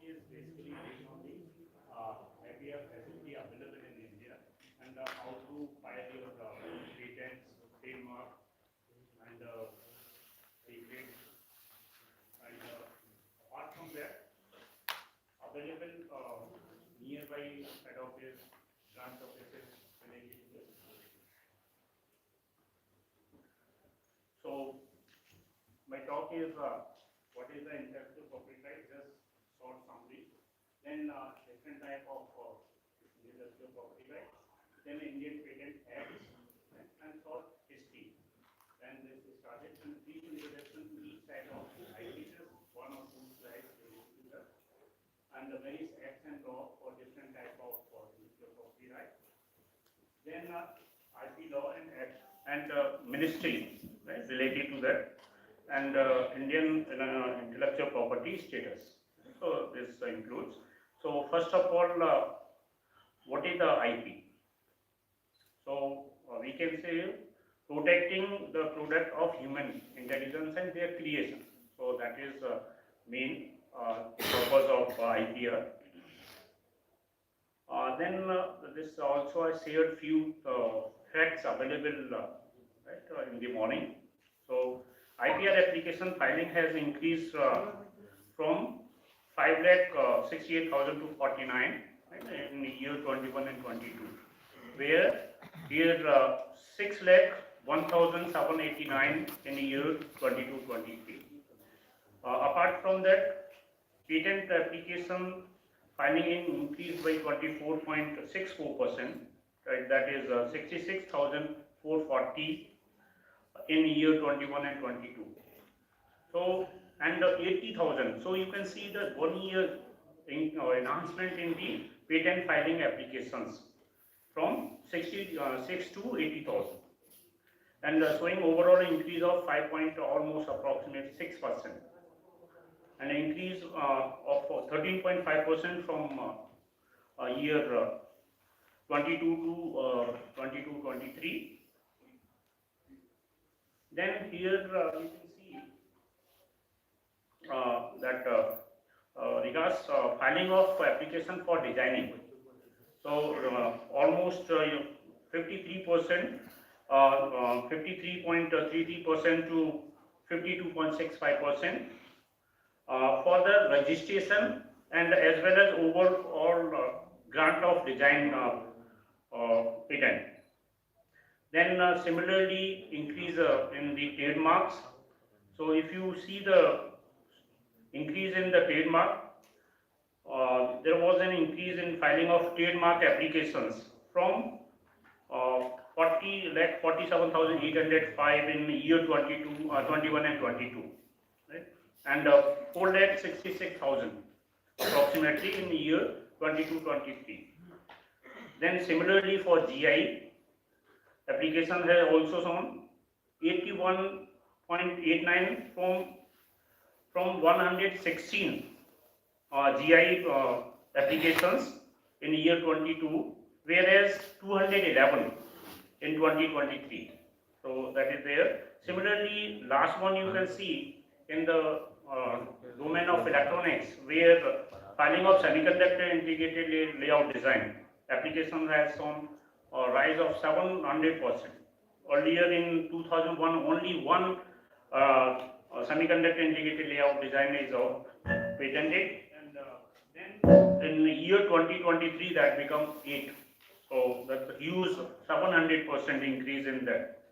is basically based on the IPR facility available in India and how to file your patents, trademark, and rebates. And apart from that, available nearby head office, branch offices related to this. So my talk is what is the intellectual property right? Just short summary. Then different type of intellectual property right. Then Indian Patent Act and short history. Then this is started and brief introduction to each type of ideas, one or two slides related to that, and the various acts and law for different type of intellectual property right. Then IP law and act and ministry right, related to that, and Indian intellectual property status. So this includes. So first of all, what is the IP? So we can say protecting the product of human intelligence and their creation. So that is main purpose of IPR. Then this also I shared few facts available right, in the morning. So IPR application filing has increased from 5,68,000 to 49 right, in the year 21 and 22, where here 6,01,789 in the year 22-23. Apart from that, patent application filing increased by 24.64%, right? That is 66,440 in year 21 and 22. So and 80,000. So you can see the 1 year enhancement in the patent filing applications from 66 to 80,000, and showing overall increase of 5 point almost approximately 6%, an increase of 13.5% from year 22 to 22-23. Then here you can see that regards filing of application for designing. So almost 53%, 53.33% to 52.65% for the registration and as well as overall grant of design patent. Then similarly increase in the trademarks. So if you see the increase in the trademark, there was an increase in filing of trademark applications from 47,805 in year 22, 21 and 22, right? And 4,66,000 approximately in the year 22-23. Then similarly for GI, application has also shown 81.89 from 116 GI applications in year 22, whereas 211 in 2023. So that is there. Similarly, last one you can see in the domain of electronics, where filing of semiconductor integrated layout design application has shown a rise of 700%. Earlier in 2001, only one semiconductor integrated layout design is patented, and then in the year 2023 that becomes 8. So that's a huge 700% increase in that.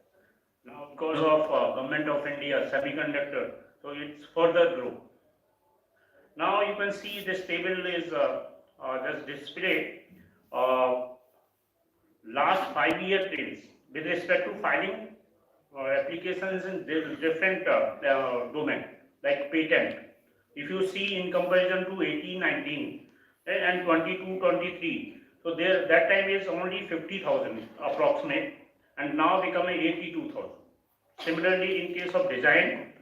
Now because of Government of India semiconductor, so it's further grow. Now you can see this table is just displayed last 5-year trends with respect to filing applications in different domain like patent. If you see in comparison to 18-19 and 22-23, so there that time is only 50,000 approximate, and now becoming 82,000. Similarly, in case of design,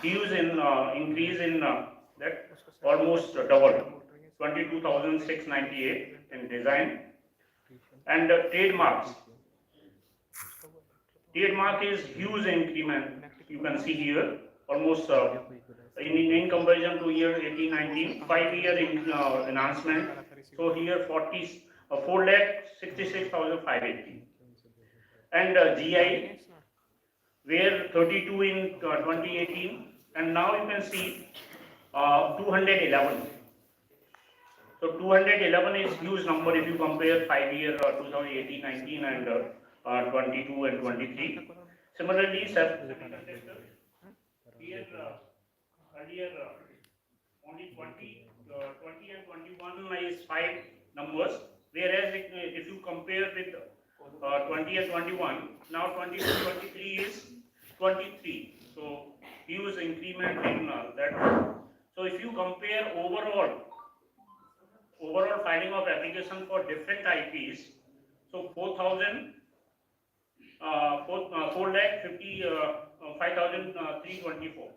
huge increase in that almost double, 22,698 in design, and trademarks. Trademark is huge increment. You can see here almost in comparison to year 18-19, 5-year enhancement. So here 4 lakh 66,580. And GI, where 32 in 2018, and now you can see 211. So 211 is huge number if you compare 5-year 2018-19 and 22 and 23. Similarly, semiconductor, here earlier only 20 and 21 is 5 numbers, whereas if you compare with 20 and 21, now 22, 23 is 23. So huge increment in that. So if you compare overall filing of application for different IPs, so 4 lakh 5,324.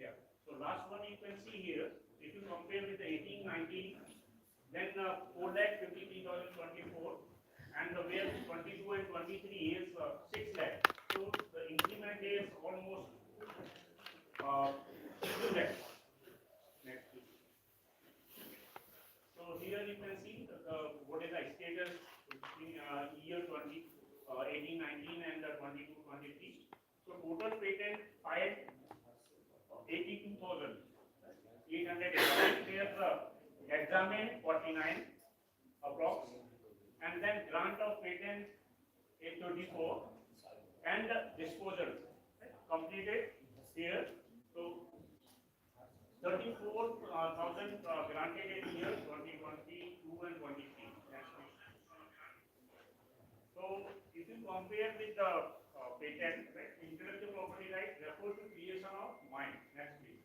Yeah. So last one you can see here, if you compare with the 18-19, then 4 lakh 53,024, and the where 22 and 23 is 6 lakh. So the increment is almost 2 lakh. Next. So here you can see what is the status in year 18-19 and 22-23. So total patent filed 82,800. There's examined 49 approx, and then grant of patent 834, and disposal completed here. So 34,000 granted in year 2022 and 23. So if you compare with the patent, right, intellectual property right refers to creation of mind. Next please.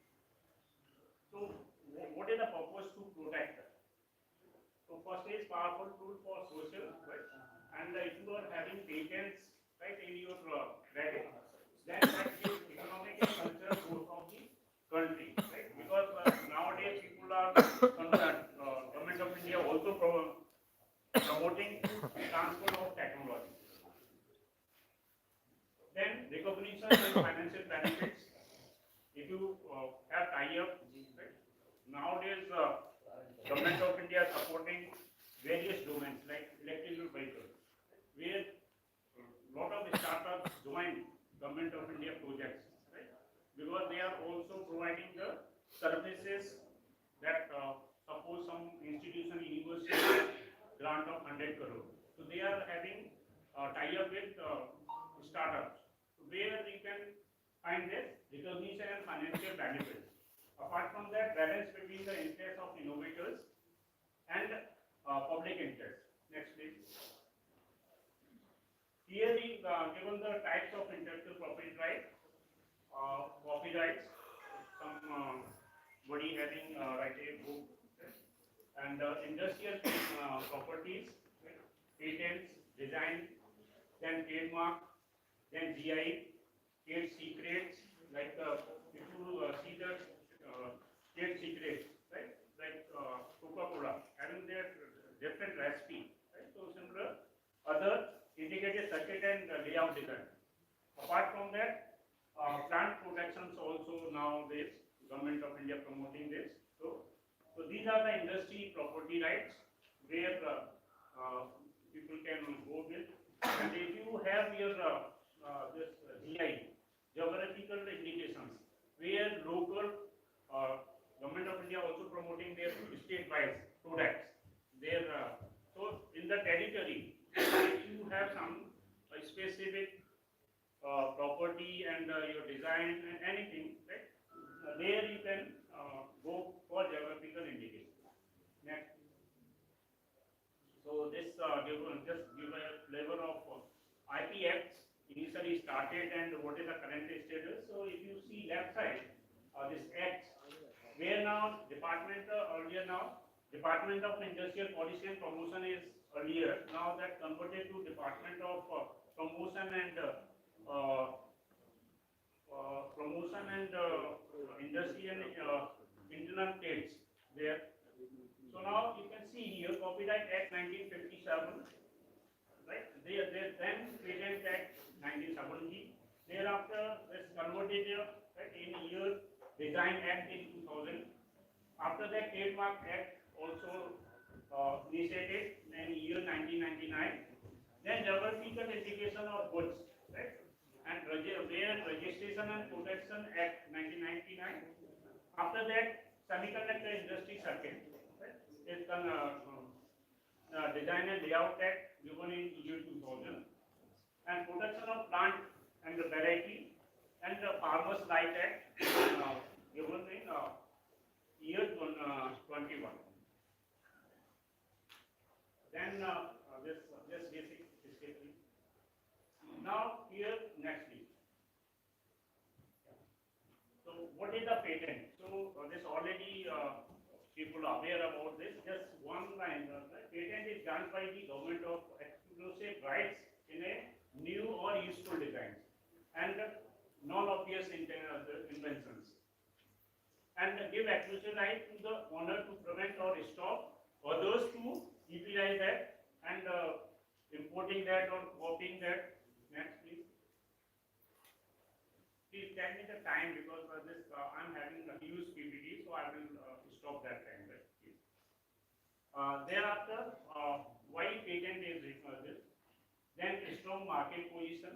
So what is the purpose to protect? So first is powerful tool for social, right? And if you are having patents right in your credit, then that gives economic and cultural growth of the country, right? Because nowadays people are government of India also promoting transfer of technology. Then recognition and financial benefits. If you have tie-up, right? Nowadays government of India supporting various domains like electrical vehicles, where a lot of startups join government of India projects, right? Because they are also providing the services that suppose some institution, university grant of 100 crore. So they are having tie-up with startups, where we can find this recognition and financial benefits. Apart from that, balance between the interests of innovators and public interest. Next please. Here we given the types of intellectual property right, copyrights, somebody having right a book, and industrial properties, patents, design, then trademark, then GI, trade secrets, like if you see the trade secrets, right? Like Coca-Cola having their different recipe, right? So similar other integrated circuit and layout design. Apart from that, plant protections also nowadays government of India promoting this. So these are the industry property rights where people can go with. And if you have your this GI, geographical indications, where local government of India also promoting their state-wise products. Their so in the territory, if you have some specific property and your design and anything, right? There you can go for geographical indication. Next. So this just give a flavor of IP Acts. Initially started and what is the current status. So if you see left side, this X, where now Department of Industrial Policy and Promotion is earlier, now that converted to Department of Promotion and Industry and Internal Trades there. So now you can see here Copyright Act 1957, right? There then Patent Act 1970. Thereafter this converted right, in year Design Act in 2000. After that Trademark Act also initiated in year 1999. Then Geographical Indication of Goods, right? And where Registration and Protection Act 1999. After that Semiconductor Industry Circuit, right? It's Design and Layout Act given in year 2000. And Protection of Plant and the Variety and the Farmers' Right Act given in year 21. Then this basic history. Now here nextly. So what is the patent? So this already people are aware about this. Just one line. Patent is granted by the government of exclusive rights in a new or useful designs and non-obvious inventions, and give exclusive right to the owner to prevent or stop others to utilize that and importing that or copying that. Next, please. Please tell me the time because this I'm having a huge PPT, so I will stop that time. Right? Please. Thereafter, why patent is required? Then strong market position.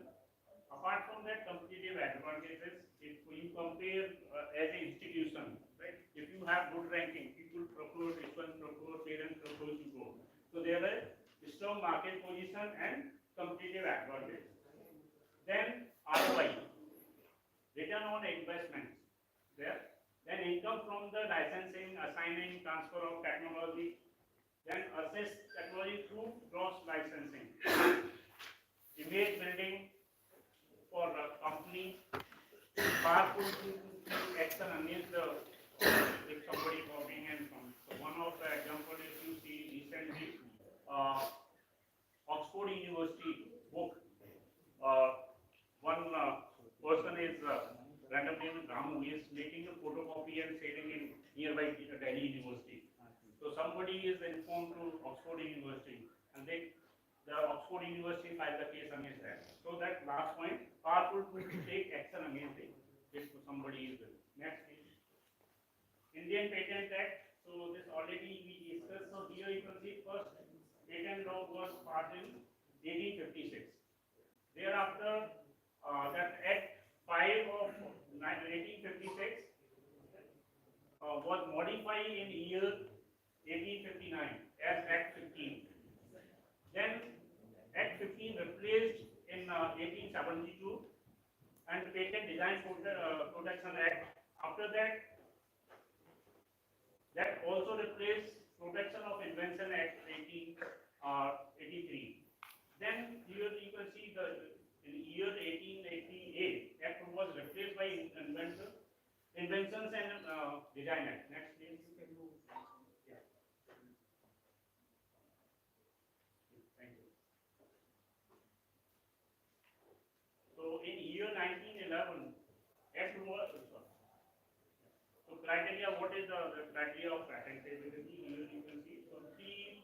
Apart from that, competitive advantages. If you compare as an institution, right? If you have good ranking, people prefer this one, prefer, parents prefer to go. So there is strong market position and competitive advantage. Then ROI, return on investment. There. Then income from the licensing, assigning, transfer of technology. Then assess technology through cross licensing. Image building for a company, powerful action against the if somebody copying and from. So one of the example is you see recently Oxford University book. One person is random name Ramu is making a photocopy and selling in nearby Delhi University. So somebody is informed to Oxford University and they the Oxford University filed the case against that. So that last point, powerful to take action against it if somebody is next page. Indian Patent Act. So this already we discussed. So here you can see first patent law was passed in 1856. Thereafter, that Act 5 of 1856 was modified in year 1859 as Act 15. Then Act 15 replaced in 1872 and Patent Design Protection Act. After that, that also replaced Protection of Invention Act 1883. Then here you can see in year 1888, Act was replaced by Inventions and Design Act. Next please. Yeah. Thank you. So in year 1911, Act was so criteria. What is the criteria of patentability? Here you can see. So three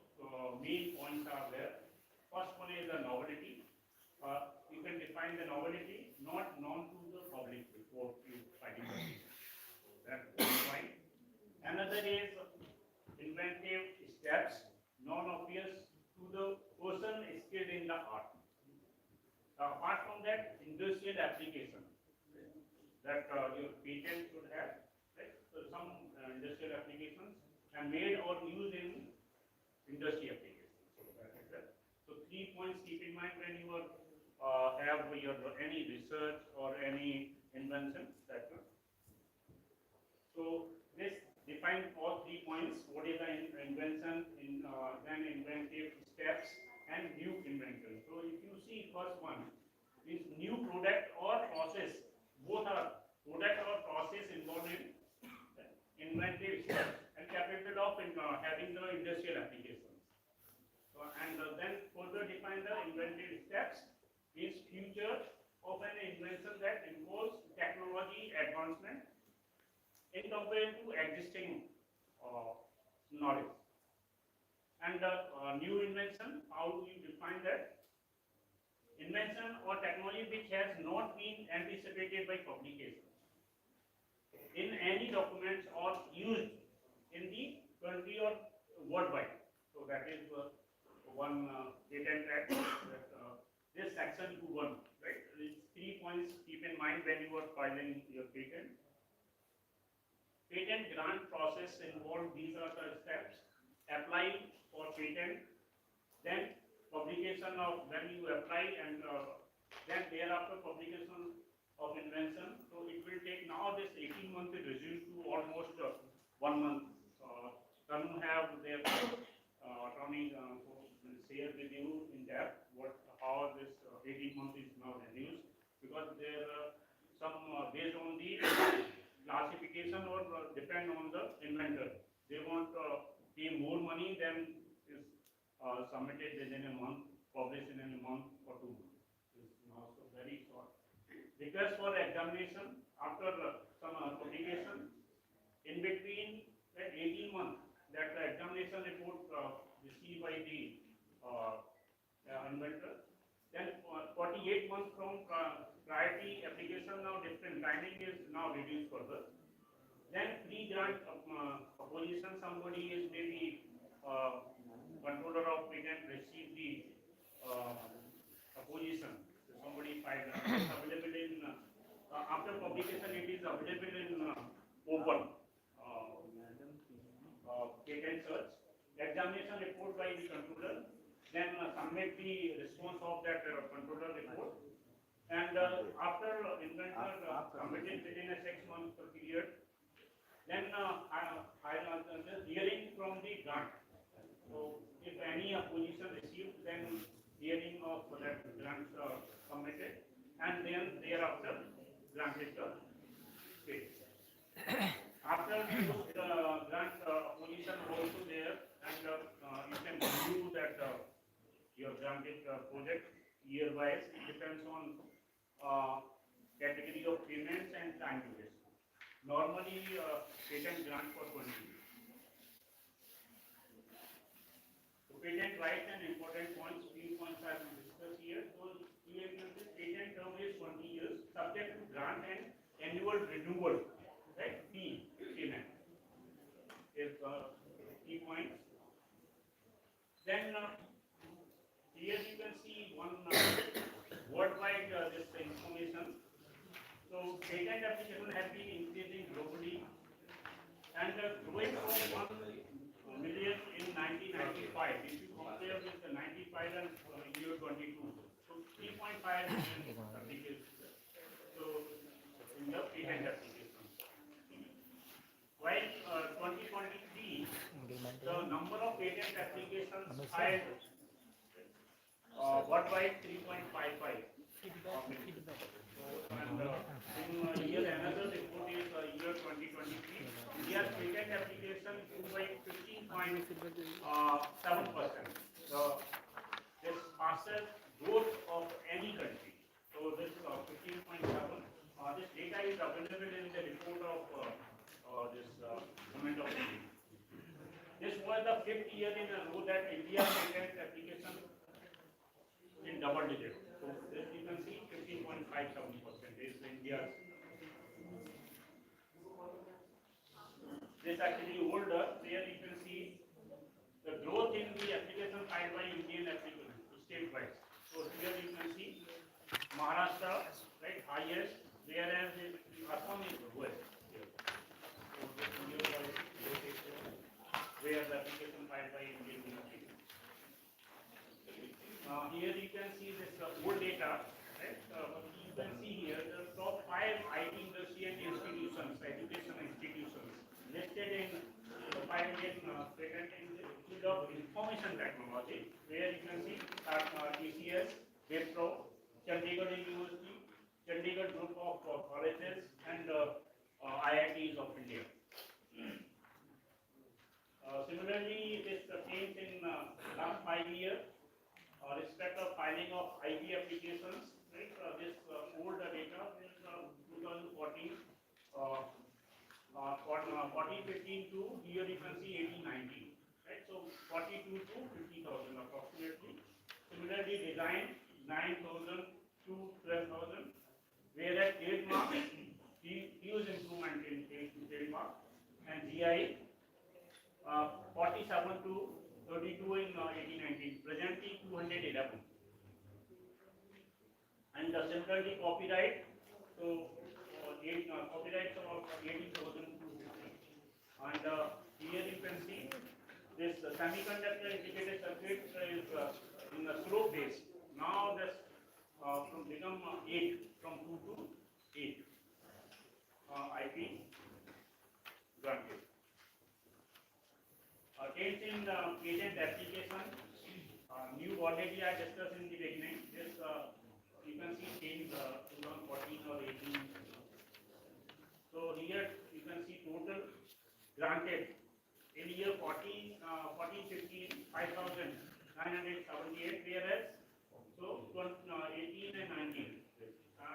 main points are there. First one is the novelty. You can define the novelty, not known to the public before you filing the case. So that's one point. Another is inventive steps, non-obvious to the person skilled in the art. Apart from that, industrial application that your patent should have. Right? So some industrial applications and made or used in industry applications. So that is that. So 3 points keep in mind when you are have your any research or any invention. That one. So this defines all 3 points. What is the invention? Then inventive steps and new invention. So if you see first one is new product or process, both are product or process involved in inventive steps and capable of having the industrial applications. So, and then further define the inventive steps is future of an invention that involves technology advancement in comparison to existing knowledge. And new invention, how do you define that? Invention or technology which has not been anticipated by publication in any documents or used in the country or worldwide. So that is one patent act. This section 2(1), right? These 3 points keep in mind when you are filing your patent. Patent grant process involved. These are the steps: apply for patent, then publication of when you apply, and then thereafter publication of invention. So it will take now this 18 months is reduced to almost 1 month. Some have their attorney will share with you in depth how this 18 months is now reduced, because there are some based on the classification or depend on the inventor. They want pay more money than is submitted within a month, published in a month or 2 months. It's also very short. Request for examination after some publication, in between that 18 months that the examination report received by the inventor, then 48 months from priority application, now different timing is now reduced further. Then pre-grant opposition, somebody is maybe controller of patent receive the opposition. So somebody filed, it's available in after publication. It is available in open patent search. Examination report by the controller. Then submit the response of that controller report. And after inventor submitted within a 6 month period, then hearing from the grant. So if any opposition received, then hearing of that grant submitted, and then thereafter granted the pay. After the grant opposition also there, and you can review that your granted project year-wise. It depends on category of payments and time duration. Normally, patent grant for 20 years. So patent rights and important points, few points I will discuss here. So here you can see patent term is 20 years, subject to grant and annual renewal, right? Fee payment is key points. Then here you can see one worldwide this information. So patent application has been increasing globally and growing from 1 million in 1995. If you compare with the 95 and year 22, so 3.5 million applications. So in the patent application. While 2023, the number of patent applications filed worldwide 3.55 million. And in year another report is year 2023. India's patent application grew by 15.7%. This fastest growth of any country. So this 15.7. This data is available in the report of this Government of India. This was the 5th year in a row that India's patent application in double digit. So this you can see 15.57% is India's. This actually older, there you can see the growth in the application filed by Indian applicants state-wise. So here you can see Maharashtra, right, highest, whereas Assam is lowest. Where the application filed by Indian applicants. Here you can see this old data, right? You can see here the top 5 IT industry and institutions, education institutions listed in the 5 Indian patent Institute of Information Technology, where you can see TCS, Wipro, Chandigarh University, Chandigarh group of colleges and IITs of India. Similarly, this change in last 5 years, respect of filing of IP applications, right? This old data is 2014, 1415 to here you can see 1819, right? So 42 to 50,000 approximately. Similarly, design 9,000 to 12,000, whereas trademark, huge improvement in trademark, and GI 47 to 32 in 1819, presently 211. And similarly, copyright, so copyrights of 18,000. And here you can see this semiconductor integrated circuit is in the slope base. Now this from become 8, from 2 to 8 IP granted. Change in patent application, new already I discussed in the beginning. This you can see change 2014 or 18. So here you can see total granted in year 14, 15, 5,978, whereas so 18 and 19,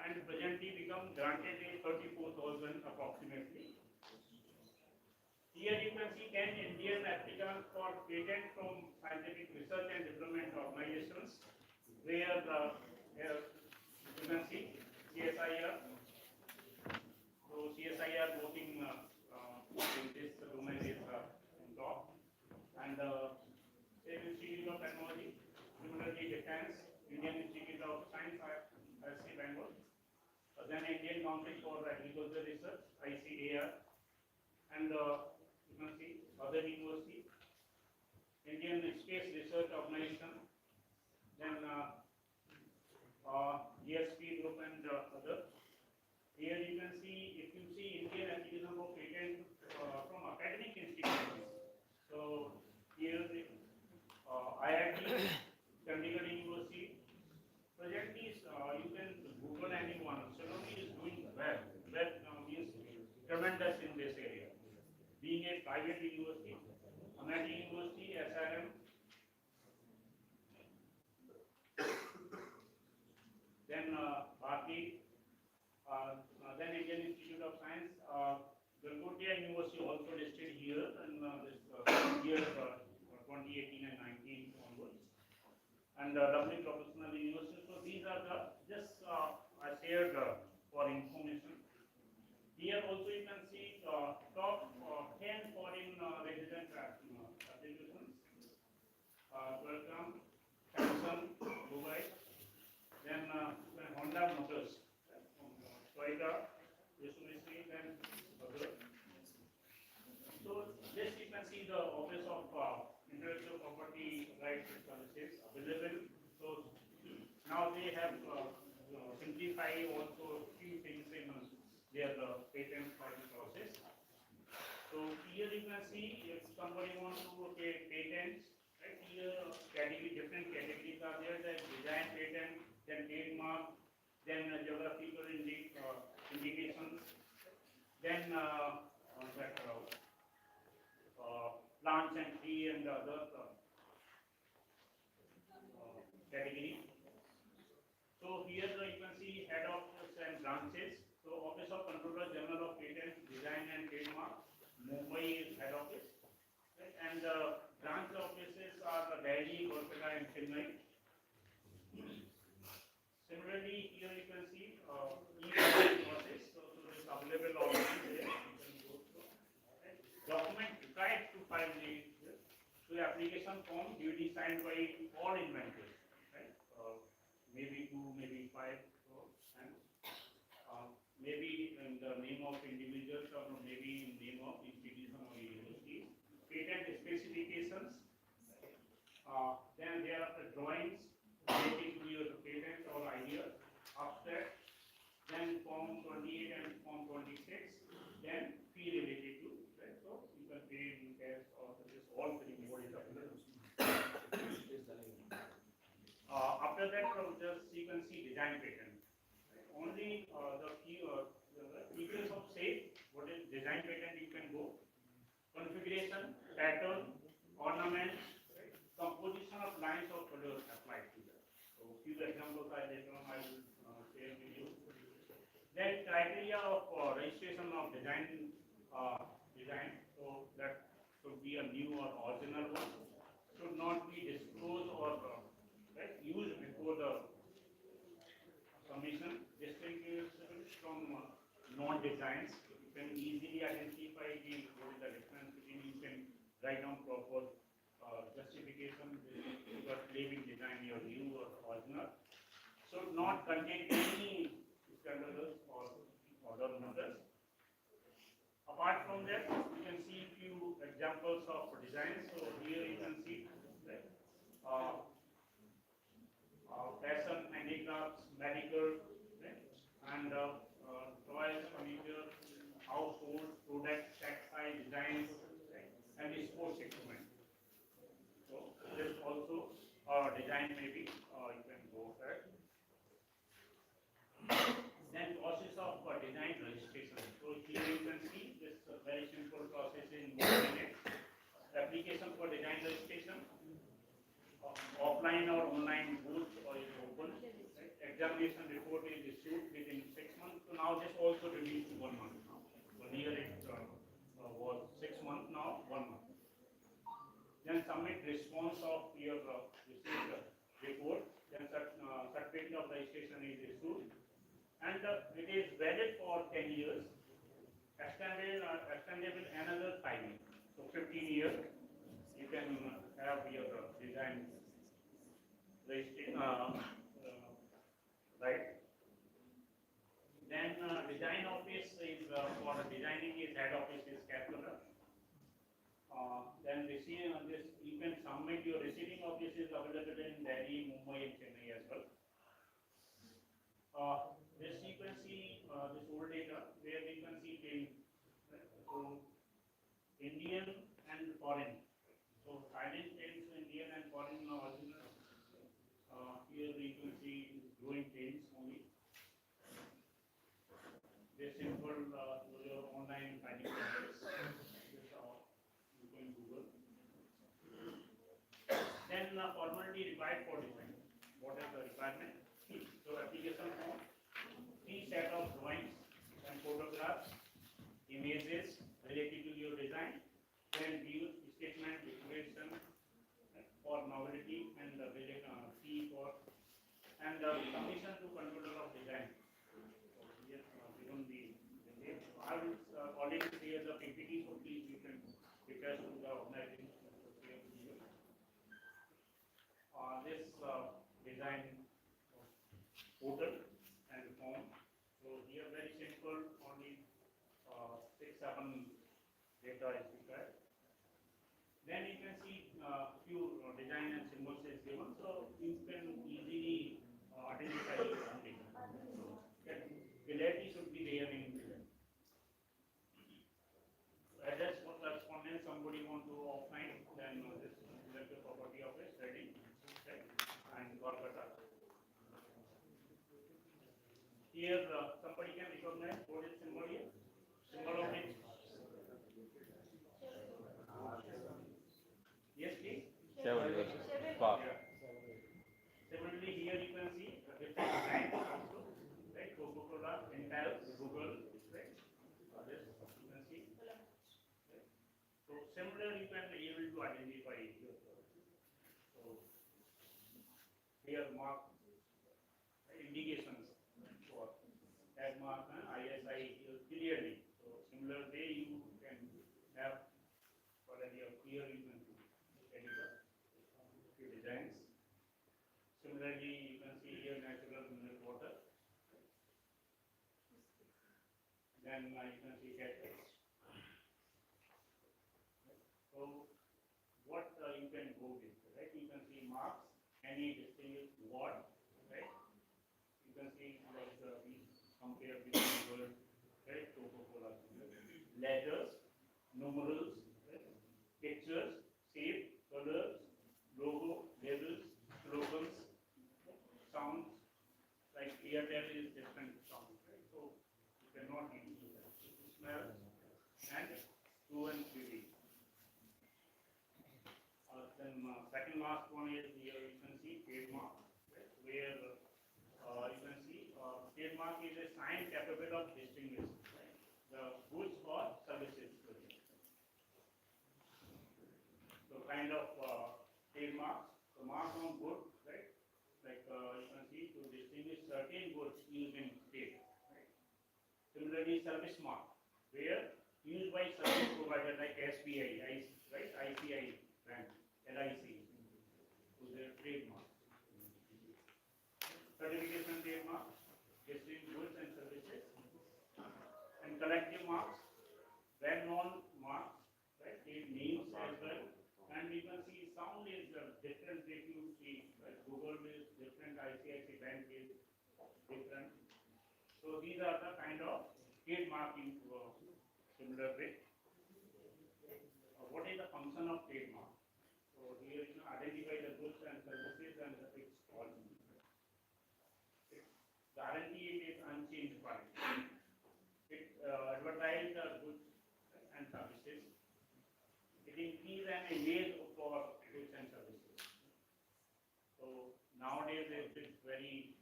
and presently become granted is 34,000 approximately. Here you can see 10 Indian applicants for patent from scientific research and development organizations, where here you can see CSIR. So CSIR voting in this domain is in top, and State Institute of Technology, similarly Defense, Indian Institute of Science, IC Bangalore, then Indian Council for Agricultural Research, ICAR, and you can see other university, Indian Space Research Organization, then GSP group and other. Here you can see, if you see Indian application for patent from academic institutions. So here IIT, Chandigarh University, presently you can Google anyone. Saloni is doing well. Well means tremendous in this area. Being a private university, Amity University, SRM, then Bharti, then Indian Institute of Science, GALGOTIAS University also listed here in this year 2018 and 19 onwards, and Dublin Professional University. So these are the just I shared for information. Here also you can see top 10 foreign resident applications. Welcome, Samsung, Dubai, then Honda Motors, Toyota, Mitsubishi, then other. So this you can see the Office of Intellectual Property Rights Services available. So now they have simplified also few things in their patent filing process. So here you can see if somebody wants to take patents, right? Here different categories are there. There's design patent, then trademark, then geographical indications, then plants and tree and other category. So here you can see head office and branches. So Office of Controller General of Patent, Design and Trademark, Mumbai is head office, right? And branch offices are Delhi, Kolkata and Chennai. Similarly, here you can see e-filing process. So this available online there. You can go through. Right? Document required to file the application form duly signed by all inventors. Right? Maybe 2, maybe 5, and maybe in the name of individuals or maybe in name of institution or university. Patent specifications. Then there are the drawings relating to your patent or idea, abstract, then form 28 and form 26, then fee related to, right? So you can pay in cash or this all three more is available. After that, just you can see design patent. Right? only the features of shape, what is design pattern you can go, configuration, pattern, ornament, composition of lines of colors applied to that. So few examples I later on I will share with you. Then criteria of registration of design. So that should be a new or original one. Should not be disclosed or used before the submission. Distinguishable from non-designs. You can easily identify what is the difference between. You can write down proper justification because claiming design your new or original. Should not contain any scandalous or other matters. Apart from that, you can see few examples of designs. So here you can see right, fashion, handicrafts, medical, right, and toys, furniture, household, products, textile, designs, right, and sports equipment. So this also design maybe you can go ahead. Then process of design registration. So here you can see this very simple process in 1 minute. Application for design registration, offline or online both is open. Right? Examination report is issued within 6 months. So now this also reduced to 1 month now. Earlier it was 6 months, now 1 month. Then submit response of your received report. Then certificate of registration is issued. And it is valid for 10 years, extendable another 5 years. So 15 years, you can have your design registration, right? Then design office is for designing is head office is Calcutta. Then receiving on this, you can submit your receiving office is available in Delhi, Mumbai, and Chennai as well. This you can see this old data where we can see right? So Indian and foreign. So silent trends Indian and foreign original. Here we can see growing trends only. This simple your online finding process. You can Google. Then formality required for design. What is the requirement? So application form. 3 set of drawings and photographs, images related to your design, then view statement, declaration for novelty and fee for and submission to controller of design. So here given the I will already share the PPT, so please you can request to the organization. This design portal and form. So here very simple, only 6-7 data is required. Then you can see few design and symbols is given, so you can easily identify your own data. So clarity should be there in design. Address for correspondence, somebody want to offline, then this intellectual property office ready, right? And Calcutta. Here somebody can recognize what is symbol here. Symbol of which? Yes, please. Yeah. Similarly, here you can see different designs also, right? Coca-Cola, Intel, Google, right? This you can see. Right? So similar you can be able to identify here. So here mark indications for tag mark and ISI clearly. So similar way you can have already a clear you can edit a few designs. Similarly, you can see here natural mineral water. Then you can see cactus. So what you can go with, right? You can see marks, any distinguished word, right? You can see like we compare between words, right? Coca-Cola, letters, numerals, right? Pictures, shape, colors, logo, labels, slogans, sounds. Like Airtel is different sound. last one is here you can see trademark, right, where you can see trademark is a sign capable of distinguishing, right, the goods or services. So kind of trademarks, the mark on good, right, like you can see to distinguish certain goods used in trade. Right. Similarly, service mark, where used by service provider like SBI, right, ICI bank, LIC, to their trademark. Certification trademark, distinct goods and services, and collective marks, well-known marks, right, these names as well. And we can see sound is different if you see, right? Google is different, ICICI Bank is different. So these are the kind of trademarking similar way. What is the function of trademark? So here you identify the goods and services and its quality. Guarantee it is unchanged quality. It advertise the goods and services. It increase an image for goods and services. So nowadays it's very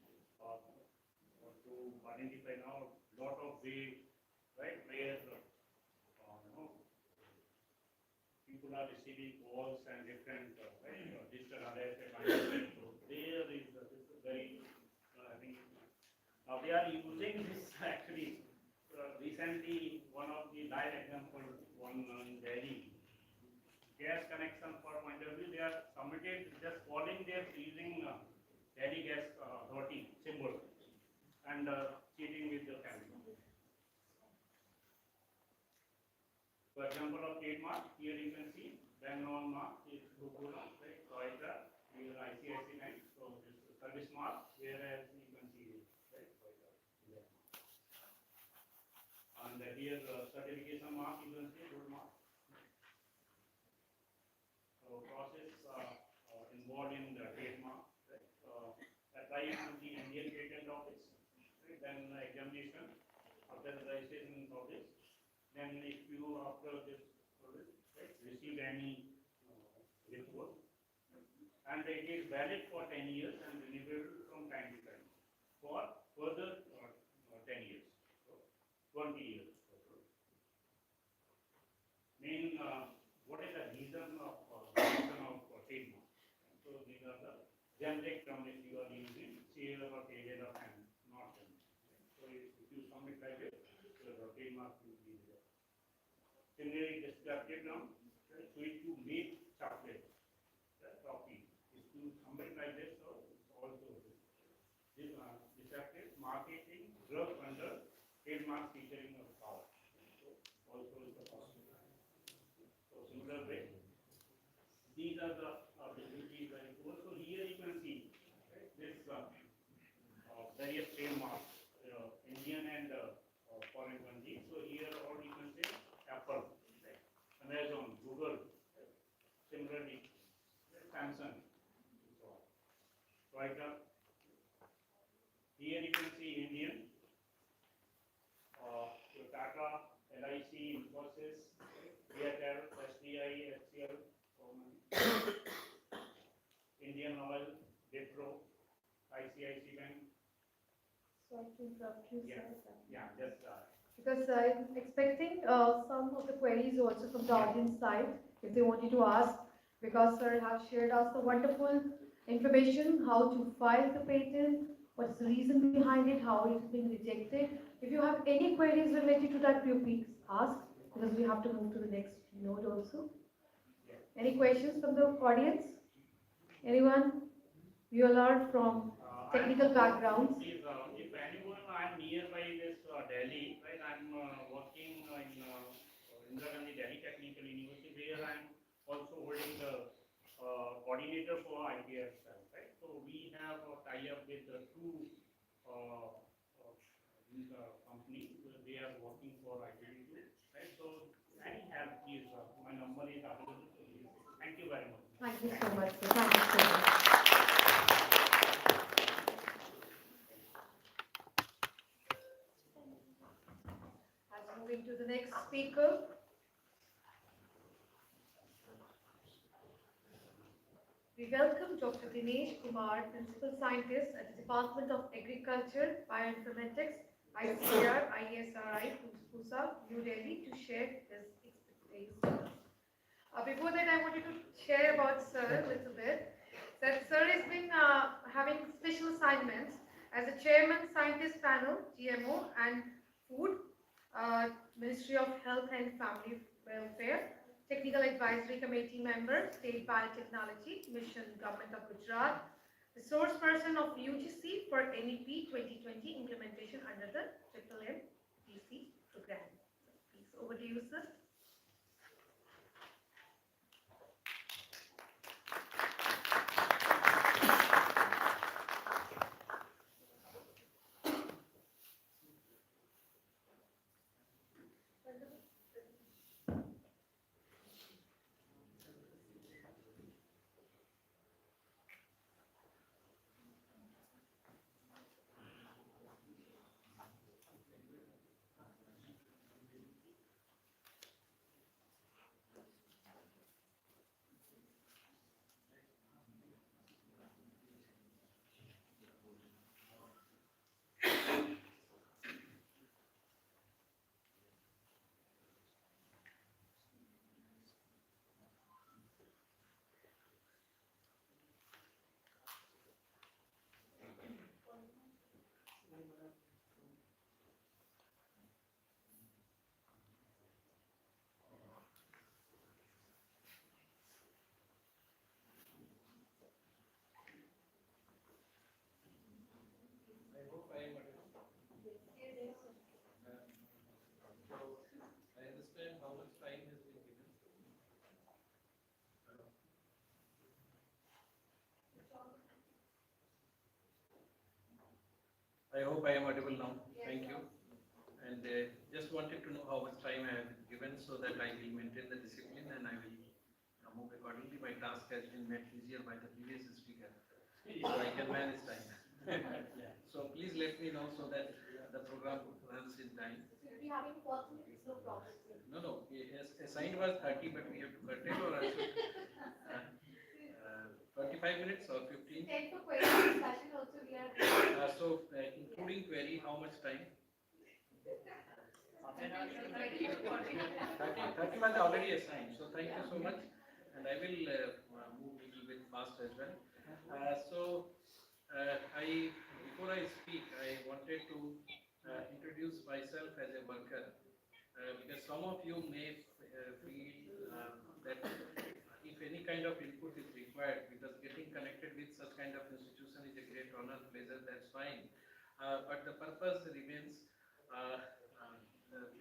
to identify now lot of ways, right, where people are receiving calls and different digital alerts. So there is this is very I think now they are using this actually recently one of the live example one in Delhi. Gas connection for point of view, they are submitted just calling their using Delhi gas authority symbol and cheating with the family. For example of trademark, here you can see well-known mark is Coca-Cola, right? Toyota, here ICICI Bank. So this is service mark, whereas you can see this, right? And here certification mark, you can see good mark. So process involved in the trademark, right? Apply to the Indian Patent Office, right? Then examination after the registration office. Then if you after this right, receive any report, and it is valid for 10 years and renewable from time to time for further 10 years, so 20 years. Main what is the reason of trademark? So these are the generic terms if you are using sale or period of time, not term. So if you submit like this, the trademark will be there. Similarly, descriptive term, sweet to make chocolate, coffee. If you submit like this, so it's also this descriptive marketing drug under trademark featuring of power. So also is the power. So similar way, these are the facilities very cool. So here you can see right, this various trademarks, Indian and foreign countries. So here all you can say Apple, right, Amazon, Google, right, similarly Samsung. So Toyota. Here you can see Indian, Tata, LIC, Infosys, Airtel, SBI, HCL, Indian Oil, Wipro, ICICI Bank. Sorry to interrupt you, Yeah. sir. Yeah, just Because I'm expecting some of the queries also from the audience side, if they wanted to ask, because sir have shared us the wonderful information, how to file the patent, what is the reason behind it, how it is being rejected. If you have any queries related to that, please ask, because we have to move to the next note also. Any questions from the audience? Anyone? We all are from technical backgrounds. Please, if anyone, I'm nearby this Delhi, right? I'm working in Indira Gandhi Delhi Technical University, where I'm also holding the coordinator for IPR, right? So we have a tie-up with two companies. They are working for IPR, right? So any help, please. My number is available. Thank you very much. Thank you so much, sir. Thank you so much. Moving to the next speaker. We welcome Dr. Dinesh Kumar, Principal Scientist at the Department of Agriculture, Bioinformatics, ICR, ISRI, Pusa, New Delhi, to share his expertise. Before that, I wanted to share about Sir a little bit. That Sir has been having special assignments as a Chairman Scientist Panel, GMO, and Food, Ministry of Health and Family Welfare, Technical Advisory Committee member, State Biotechnology Mission, Government of Gujarat, resource person of UGC for NEP 2020 implementation under the MMPC program. So please, over to you, sir. I hope I am audible. So I understand how much time has been given. I hope I am audible now. Thank you. And just wanted to know how much time I have given so that I will maintain the discipline and I will move accordingly. My task has been made easier by the previous speaker, so I can manage time. So please let me know so that the program runs in time. We'll be having 40 minutes, no problem. No, assigned was 30, but we have to curtail or also 25 minutes or 15? 10 for query discussion also we are. Including query, how much time? 30 was already assigned, so thank you so much. And I will move a little bit fast as well. Before I speak, I wanted to introduce myself as a worker. Because some of you may feel that if any kind of input is required, because getting connected with such kind of institution is a great honor, pleasure, that's fine. But the purpose remains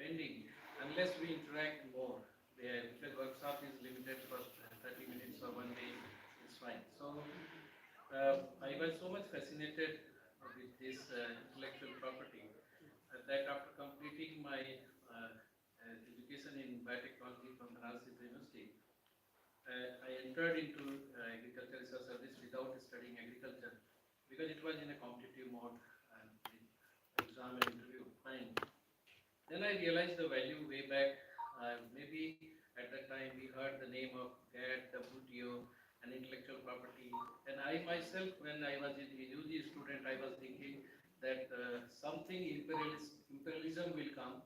pending unless we interact more. Because workshop is limited for 30 minutes or 1 day, it's fine. So I was so much fascinated with this intellectual property that after completing my education in biotechnology from Banaras University, I entered into agriculture research service without studying agriculture because it was in a competitive mode and exam and interview. Fine. Then I realized the value way back. Maybe at that time we heard the name of GAT, WTO, and intellectual property. And I myself, when I was a UG student, I was thinking that something imperialism will come,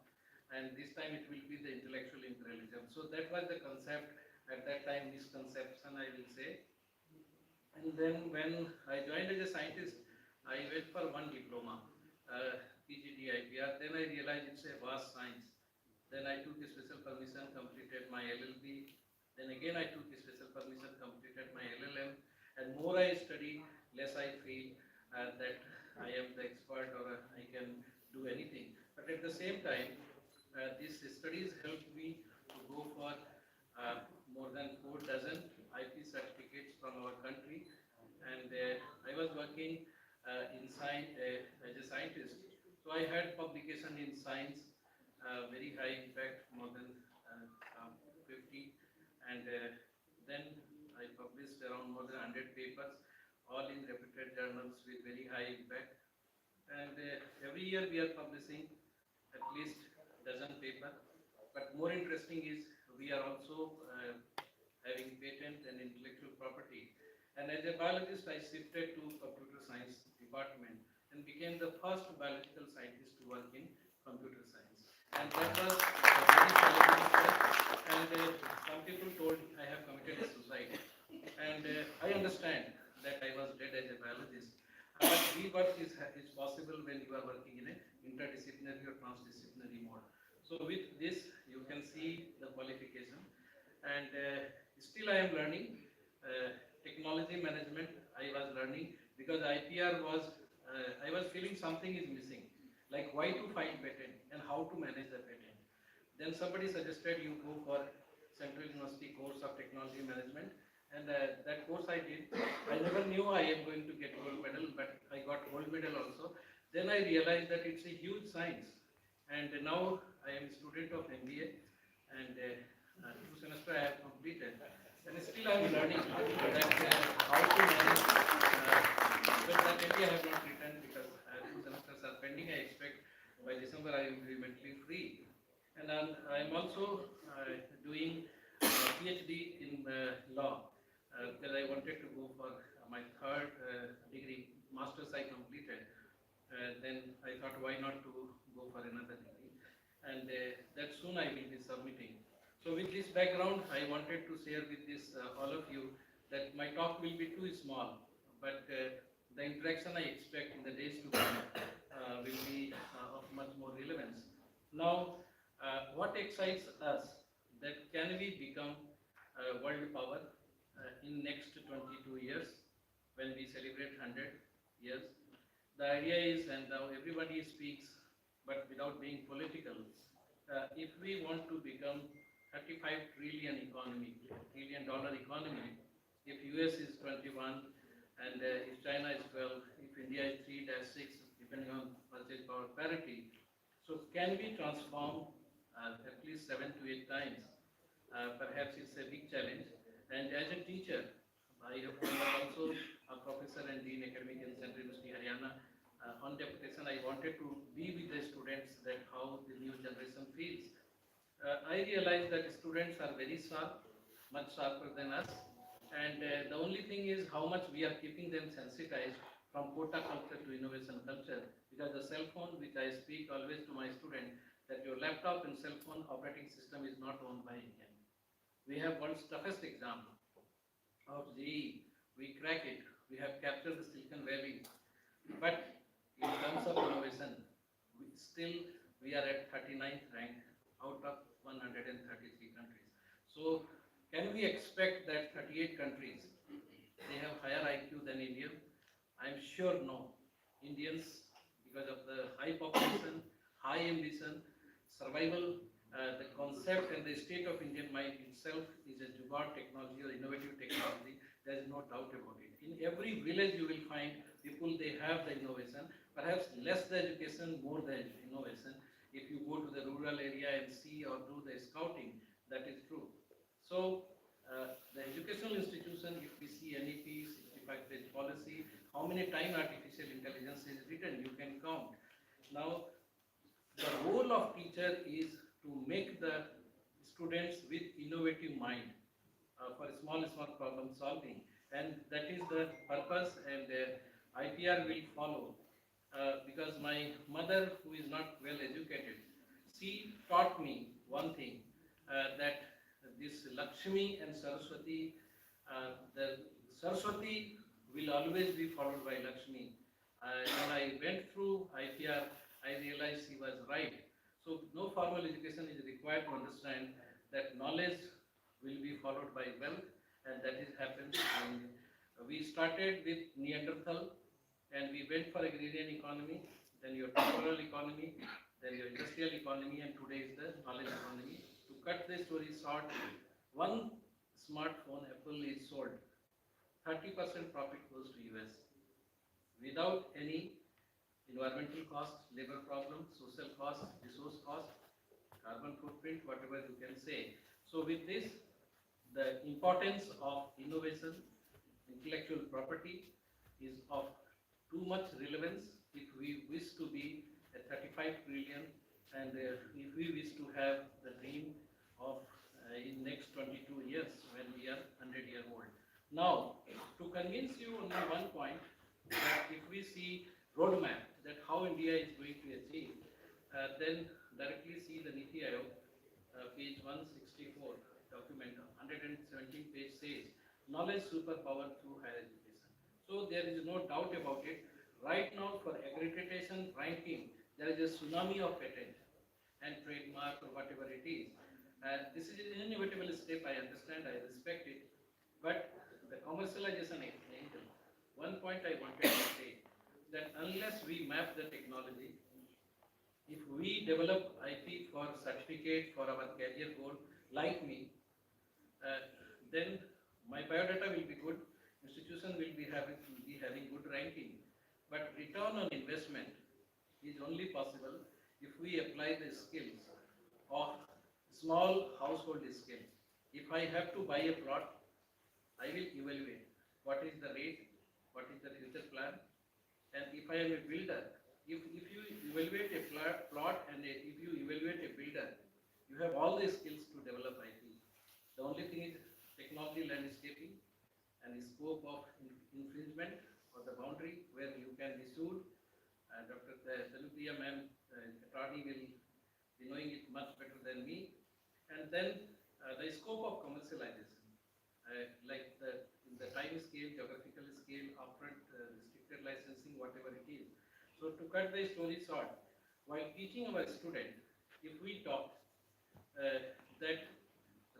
and this time it will be the intellectual imperialism. So that was the concept at that time, misconception I will say. And then when I joined as a scientist, I went for one diploma, PGD IPR. Then I realized it's a vast science. Then I took a special permission, completed my LLB. Then again I took a special permission, completed my LLM. And more I study, less I feel that I am the expert or I can do anything. But at the same time, these studies helped me to go for more than 4 dozen IP certificates from our country. And I was working in science as a scientist. So I had publication in science, very high impact, more than 50. And then I published around more than 100 papers, all in reputed journals with very high impact. And every year we are publishing at least dozen paper. But more interesting is we are also having patent and intellectual property. And as a biologist, I shifted to computer science department and became the first biological scientist to work in computer science. And that was a very challenging step. And some people told I have committed suicide. And I understand that I was dead as a biologist. But rebirth is possible when you are working in an interdisciplinary or transdisciplinary mode. So with this, you can see the qualification. And still I am learning. Technology management I was learning because IPR was, I was feeling something is missing. Like why to file patent and how to manage the patent. Then somebody suggested you go for Central University course of technology management, and that course I did. I never knew I am going to get gold medal, but I got gold medal also. Then I realized that it's a huge science, and now I am a student of MBA, and 2 semesters I have completed, and still I am learning that how to manage. But that MBA I have not written because 2 semesters are pending. I expect by December I will be mentally free. And I'm also doing PhD in law because I wanted to go for my third degree. Masters I completed. Then I thought, why not to go for another degree? And that soon I will be submitting. So with this background, I wanted to share with this all of you that my talk will be too small, but the interaction I expect in the days to come will be of much more relevance. Now, what excites us that can we become world power in next 22 years when we celebrate 100 years? The idea is, and now everybody speaks, but without being political, if we want to become 35 trillion economy, trillion dollar economy, if US is 21 and if China is 12, if India is 3-6, depending on purchase power parity, so can we transform at least 7 to 8 times? Perhaps it's a big challenge. And as a teacher, I have also a professor and dean academic in Central University, Haryana. On deputation, I wanted to be with the students that how the new generation feels. I realized that students are very sharp, much sharper than us. And the only thing is how much we are keeping them sensitized from quota culture to innovation culture. Because the cell phone, which I speak always to my student, that your laptop and cell phone operating system is not owned by Indian. We have world's toughest exam of GE. We crack it. We have captured the Silicon Valley. But in terms of innovation, we are at 39th rank out of 133 countries. So can we expect that 38 countries, they have higher IQ than India? I'm sure no. Indians, because of the high population, high ambition, survival, the concept and the state of Indian mind itself is a jugaad technology or innovative technology. There is no doubt about it. In every village you will find people, they have the innovation, perhaps less the education, more the innovation. If you go to the rural area and see or do the scouting, that is true. So the educational institution, if we see NEP, 65-page policy, how many times artificial intelligence is written, you can count. Now, the role of teacher is to make the students with innovative mind for small problem solving, and that is the purpose, and IPR will follow because my mother, who is not well educated, she taught me one thing, that this Lakshmi and Saraswati, the Saraswati will always be followed by Lakshmi. When I went through IPR, I realized she was right. So no formal education is required to understand that knowledge will be followed by wealth, and that is happened. We started with Neanderthal, and we went for agrarian economy, then your temporal economy, then your industrial economy, and today is the knowledge economy. To cut the story short, one smartphone Apple is sold, 30% profit goes to US without any environmental cost, labor problem, social cost, resource cost, carbon footprint, whatever you can say. So with this, the importance of innovation, intellectual property is of too much relevance if we wish to be a 35 trillion and if we wish to have the dream of in next 22 years when we are 100 years old. Now, to convince you on one point that if we see roadmap that how India is going to achieve, then directly see the Niti Aayog, page 164 document, 117 page says knowledge superpower through higher education. So there is no doubt about it. Right now for accreditation ranking, there is a tsunami of patent and trademark or whatever it is. This is an inevitable step, I understand, I respect it. But the commercialization angle, one point I wanted to say, that unless we map the technology, if we develop IP for certificate for our career goal, like me, then my biodata will be good, institution will be having good ranking, but return on investment is only possible if we apply the skills of small household skills. If I have to buy a plot, I will evaluate what is the rate, what is the future plan, and if I am a builder, if you evaluate a plot and if you evaluate a builder, you have all the skills to develop IP. The only thing is technology landscaping and the scope of infringement or the boundary where you can be sued. Dr. Salupriya ma'am, attorney, will be knowing it much better than me. And then the scope of commercialization, like in the time scale, geographical scale, upfront, restricted licensing, whatever it is. So to cut the story short, while teaching our student, if we talk that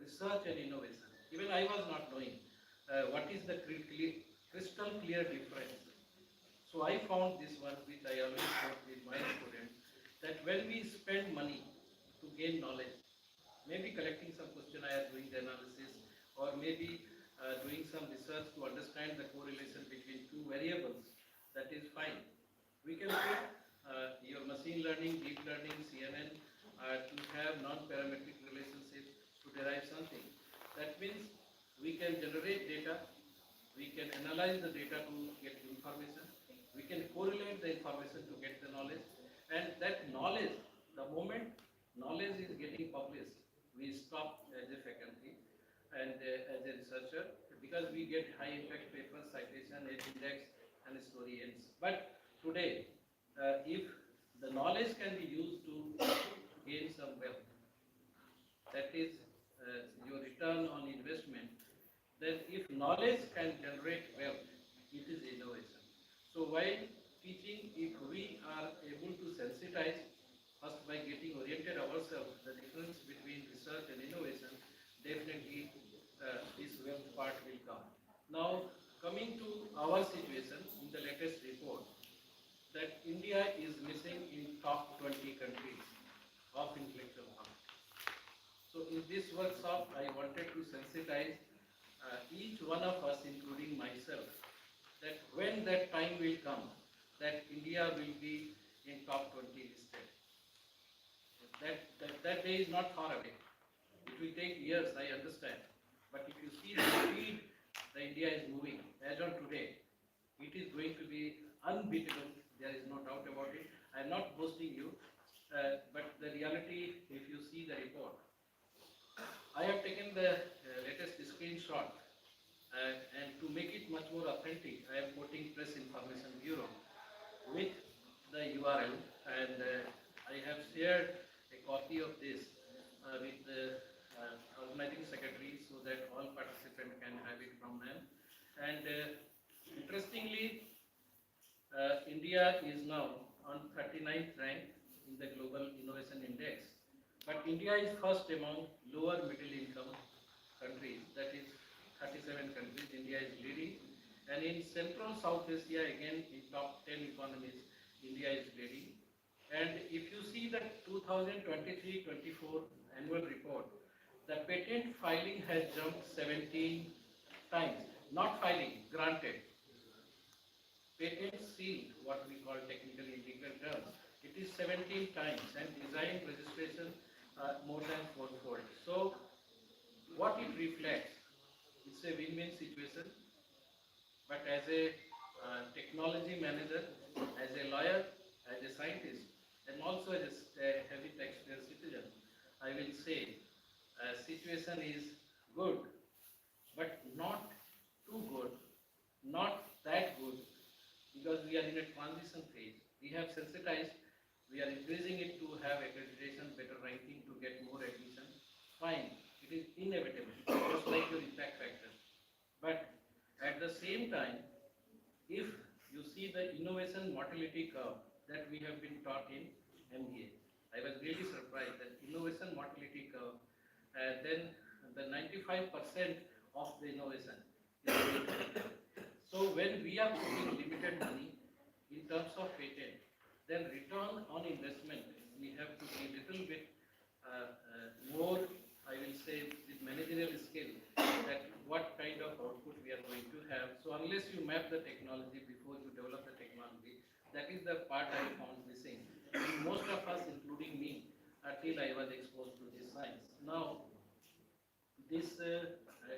research and innovation, even I was not knowing what is the crystal clear difference. So I found this one, which I always taught with my students, that when we spend money to gain knowledge, maybe collecting some questionnaire, doing the analysis, or maybe doing some research to understand the correlation between two variables, that is fine. We can put your machine learning, deep learning, CNN to have non-parametric relationships to derive something. That means we can generate data, we can analyze the data to get information, we can correlate the information to get the knowledge, and that knowledge, the moment knowledge is getting published, we stop as a faculty and as a researcher, because we get high impact papers, citation, edge index, and story ends. But today, if the knowledge can be used to gain some wealth, that is your return on investment, then if knowledge can generate wealth, it is innovation. So while teaching, if we are able to sensitize first by getting oriented ourselves, the difference between research and innovation, definitely this wealth part will come. Now, coming to our situation in the latest report, that India is missing in top 20 countries of intellectual property. So in this workshop, I wanted to sensitize each one of us, including myself, that when that time will come, that India will be in top 20 listed. That day is not far away. It will take years, I understand. But if you see the speed that India is moving, as on today, it is going to be unbeatable. There is no doubt about it. I am not boasting you, but the reality, if you see the report, I have taken the latest screenshot, and to make it much more authentic, I am quoting Press Information Bureau with the URL, and I have shared a copy of this with the organizing secretary so that all participants can have it from them. And interestingly, India is now on 39th rank in the Global Innovation Index, but India is first among lower middle income countries, that is 37 countries, India is leading. And in Central South Asia, again in top 10 economies, India is leading. And if you see the 2023-24 annual report, the patent filing has jumped 17 times. Not filing, granted. Patent sealed, what we call technically in legal terms, it is 17 times, and design registration more than fourfold. So what it reflects, it's a win-win situation. But as a technology manager, as a lawyer, as a scientist, and also as a heavy taxpayer citizen, I will say situation is good, but not too good, not we have sensitized, we are increasing it to have accreditation, better ranking, to get more admission. Fine, it is inevitable, just like your impact factor. But at the same time, if you see the innovation mortality curve that we have been taught in MBA, I was really surprised that innovation mortality curve, then the 95% of the innovation is limited. So when we are putting limited money in terms of patent, then return on investment, we have to be little bit more, I will say, with managerial skill, that what kind of output we are going to have. So unless you map the technology before you develop the technology, that is the part I found missing. Most of us, including me, until I was exposed to this science. Now, this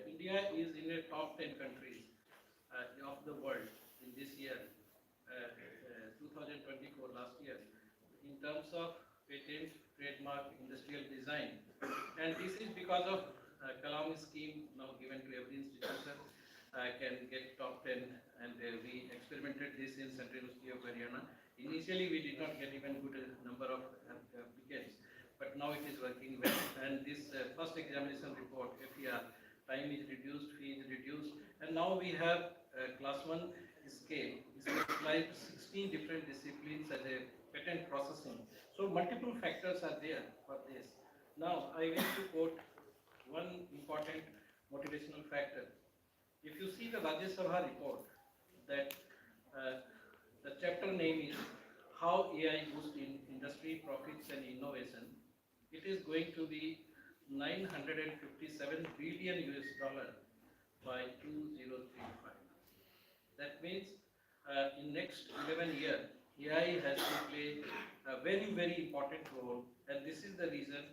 India is in a top 10 countries of the world in this year, 2024, last year, in terms of patent, trademark, industrial design. And this is because of Kalam scheme now given to every institution can get top 10, and we experimented this in Central University of Haryana. Initially, we did not get even good number of applicants, but now it is working well. And this first examination report, FER, time is reduced, fee is reduced, and now we have class 1 scale, specialized 16 different disciplines as a patent processing. So multiple factors are there for this. Now I wish to quote one important motivational factor. If you see the Rajya Sabha report, that the chapter name is How AI Boosts in Industry Profits and Innovation, it is going to be 957 billion US dollar by 2035. That means in next 11 years, AI has to play a very, very important role, and this is the reason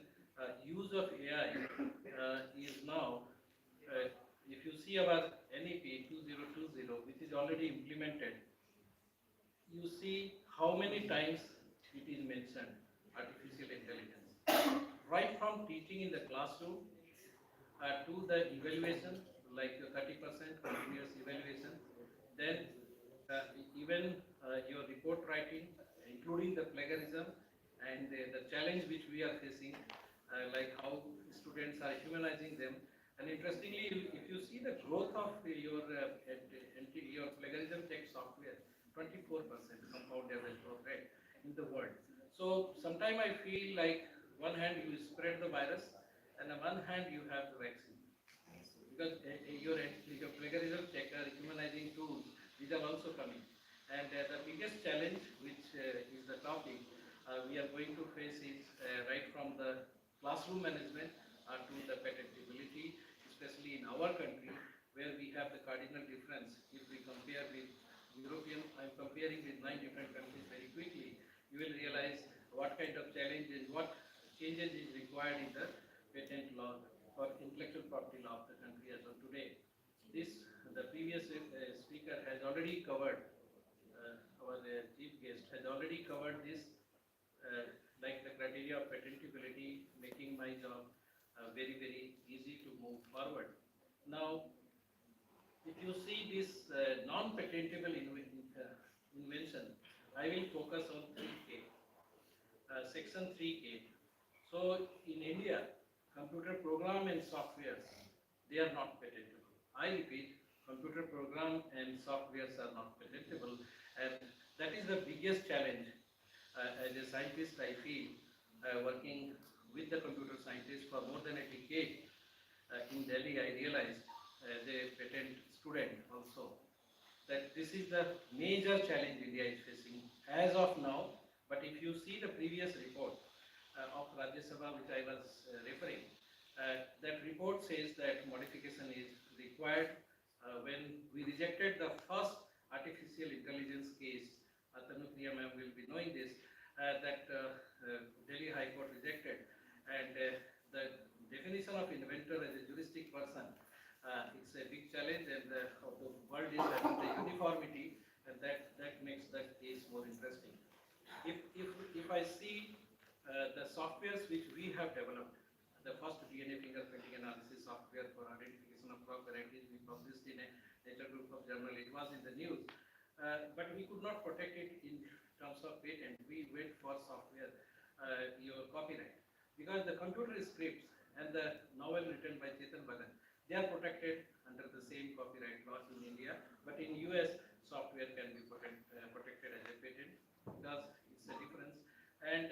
use of AI is now, if you see our NEP 2020, which is already implemented, you see how many times it is mentioned, artificial intelligence. Right from teaching in the classroom to the evaluation, like the 30% continuous evaluation, then even your report writing, including the plagiarism and the challenge which we are facing, like how students are humanizing them. And interestingly, if you see the growth of your plagiarism check software, 24% compound average growth rate in the world. So sometimes I feel like one hand you spread the virus, and on one hand you have the vaccine. Because your plagiarism checker, humanizing tools, these are also coming. And the biggest challenge, which is the topic we are going to face, is right from the classroom management to the patentability, especially in our country, where we have the cardinal difference. If we compare with European, I'm comparing with 9 different countries very quickly, you will realize what kind of challenge and what changes is required in the patent law or intellectual property law of the country as of today. The previous speaker has already covered, our chief guest has already covered this, like the criteria of patentability, making my job very, very easy to move forward. Now, if you see this non-patentable invention, I will focus on 3K, section 3K. So in India, computer program and softwares, they are not patentable. I repeat, computer program and softwares are not patentable, and that is the biggest challenge. As a scientist, I feel, working with the computer scientists for more than a decade in Delhi, I realized as a patent student also that this is the major challenge India is facing as of now. But if you see the previous report of Rajya Sabha, which I was referring, that report says that modification is required. When we rejected the first artificial intelligence case, Tanupriya ma'am will be knowing this, that Delhi High Court rejected, and the definition of inventor as a juristic person, it's a big challenge, and of the world is having the uniformity, and that makes that case more interesting. If I see the softwares which we have developed, the first DNA fingerprinting analysis software for identification of crop varieties, we published in a Nature group of journal. It was in the news, but we could not protect it in terms of patent, we wait for software, your copyright. Because the computer scripts and the novel written by Chetan Bhagat, they are protected under the same copyright laws in India, but in US, software can be protected as a patent because it's a difference. And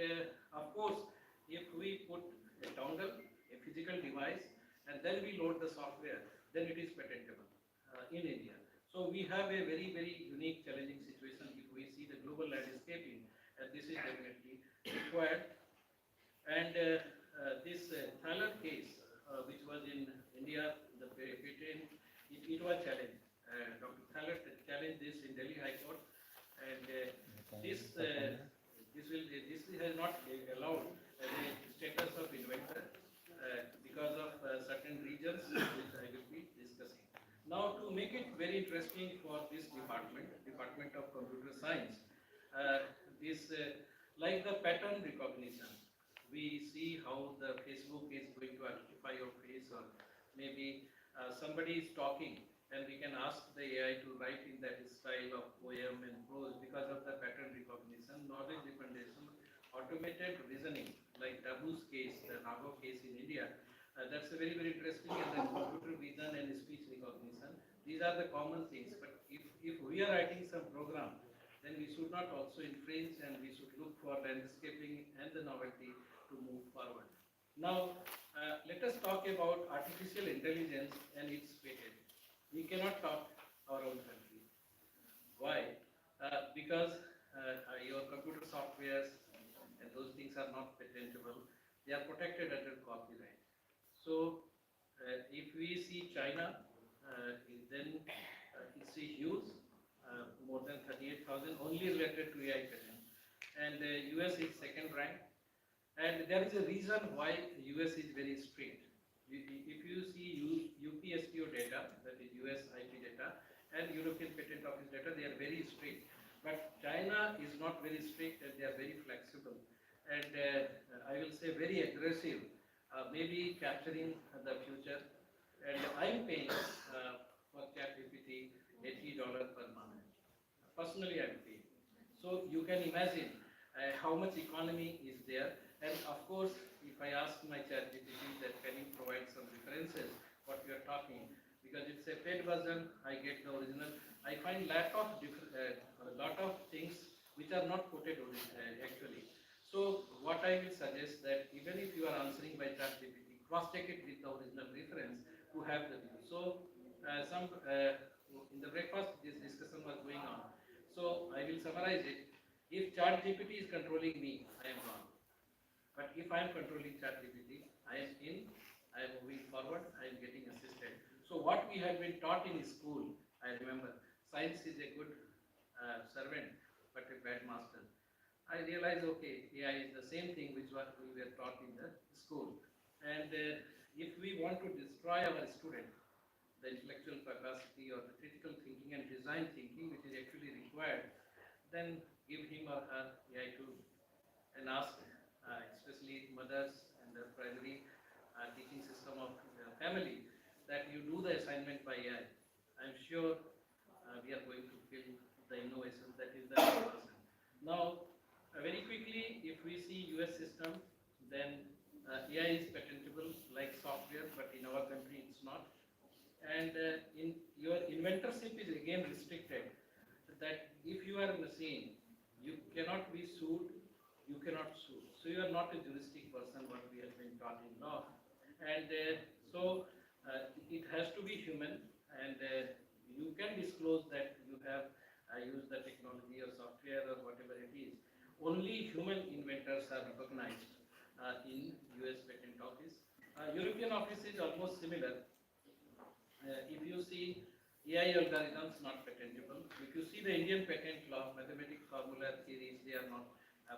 of course, if we put a dongle, a physical device, and then we load the software, then it is patentable in India. So we have a very, very unique, challenging situation if we see the global landscaping, and this is definitely required. And this Thaler case, which was in India, the patent, it was challenged. Dr. Thaler challenged this in Delhi High Court, and this has not allowed as a status of inventor because of certain reasons which I will be discussing. Now, to make it very interesting for this Department of Computer Science, like the pattern recognition, we see how the Facebook is going to identify your face, or maybe somebody is talking and we can ask the AI to write in that style of poem and prose because of the pattern recognition, knowledge dependence, automated reasoning, like Tabu's case, the Nago case in India. That's a very, very interesting, and then computer vision and speech recognition. These are the common things, but if we are writing some program, then we should not also infringe, and we should look for landscaping and the novelty to move forward. Now, let us talk about artificial intelligence and its patent. We cannot talk our own country. Why? Because your computer softwares and those things are not patentable. They are protected under copyright. So, if we see China, then it's a huge, more than 38,000 only related to AI patent, and US is second rank. And there is a reason why US is very strict. If you see UPSTO data, that is US IP data, and European Patent Office data, they are very strict. But China is not very strict, and they are very flexible. And I will say very aggressive, maybe capturing the future. And I'm paying for ChatGPT $80 per month. Personally, I'm paying. So you can imagine how much economy is there. And of course, if I ask my ChatGPT that can you provide some references, what we are talking, because it's a paid version, I get the original. I find a lot of things which are not quoted actually. So what I will suggest that even if you are answering by ChatGPT, cross-check it with the original reference to have the view. So in the breakfast, this discussion was going on. So I will summarize it. If ChatGPT is controlling me, I am wrong. But if I am controlling ChatGPT, I am in, I am moving forward, I am getting assisted. So what we have been taught in school, I remember, science is a good servant, but a bad master. I realized, okay, AI is the same thing which what we were taught in the school. And if we want to destroy our student, the intellectual capacity or the critical thinking and design thinking, which is actually required, then give him or her AI tool and ask, especially mothers and the primary teaching system of family, that you do the assignment by AI. I'm sure we are going to feel the innovation that is the person. Now, very quickly, if we see US system, then AI is patentable like software, but in our country it's not. And in your inventorship is again restricted, that if you are a machine, you cannot be sued, you cannot sue. So you are not a juristic person, what we have been taught in law. And so it has to be human, and you can disclose that you have used the technology or software or whatever it is. Only human inventors are recognized in US Patent Office. European office is almost similar. If you see AI algorithms not patentable. If you see the Indian patent law, mathematical formula theories, they are not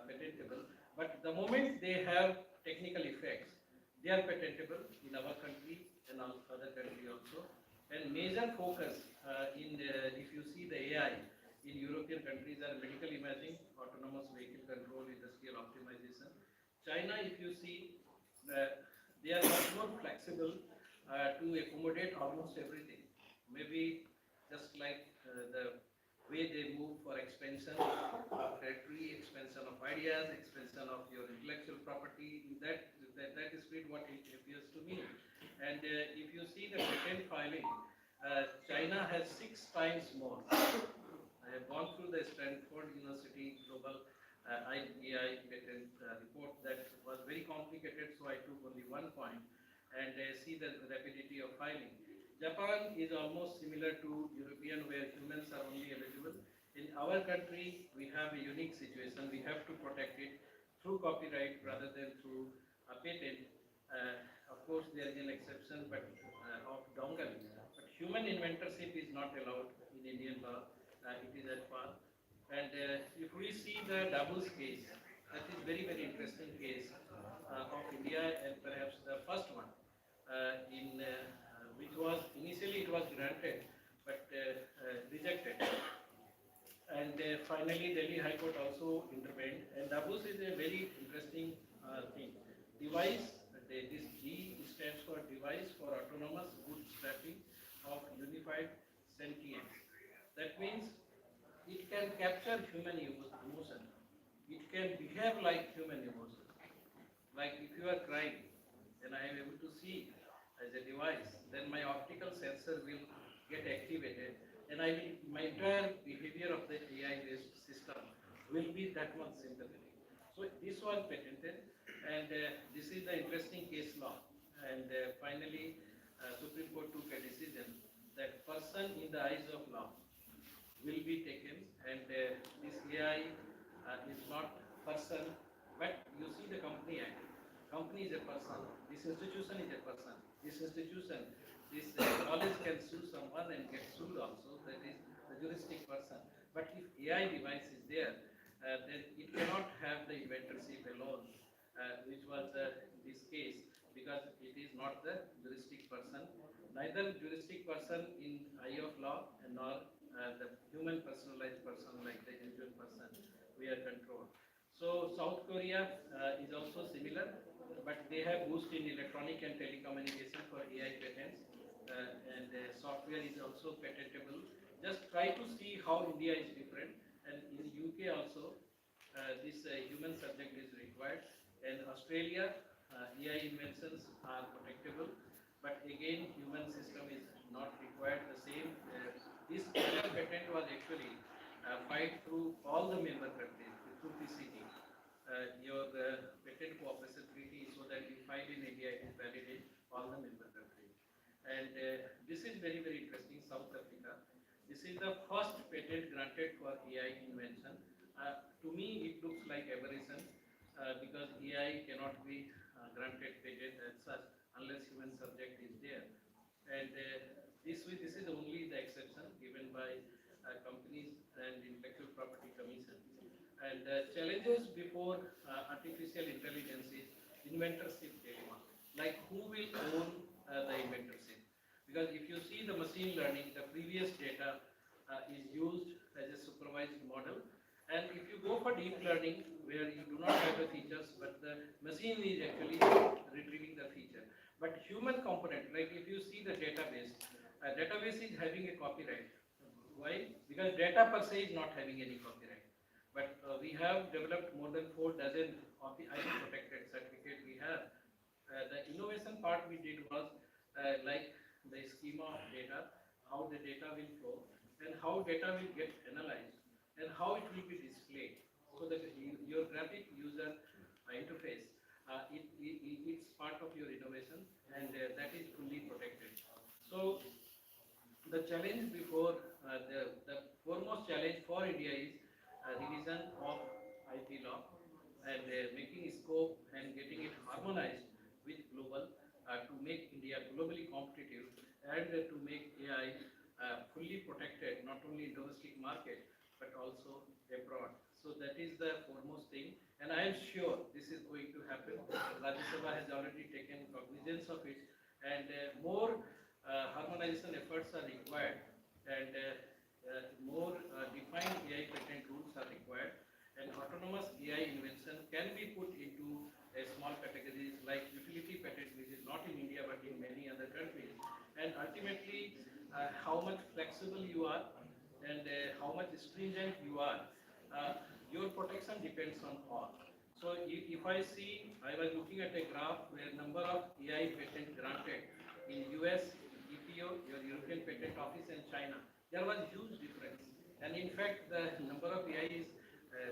patentable. But the moment they have technical effects, they are patentable in our country and other country also. And major focus if you see the AI in European countries are medical imaging, autonomous vehicle control, industrial optimization. China, if you see, they are much more flexible to accommodate almost everything. Maybe just like the way they move for expansion of territory, expansion of ideas, expansion of your intellectual property. In that spirit, what it appears to me. And if you see the patent filing, China has 6 times more. I have gone through the Stanford University Global IPR patent report that was very complicated, so I took only one point and see the rapidity of filing. Japan is almost similar to European, where humans are only eligible. In our country, we have a unique situation. We have to protect it through copyright rather than through a patent. Of course, there is an exception, but of dongle. But human inventorship is not allowed in Indian law. It is at par. And if we see the doubles case, that is very interesting case of India, and perhaps the first one which was initially it was granted but rejected, and finally Delhi High Court also intervened. And doubles is a very interesting thing. Device, this D stands for device for autonomous bootstrapping of unified sentience. That means it can capture human emotion. It can behave like human emotion. Like if you are crying and I am able to see as a device, then my optical sensor will get activated, and my entire behavior of the AI-based system will be that much sympathetic. So this was patented, and this is the interesting case law. And finally, Supreme Court took a decision that person in the eyes of law will be taken, and this AI is not person, but you see the Company Act. Company is a person. This institution is a person. This institution, this knowledge can sue someone and get sued also. That is the juristic person. But if AI device is there, then it cannot have the inventorship alone, which was this case, because it is not the juristic person, neither juristic person in eye of law and nor the human personalized person like the individual person we are controlled. So South Korea is also similar, but they have boost in electronic and telecommunication for AI patents, and software is also patentable. Just try to see how India is different, and in UK also this human subject is required, and Australia AI inventions are protectable, but again human system is not required. The same this patent was actually filed through all the member countries through PCT. Your patent cooperation treaty, so that you file in India, it is valid in all the member countries. And this is very interesting. South Africa. This is the first patent granted for AI invention. To me, it looks like aberration because AI cannot be granted patent as such unless human subject is there. And this is only the exception given by companies and intellectual property commission. And challenges before artificial intelligence is inventorship dilemma. Like who will own the inventorship? Because if you see the machine learning, the previous data is used as a supervised model. And if you go for deep learning, where you do not have the features, but the machine is actually retrieving the feature. But human component, like if you see the database, database is having a copyright. Why? Because data per se is not having any copyright. But we have developed more than 4 dozen of the IP protected certificate we have. The innovation part we did was like the schema of data, how the data will flow, and how data will get analyzed, and how it will be displayed. So that your graphic user interface, it's part of your innovation, and that is fully protected. So the challenge before the foremost challenge for India is revision of IP law, and making scope and getting it harmonized with global to make India globally competitive, and to make AI fully protected not only in domestic market but also abroad. So that is the foremost thing, and I am sure this is going to happen. Rajya Sabha has already taken cognizance of it, and more harmonization efforts are required, and more defined AI patent rules are required, and autonomous AI invention can be put into small categories like utility patent, which is not in India but in many other countries. And ultimately, how much flexible you are, and how much stringent you are, your protection depends on all. So if I see, I was looking at a graph where number of AI patent granted in US, EPO, your European Patent Office, and China, there was huge difference. And in fact, the number of AI is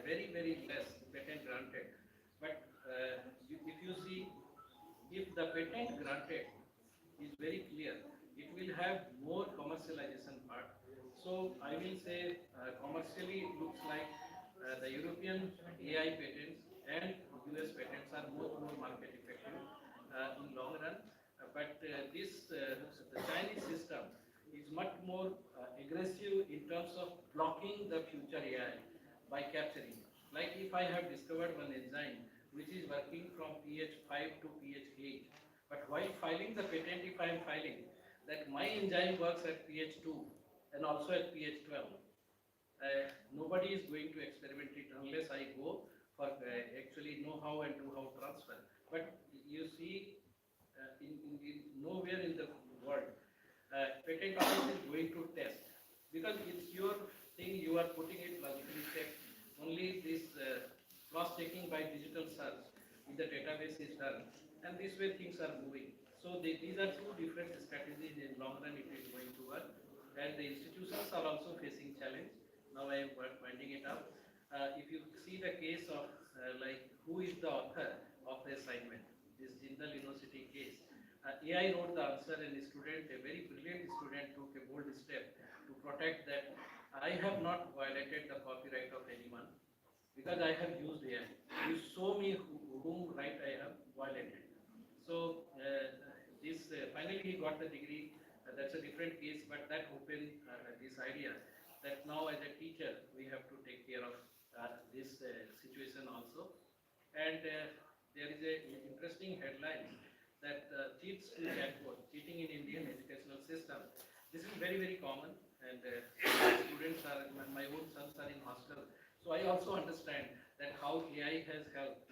very, very less patent granted. But if you see, if the patent granted is very clear, it will have more commercialization part. So I will say commercially it looks like the European AI patents and US patents are both more market effective in long run. The Chinese system is much more aggressive in terms of blocking the future AI by capturing. Like if I have discovered one enzyme which is working from pH 5 to pH 8, but while filing the patent, if I am filing that my enzyme works at pH 2 and also at pH 12, nobody is going to experiment it unless I go for actually know how and do how transfer. But you see, in nowhere in the world, patent office is going to test because it's your thing. You are putting it logically checked. Only this cross-checking by digital search in the database is done, and this way things are moving. So these are two different strategies. In long run, it is going to work, and the institutions are also facing challenge. Now I am winding it up. If you see the case of like who is the author of the assignment, this Jindal University case, AI wrote the answer, and a student, a very brilliant student, took a bold step to protect that. I have not violated the copyright of anyone because I have used AI. You show me whom right I have violated. So finally he got the degree. That's a different case, but that opened this idea that now as a teacher we have to take care of this situation also. And there is a interesting headline that cheats to jackpot, cheating in Indian educational system. This is very, very common, and students are, my own sons are in hostel. So I also understand that how AI has helped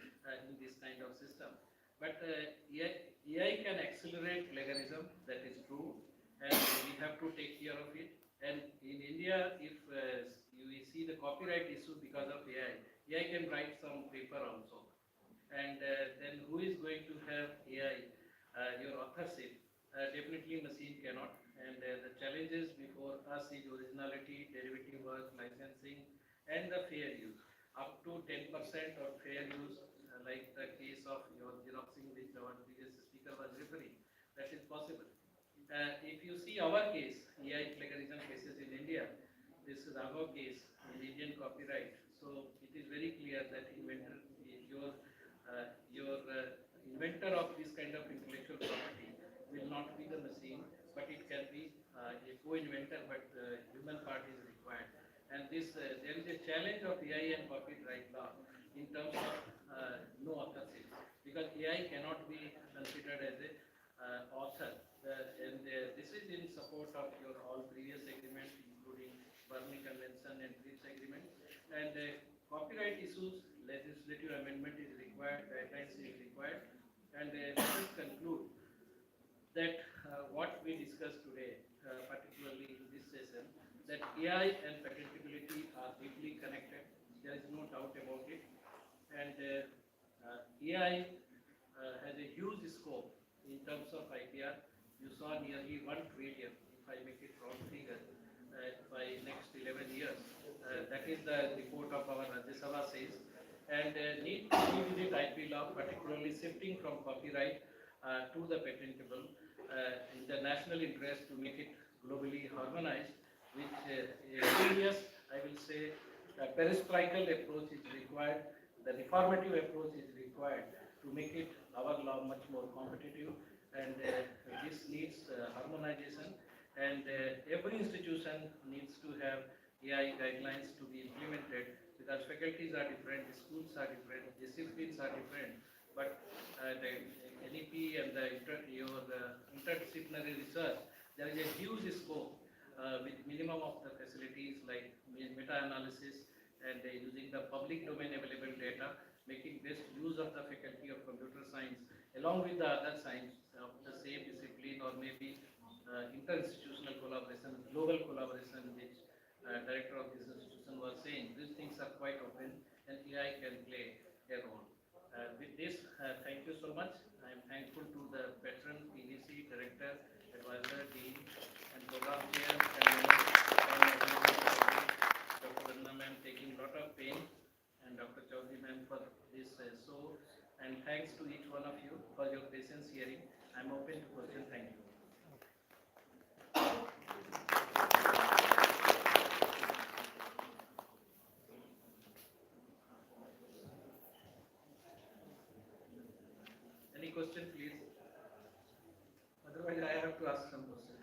in this kind of system. But AI can accelerate plagiarism, that is true, and we have to take care of it. And in India, if you see the copyright issue because of AI can write some paper also. And then who is going to have AI, your authorship? Definitely machine cannot. And the challenges before us is originality, derivative work, licensing, and the fair use. Up to 10% of fair use, like the case of your Xeroxing, which our previous speaker was referring, that is possible. If you see our case, AI plagiarism cases in India, this Raghav case in Indian copyright, so it is very clear that your inventor of this kind of intellectual property will not be the machine, but it can be a co-inventor, but human part is required. And there is a challenge of AI and copyright law in terms of no authorship, because AI cannot be considered as a author. This is in support of your all previous agreements, including Berne Convention and TRIPS agreement. And copyright issues, legislative amendment is required, guidelines is required. And let us conclude that what we discussed today, particularly in this session, that AI and patentability are deeply connected. There is no doubt about it. And AI has a huge scope in terms of IPR. You saw nearly 1 trillion, if I make it wrong figure, by next 11 years. That is the report of our Rajya Sabha says. And need to revisit IP law, particularly shifting from copyright to the patentable in the national interest to make it globally harmonized, which various, I will say, perestroikal approach is required, the reformative approach is required to make it our law much more competitive, and this needs harmonization, and every institution needs to have AI guidelines to be implemented, because faculties are different, schools are different, disciplines are different, but the NEP and the interdisciplinary research, there is a huge scope with minimum of the facilities like meta-analysis and using the public domain available data, making best use of the faculty of computer science along with the other science of the same discipline, or maybe interinstitutional collaboration, global collaboration, which director of this institution was saying, these things are quite open and AI can play a role. With this, thank you so much. I am thankful to the veteran PVC director, advisor, dean, and program chair, and Dr. Vanna ma'am taking a lot of pain, and Dr. Chaudhary ma'am for this and thanks to each one of you for your patience hearing. I am open to question. Thank you. Any question, please? Otherwise, I have to ask some questions.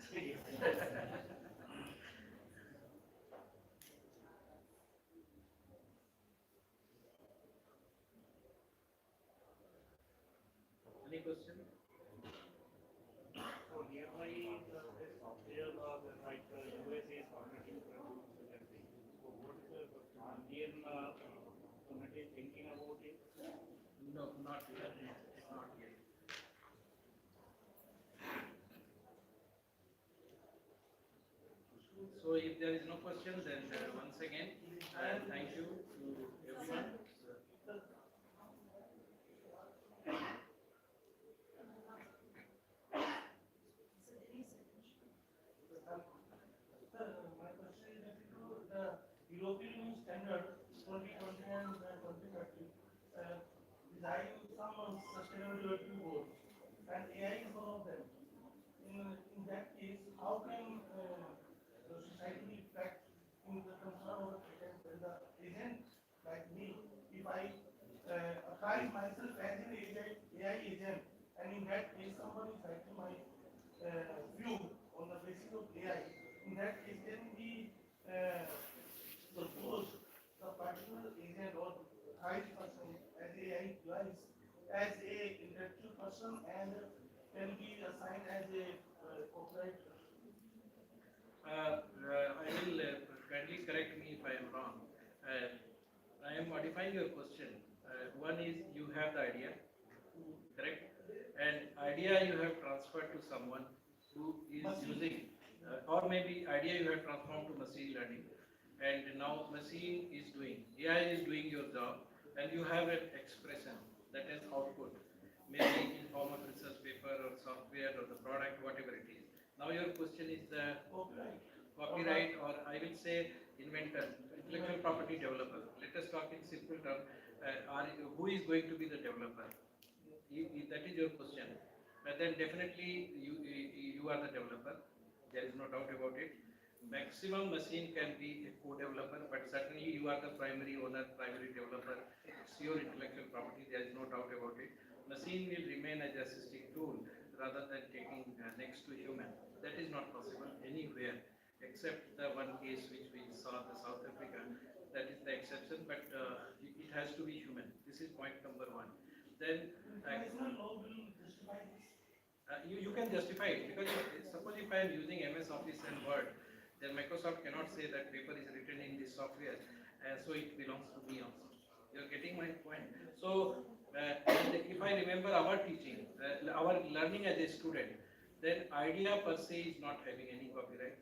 Any question? So nearby this software like USA is competing for country. So what is the Indian community thinking about it? No, not yet. Not yet. So if there is no question, then once again, thank you to everyone. My question is related to the European standard 2020 and 2030. Design some sustainable development goals, and AI is one of them. In that case, how can the society impact in the concern of the patient and the agent like me, if I apply myself as an AI agent, and in that case somebody is writing my view on the basis of AI, in that case can we propose the particular agent or hired person as AI device as a intellectual person and can be assigned as a copyright. I will kindly correct me if I am wrong. I am modifying your question. One is you have the idea, correct? And idea you have transferred to someone who is using, or maybe idea you have transformed to machine learning, and now machine is doing, AI is doing your job, and you have an expression that is output, maybe in form of research paper or software or the product, whatever it is. Now your question is the copyright, or I will say inventor, intellectual property developer. Let us talk in simple terms. Who is going to be the developer? If that is your question, then definitely you are the developer. There is no doubt about it. Maximum machine can be a co-developer, but certainly you are the primary owner, primary developer. It's your intellectual property. There is no doubt about it. Machine will remain as a assisting tool rather than taking next to human. That is not possible anywhere, except the one case which we saw in South Africa. That is the exception, but it has to be human. This is point number one. Then International law will justify this. you can justify it, because suppose if I am using MS Office and Word, then Microsoft cannot say that paper is written in this software, so it belongs to me also. You are getting my point. So and if I remember our teaching, our learning as a student, then idea per se is not having any copyright.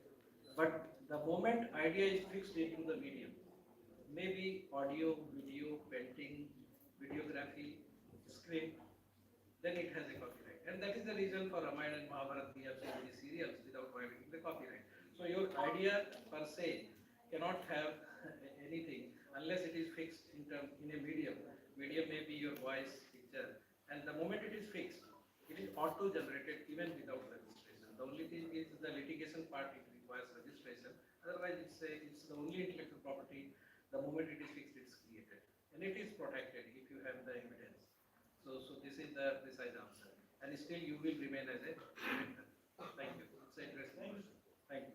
But the moment idea is fixed into the medium, maybe audio, video, painting, videography, script, then it has a copyright. And that is the reason for Ramayana and Mahabharata we have seen these serials without violating the copyright. So your idea per se cannot have anything unless it is fixed in a medium. Medium may be your voice, picture, and the moment it is fixed, it is auto-generated even without registration. The only thing is the litigation part, it requires registration. Otherwise, it's the only intellectual property. The moment it is fixed, it's created, and it is protected if you have the evidence. So this is the precise answer, and still you will remain as a inventor. Thank you. It's an interesting question. Thank you.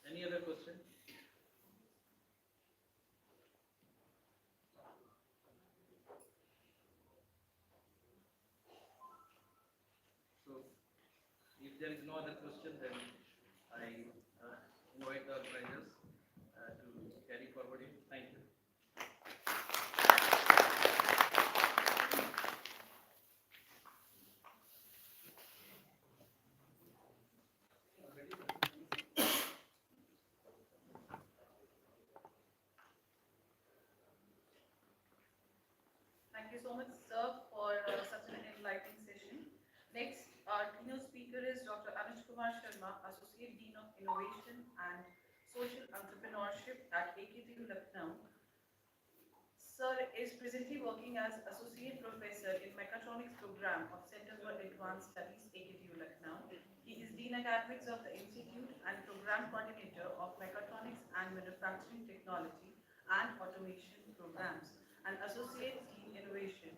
Any other question? So, if there is no other question, then I invite the organizers to carry forward it. Thank you. so much, sir, for such an enlightening session. Next, our keynote speaker is Dr. Anuj Kumar Sharma, Associate Dean of Innovation and Social Entrepreneurship at AKTU Lucknow. Sir is presently working as Associate Professor in Mechatronics Program of Center for Advanced Studies, AKTU Lucknow. He is Dean Academics of the Institute and Program Coordinator of Mechatronics and Manufacturing Technology and Automation Programs, and Associate Dean Innovation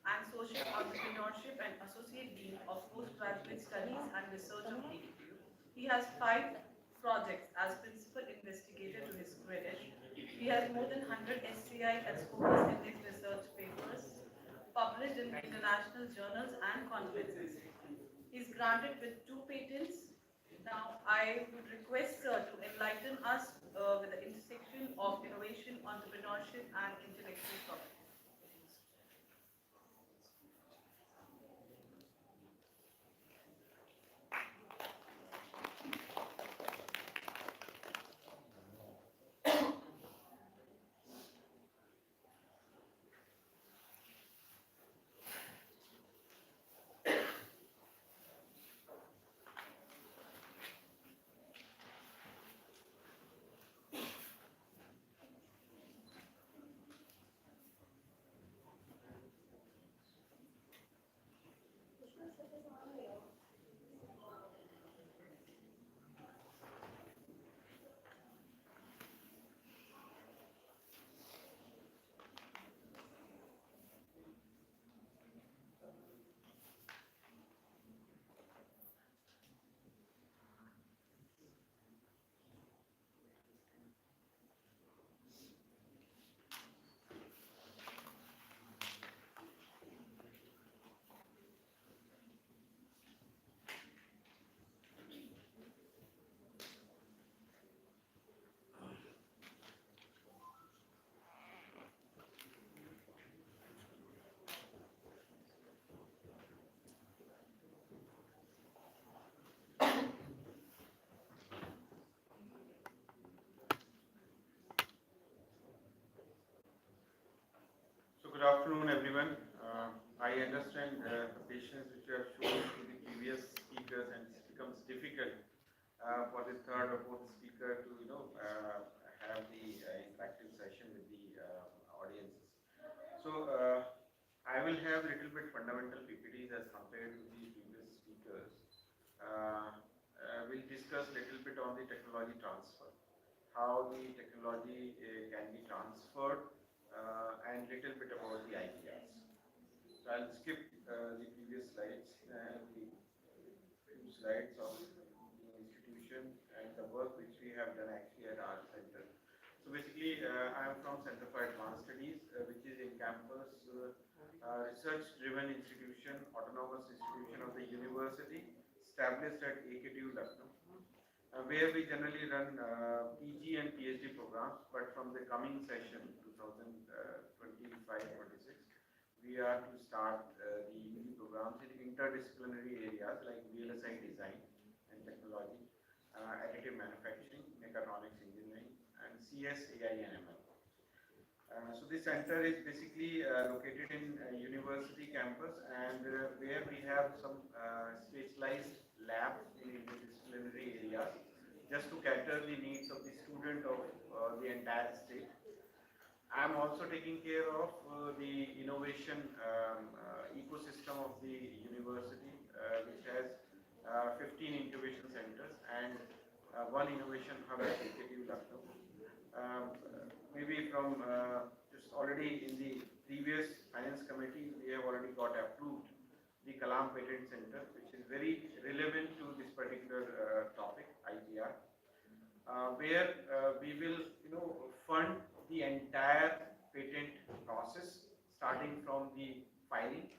and Social Entrepreneurship and Associate Dean of Postgraduate Studies and Research of AKTU. He has 5 projects as principal investigator to his credit. He has more than 100 SCI and scores in his research papers, published in international journals and conferences. He is granted with 2 patents. Now, I would request Sir to enlighten us with the intersection of innovation, entrepreneurship, and intellectual property. So good afternoon, everyone. I understand the patience which you have shown to the previous speakers, and it becomes difficult for the third or fourth speaker to, have the interactive session with the audiences. So I will have little bit fundamental PPTs as compared to the previous speakers. We'll discuss little bit on the technology transfer, how the technology can be transferred, and little bit about the IPRs. So I'll skip the previous slides and the few slides of the institution and the work which we have done actually at our center. So basically, I am from Center for Advanced Studies, which is in campus research-driven institution, autonomous institution of the university, established at AKTU Lucknow, where we generally run PG and PhD programs, but from the coming session 2025-26, we are to start the UG programs in interdisciplinary areas like VLSI design and technology, additive manufacturing, mechatronics engineering, and CS, AI, and ML. So this center is basically located in university campus, and where we have some specialized labs in interdisciplinary areas just to cater the needs of the student of the entire state. I am also taking care of the innovation ecosystem of the university, which has 15 incubation centers and 1 innovation hub at AKTU Lucknow. Maybe from just already in the previous finance committee, we have already got approved the Kalam Patent Center, which is very relevant to this particular topic, IPR, where we will, fund the entire patent process, starting from the filing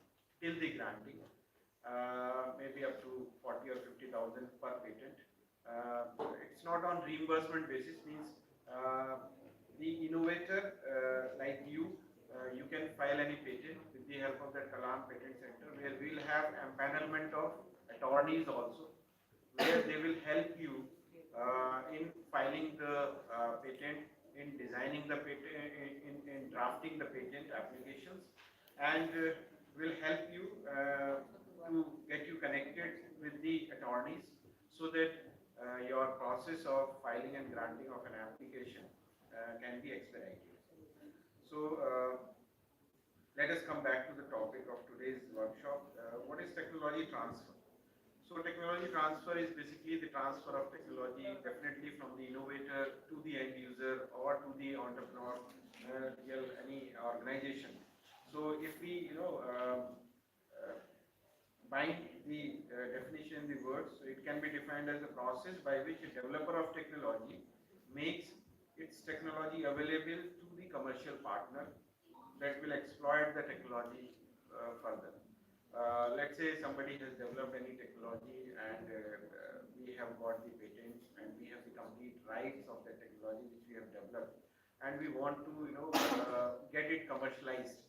till the granting, maybe up to 40 or 50,000 per patent. It's not on reimbursement basis, means the innovator like you, you can file any patent with the help of the Kalam Patent Center, where we will have empanelment of attorneys also, where they will help you in filing the patent, in designing the patent, in drafting the patent applications, and will help you to get you connected with the attorneys so that your process of filing and granting of an application can be expedited. So let us come back to the topic of today's workshop. What is technology transfer? So technology transfer is basically the transfer of technology definitely from the innovator to the end user or to the entrepreneur, any organization. So if we, bind the definition in the words, so it can be defined as a process by which a developer of technology makes its technology available to the commercial partner that will exploit the technology further. Let's say somebody has developed any technology and we have got the patents and we have the complete rights of the technology which we have developed and we want to get it commercialized.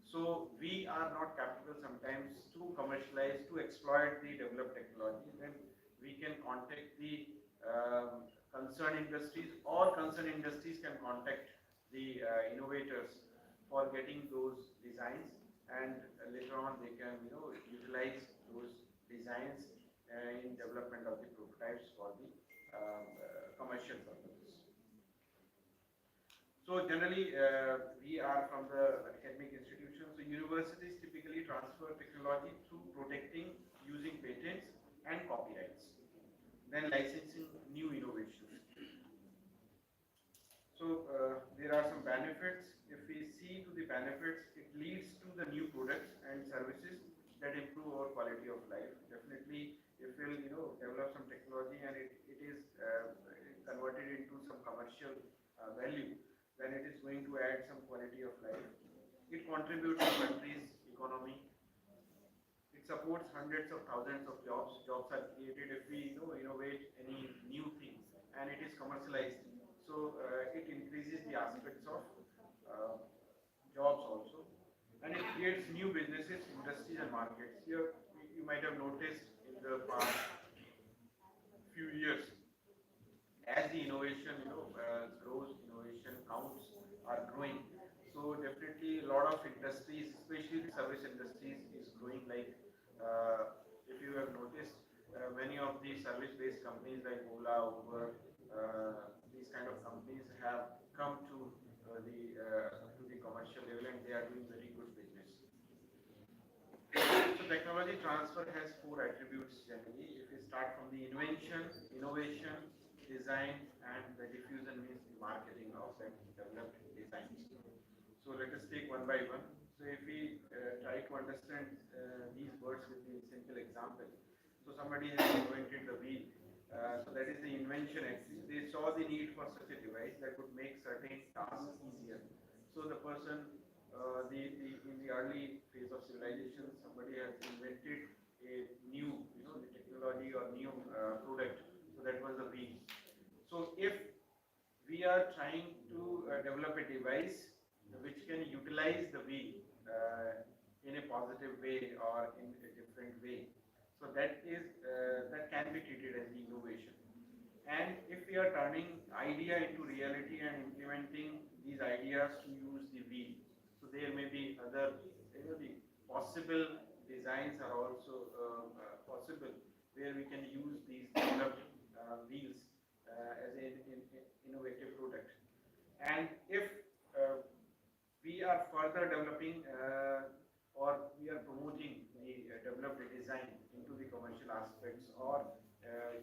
So we are not capable sometimes to commercialize, to exploit the developed technology. Then we can contact the concerned industries, or concerned industries can contact the innovators for getting those designs, and later on they can utilize those designs in development of the prototypes for the commercial purposes. So generally, we are from the academic institutions. So universities typically transfer technology through protecting, using patents and copyrights, then licensing new innovations. So there are some benefits. If we see to the benefits, it leads to the new products and services that improve our quality of life. Definitely, if we'll develop some technology and it is converted into some commercial value, then it is going to add some quality of life. It contributes to country's economy. It supports hundreds of thousands of jobs. Jobs are created if we innovate any new thing and it is commercialized. So it increases the aspects of jobs also, and it creates new businesses, industries, and markets. Here you might have noticed in the past few years, as the innovation grows, innovation counts are growing. So definitely a lot of industries, especially the service industries, is growing. Like if you have noticed, many of the service-based companies like Ola, Uber, these kind of companies have come to the commercial level and they are doing very good business. So technology transfer has four attributes generally. If we start from the invention, innovation, design, and the diffusion, means the marketing of that developed designs. So let us take one by one. So if we try to understand these words with the simple example. So somebody has invented the wheel. So that is the invention actually. They saw the need for such a device that would make certain tasks easier. So the person, in the early phase of civilization, somebody has invented a new, the technology or new product. So that was the wheel. So if we are trying to develop a device which can utilize the wheel in a positive way or in a different way, so that can be treated as the innovation. And if we are turning idea into reality and implementing these ideas to use the wheel, so there may be other, the possible designs are also possible where we can use these developed wheels as an innovative product. And if we are further developing or we are promoting the developed design into the commercial aspects or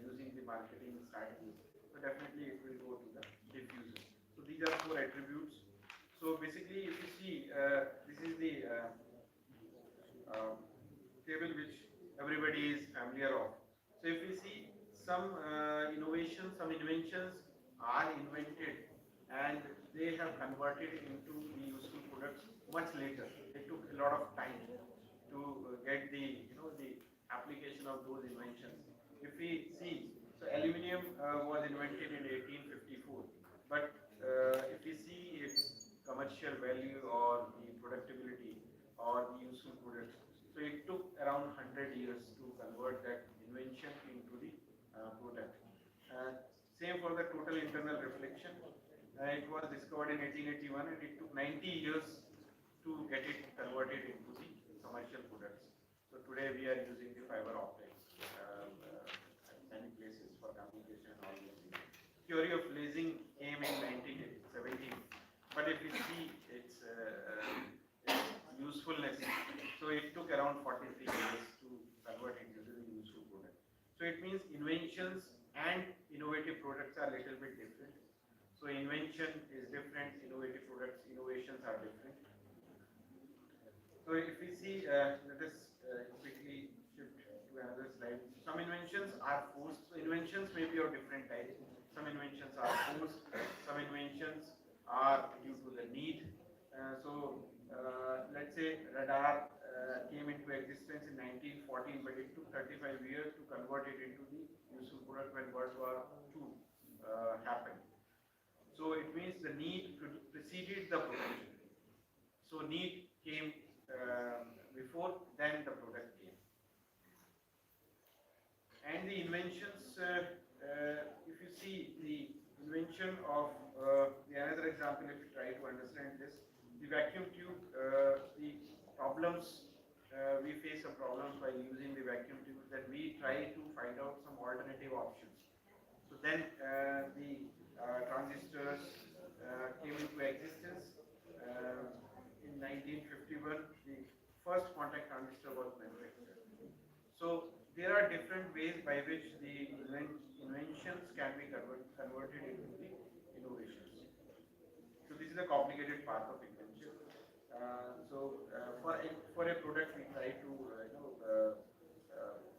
using the marketing strategies, so definitely it will go to the diffusion. So these are four attributes. So basically, if you see, this is the table which everybody is familiar of. So if we see some innovations, some inventions are invented and they have converted into the useful products much later. It took a lot of time to get the the application of those inventions. If we see, so aluminium was invented in 1854, but if we see its commercial value or the productivity or the useful products, so it took around 100 years to convert that invention into the product. Same for the total internal reflection. It was discovered in 1881 and it took 90 years to get it converted into the commercial products. So today we are using the fiber optics at many places for communication and all these things. Theory of lasing came in 1917, but if you see its usefulness, so it took around 43 years to convert it into the useful product. So it means inventions and innovative products are a little bit different. So invention is different, innovative products, innovations are different. So if we see, let us quickly shift to another slide. Some inventions are forced. So inventions may be of different types. Some inventions are forced. Some inventions are due to the need. Let's say radar came into existence in 1914, but it took 35 years to convert it into the useful product when World War II happened. So it means the need preceded the production. So need came before, then the product came. And the inventions, if you see the invention of the another example, if you try to understand this, the vacuum tube, the problems we face some problems by using the vacuum tube, then we try to find out some alternative options. So then the transistors came into existence. In 1951, the first contact transistor was manufactured. So there are different ways by which the inventions can be converted into the innovations. So this is a complicated part of invention. For a product, we try to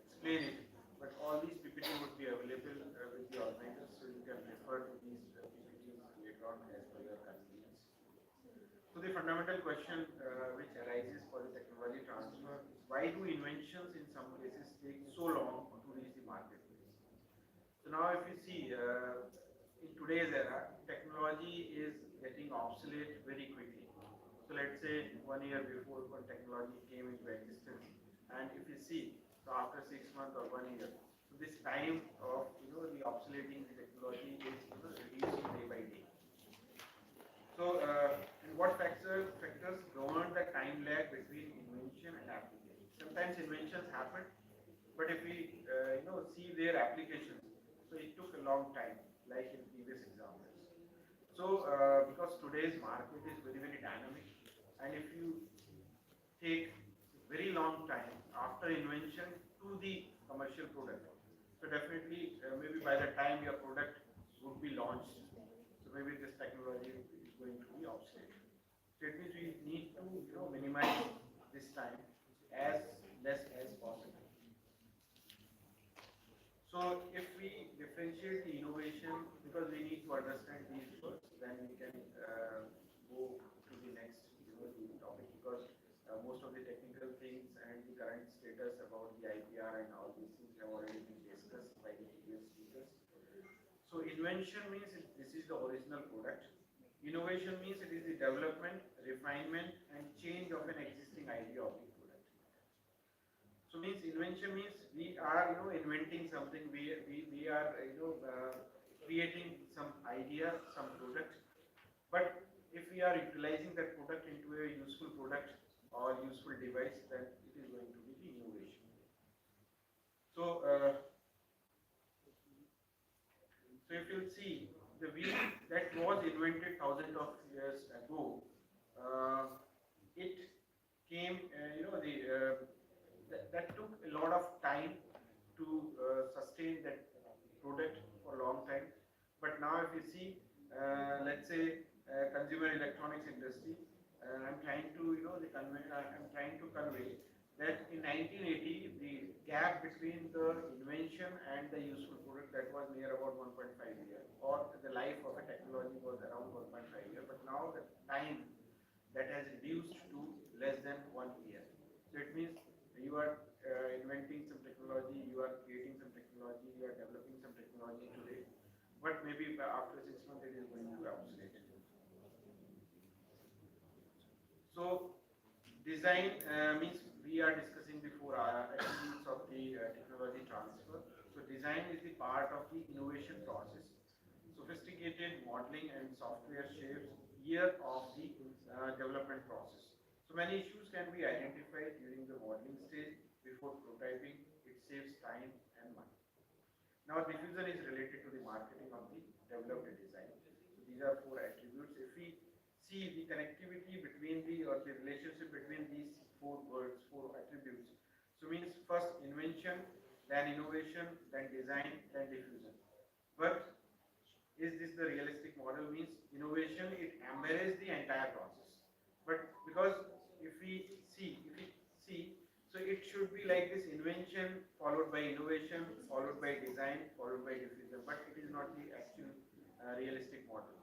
explain it, but all these PPT would be available with the organizers, so you can refer to these PPTs later on as per your convenience. So the fundamental question which arises for the technology transfer is, why do inventions in some cases take so long to reach the marketplace? So now if you see, in today's era, technology is getting obsolete very quickly. So let's say 1 year before when technology came into existence, and if you see, so after 6 months or 1 year, so this time of the obsoleting the technology is reducing day by day. So and what factors govern the time lag between invention and application? Sometimes inventions happen, but if we see their applications, so it took a long time, like in previous examples. So because today's market is very, very dynamic, and if you take very long time after invention to the commercial product, so definitely maybe by the time your product would be launched, so maybe this technology is going to be obsolete. So it means we need to minimize this time as less as possible. So if we differentiate the innovation, because we need to understand these first, then we can go to the next the topic, because most of the technical things and the current status about the IPR and all these things have already been discussed by the previous speakers. So invention means this is the original product. Innovation means it is the development, refinement, and change of an existing idea of the product. So means invention means we are inventing something. We are creating some idea, some product. But if we are utilizing that product into a useful product or useful device, then it is going to be the innovation. So if you'll see, the wheel that was invented thousands of years ago, it came, that took a lot of time to sustain that product for a long time. But now if you see, let's say consumer electronics industry, I'm trying to convey that in 1980 the gap between the invention and the useful product, that was near about 1.5 years, or the life of a technology was around 1.5 years. But now the time that has reduced to less than 1 year. So it means you are inventing some technology, you are creating some technology, you are developing some technology today, but maybe after 6 months it is going to be obsolete. So design means we are discussing before attributes of the technology transfer. So design is the part of the innovation process. Sophisticated modeling and software shapes year of the development process. So many issues can be identified during the modeling stage before prototyping. It saves time and money. Now, diffusion is related to the marketing of the developed design. So these are four attributes. If we see the connectivity between the relationship between these four words, four attributes, so means first invention, then innovation, then design, then diffusion. But is this the realistic model? Means innovation, it embraces the entire process. But because if we see, so it should be like this: invention followed by innovation, followed by design, followed by diffusion. But it is not the actual realistic model.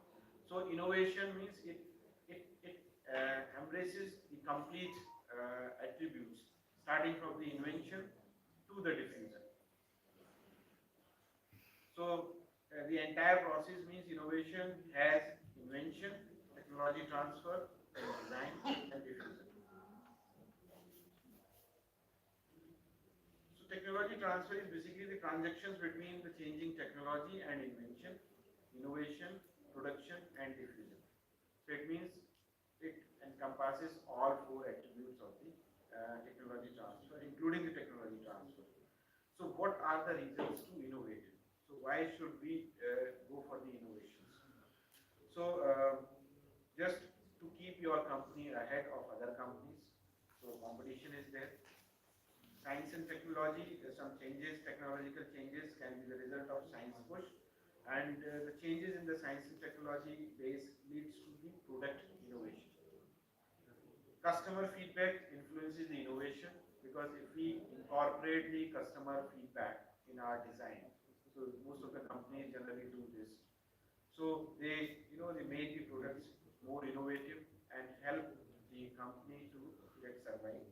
So innovation means it embraces the complete attributes, starting from the invention to the diffusion. So the entire process means innovation has invention, technology transfer, and design and diffusion. So technology transfer is basically the transactions between the changing technology and invention, innovation, production, and diffusion. So it means it encompasses all four attributes of the technology transfer, including the technology transfer. So what are the reasons to innovate? So why should we go for the innovations? So just to keep your company ahead of other companies. So competition is there. Science and technology, some changes, technological changes can be the result of science push, and the changes in the science and technology base leads to the product innovation. Customer feedback influences the innovation, because if we incorporate the customer feedback in our design, so most of the companies generally do this. So they make the products more innovative and help the company to get survive.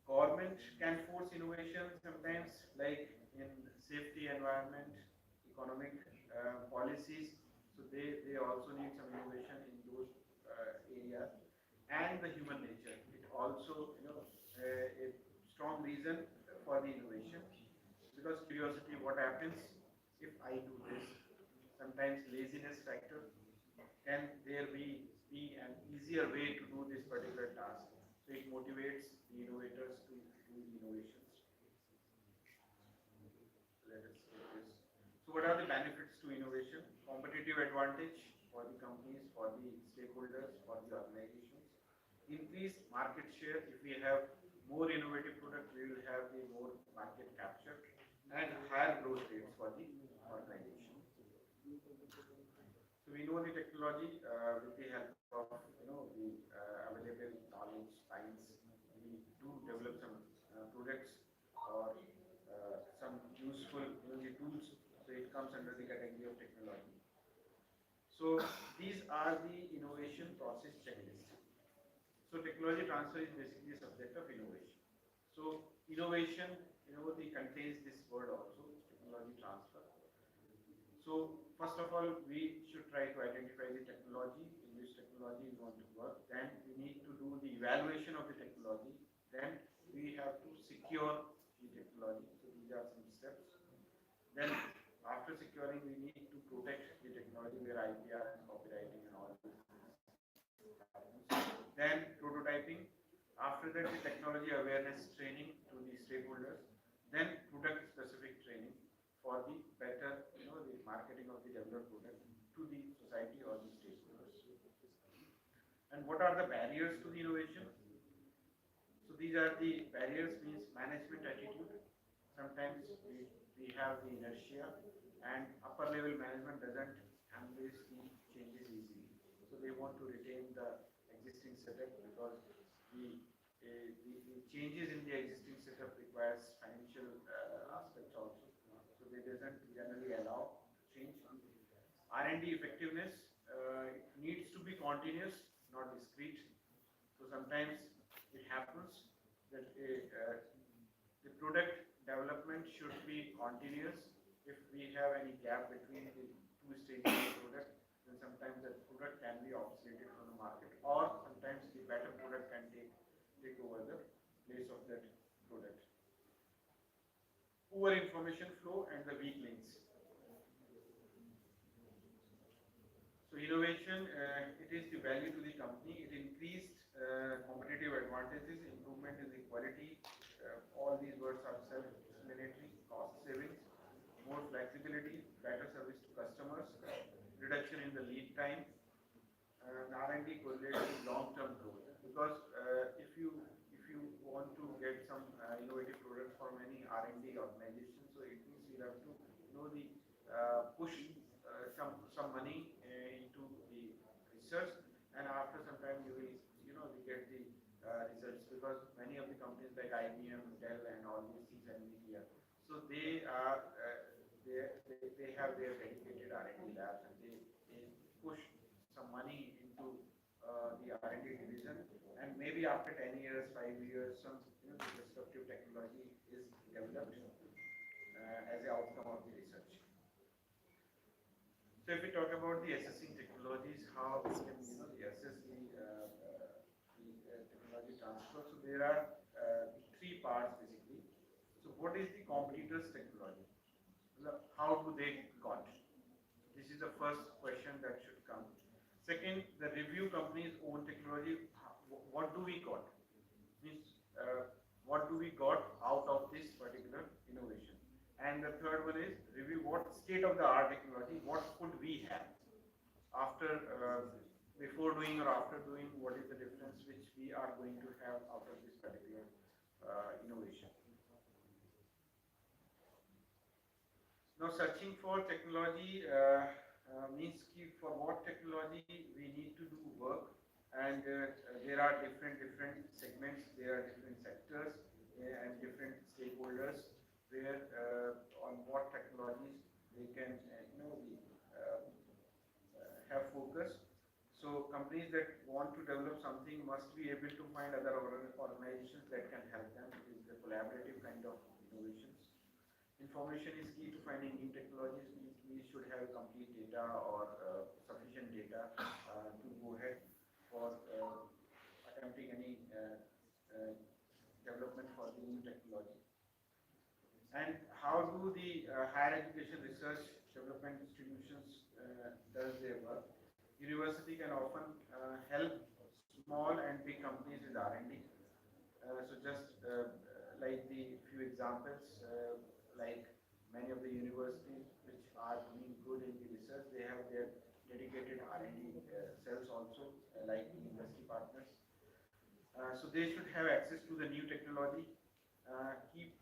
Government can force innovation sometimes, like in safety, environment, economic policies. So they also need some innovation in those areas. And the human nature, it also a strong reason for the innovation, because curiosity, what happens if I do this? Sometimes laziness factor, can there be an easier way to do this particular task? So it motivates the innovators to do innovations. Let us take this. So what are the benefits to innovation? Competitive advantage for the companies, for the stakeholders, for the organizations. Increased market share. If we have more innovative products, we will have the more market capture and higher growth rates for the organization. So we know the technology with the help of the available knowledge, science. We do develop some products or some useful the tools. So it comes under the category of technology. So these are the innovation process checklist. So technology transfer is basically a subject of innovation. So innovation, the contains this word also, technology transfer. So first of all, we should try to identify the technology, in which technology is going to work. Then we need to do the evaluation of the technology. Then we have to secure the technology. So these are some steps. Then after securing, we need to protect the technology, where IPR and copywriting and all this happens. Then prototyping. After that, the technology awareness training to the stakeholders. Then product specific training for the better, the marketing of the developed product to the society or the stakeholders. And what are the barriers to the innovation? So these are the barriers, means management attitude. Sometimes we have the inertia, and upper level management doesn't embrace the changes easily. So they want to retain the existing setup, because the changes in the existing setup requires financial aspects also. So they doesn't generally allow change. R&D effectiveness, it needs to be continuous, not discrete. So sometimes it happens that the product development should be continuous. If we have any gap between the two stages of the product, then sometimes the product can be obsoleted from the market, or sometimes the better product can take over the place of that product. Poor information flow and the weak links. So innovation, it is the value to the company. It increased competitive advantages, improvement in the quality. All these words are self-explanatory. Cost savings, more flexibility, better service to customers, reduction in the lead time, and R&D correlates with long-term growth. Because if you want to get some innovative products from any R&D organization, so it means you have to the push some money into the research, and after some time you will we get the results, because many of the companies like IBM, Dell, and all these things, and Nvidia, so they are they have their dedicated R&D labs, and they push some money into the R&D division, and maybe after 10 years, 5 years, some disruptive technology is developed as an outcome of the research. So if we talk about the assessing technologies, how we can assess the technology transfer, so there are three parts basically. So what is the competitor's technology? How do they got? This is the first question that should come. Second, the review company's own technology. What do we got? Means what do we got out of this particular innovation? And the third one is review what state of the art technology, what could we have after, before doing or after doing, what is the difference which we are going to have out of this particular innovation. Now searching for technology means for what technology we need to do work, and there are different segments, there are different sectors and different stakeholders where on what technologies they can have focus. So companies that want to develop something must be able to find other organizations that can help them. It is a collaborative kind of innovations. Information is key to finding new technologies. We should have complete data or sufficient data to go ahead for attempting any development for the new technology. And how do the higher education research development institutions does their work? University can often help small and big companies with R&D. So just like the few examples, like many of the universities which are doing good in the research, they have their dedicated R&D cells also, like the industry partners. So they should have access to the new technology, keep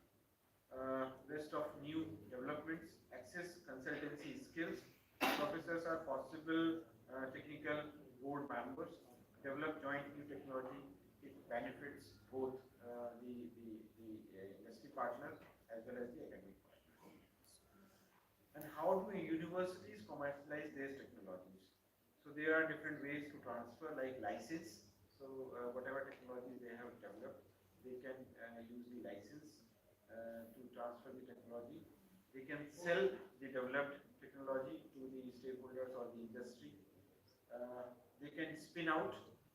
list of new developments, access consultancy skills. Professors are possible technical board members, develop joint new technology. It benefits both the industry partner as well as the academic partner. And how do universities commercialize their technologies? So there are different ways to transfer, like license. So whatever technology they have developed, they can use the license to transfer the technology. They can sell the developed technology to the stakeholders or the industry. They can spin out.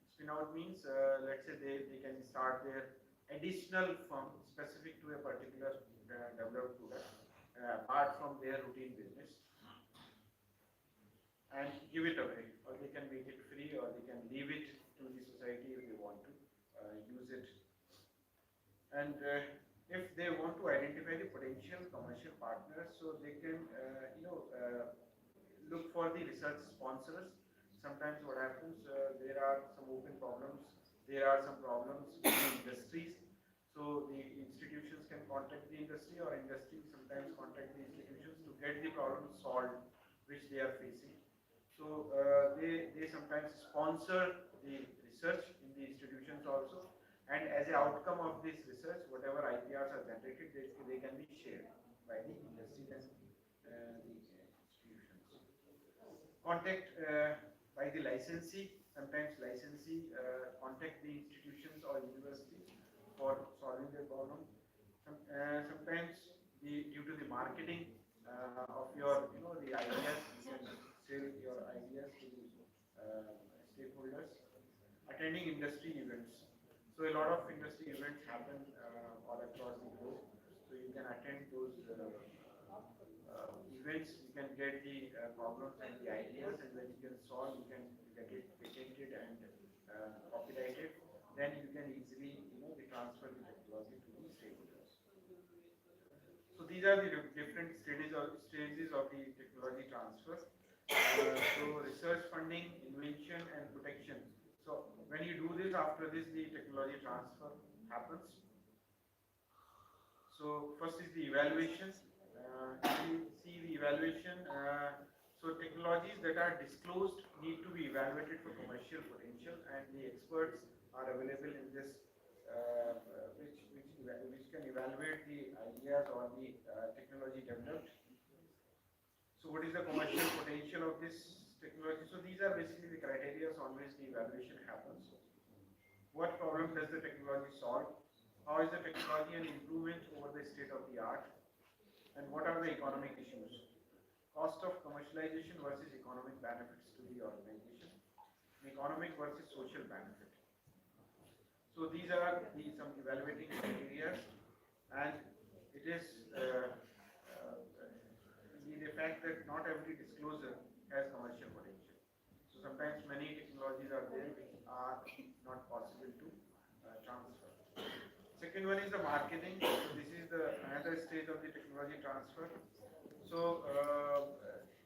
Spin out means, let's say they can start their additional firm specific to a particular developed product apart from their routine business, and give it away, or they can make it free, or they can leave it to the society if they want to use it. And if they want to identify the potential commercial partners, so they can look for the research sponsors. Sometimes what happens, there are some open problems, there are some problems with the industries, so the institutions can contact the industry, or industry sometimes contact the institutions to get the problem solved which they are facing. So they sometimes sponsor the research in the institutions also, and as an outcome of this research, whatever IPRs are generated, they can be shared by the industry and the institutions. Contact by the licensee. Sometimes licensee contact the institutions or universities for solving their problem. Sometimes due to the marketing of your the ideas, you can sell your ideas to the stakeholders. Attending industry events. So a lot of industry events happen all across the globe. So you can attend those events. You can get the problems and the ideas, and when you can solve, you can get it patented and copyrighted. then you can easily, transfer the technology to the stakeholders. So these are the different stages of the technology transfer. So research funding, invention and protection. So when you do this, after this the technology transfer happens. So first is the evaluation. If you see the evaluation, so technologies that are disclosed need to be evaluated for commercial potential, and the experts are available in this, which can evaluate the ideas or the technology developed. So what is the commercial potential of this technology? So these are basically the criteria on which the evaluation happens. What problem does the technology solve? How is the technology an improvement over the state of the art? And what are the economic issues? Cost of commercialization versus economic benefits to the organization. Economic versus social benefit. So these are some evaluating criteria, and it is the fact that not every disclosure has commercial potential. So sometimes many technologies are there which are not possible to transfer. Second one is the marketing. So this is the another stage of the technology transfer. So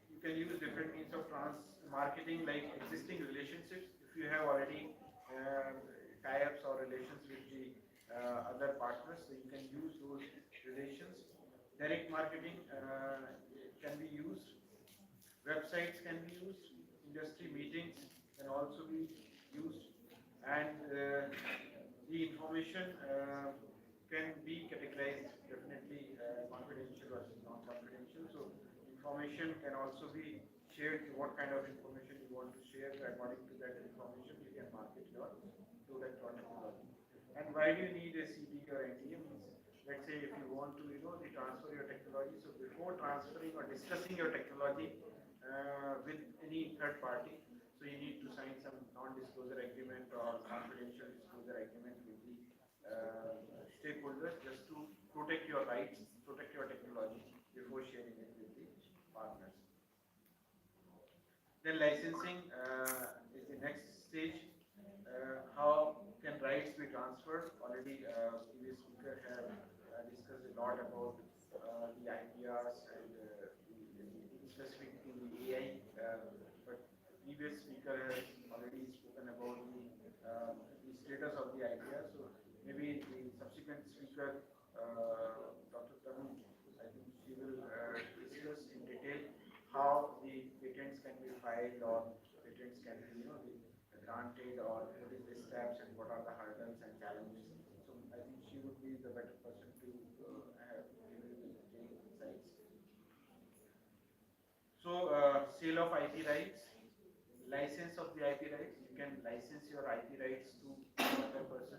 you can use different means of marketing, like existing relationships. If you have already tie-ups or relations with the other partners, so you can use those relations. Direct marketing can be used. Websites can be used. Industry meetings can also be used, and the information can be categorized definitely confidential versus non-confidential. So information can also be shared. What kind of information you want to share, according to that information you can market your product or technology. And why do you need a CP or NDA? Means, let's say if you want to transfer your technology, so before transferring or discussing your technology with any third party, so you need to sign some non-disclosure agreement or confidential disclosure agreement with the stakeholders, just to protect your rights, protect your technology before sharing it with the partners. Then licensing is the next stage. How can rights be transferred? Already previous speaker have discussed a lot about the IPRs and specifically the AI, but previous speaker has already spoken about the status of the idea. So maybe the subsequent speaker, Dr. Tarun, I think she will discuss in detail how the patents can be filed, or patents can be granted, or what is the steps and what are the hurdles and challenges. So I think she would be the better person to have detailed insights. So sale of IP rights, license of the IP rights. You can license your IP rights to another person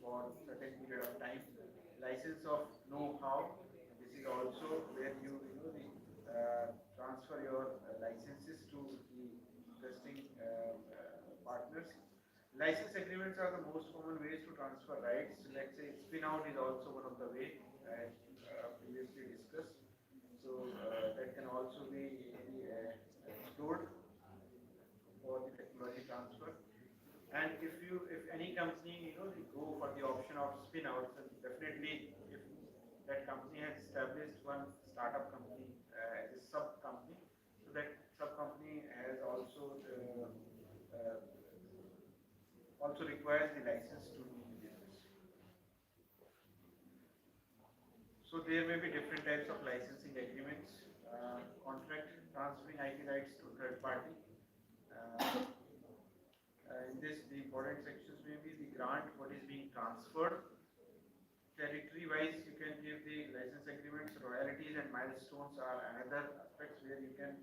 for certain period of time. License of know-how. This is also where you transfer your licenses to the interesting partners. License agreements are the most common ways to transfer rights. Let's say spin-out is also one of the way, as previously discussed. So that can also be explored for the technology transfer. And if any company they go for the option of spin-out, then definitely if that company has established one startup company as a sub company, so that sub company has also requires the license to do the business. So there may be different types of licensing agreements, contract transferring IP rights to third party. In this, the important sections may be the grant, what is being transferred. Territory-wise, you can give the license agreements. Royalties and milestones are another aspects where you can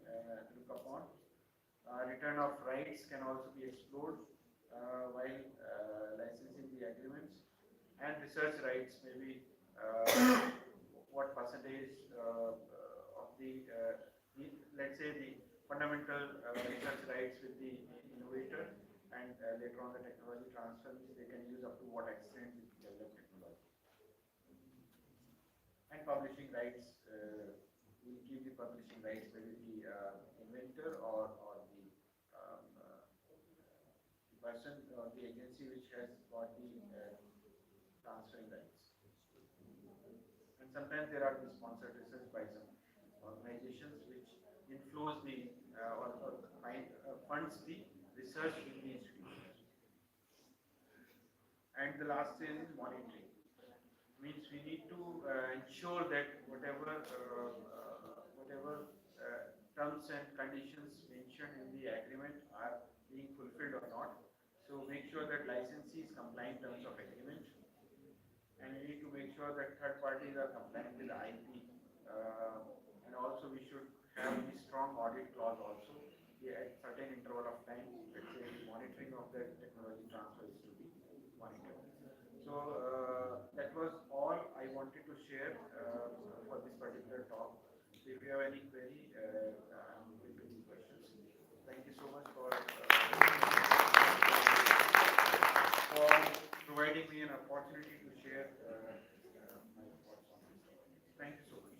look upon. Return of rights can also be explored while licensing the agreements. And research rights, maybe what percentage of the, let's say, the fundamental research rights with the innovator, and later on the technology transfer, they can use up to what extent with the developed technology. And publishing rights, we give the publishing rights maybe the inventor or the person or the agency which has got the transferring rights. And sometimes there are the sponsored research by some organizations which inflows the funds the research in the institutions. And the last thing is monitoring. Means we need to ensure that whatever terms and conditions mentioned in the agreement are being fulfilled or not. So make sure that licensees comply in terms of agreement, and we need to make sure that third parties are compliant with the IP. And also we should have a strong audit clause also. At certain interval of time, let's say monitoring of the technology transfer is to be monitored. So that was all I wanted to share for this particular talk. If you have any query, I'm open to the questions. Thank you so much for providing me an opportunity to share my thoughts on this. Thank you so much.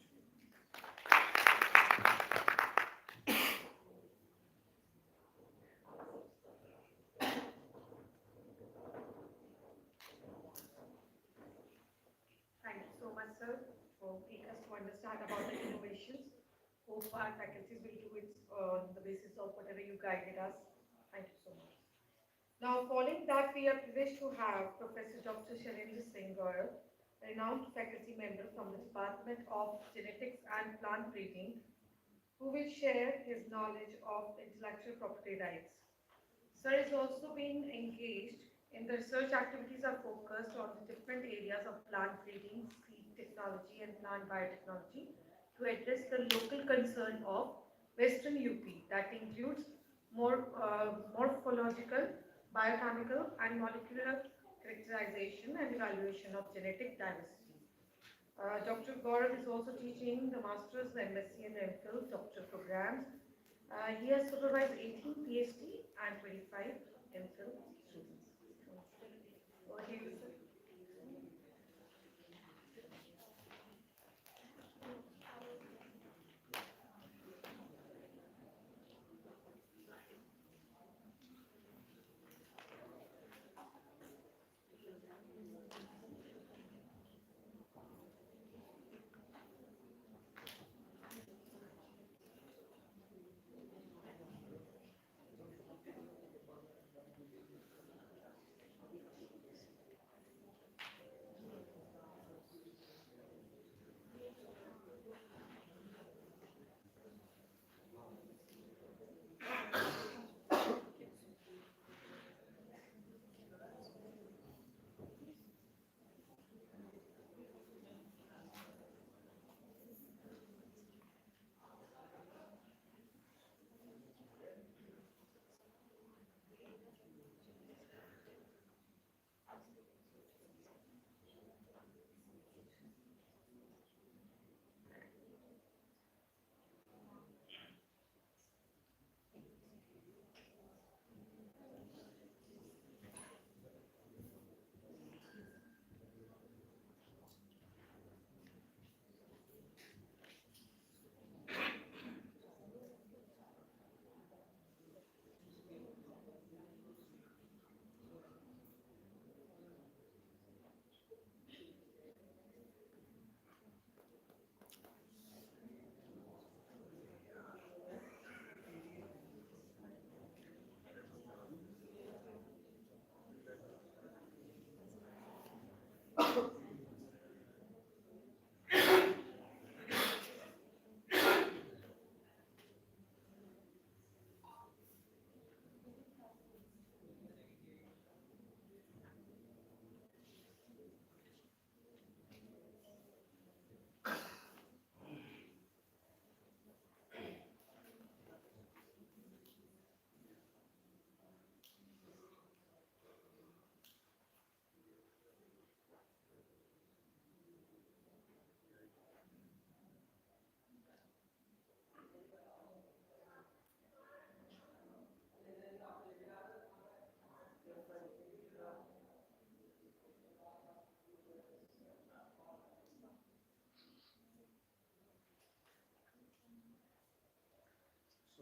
Thank you so much, sir, for making us to understand about the innovations. Hope our faculties will do it on the basis of whatever you guided us. Thank you so much. Now, following that, we are privileged to have Professor Dr. Shailendra Singh Goyal, a renowned faculty member from the Department of Genetics and Plant Breeding, who will share his knowledge of intellectual property rights. Sir is also being engaged in the research activities are focused on the different areas of plant breeding, seed technology, and plant biotechnology to address the local concern of Western UP that includes morphological, biochemical, and molecular characterization and evaluation of genetic diversity. Dr. Gaurav is also teaching the Masters, the MSc, and the MPhil doctoral programs. He has supervised 18 PhD and 25 MPhil students. Over to you, sir.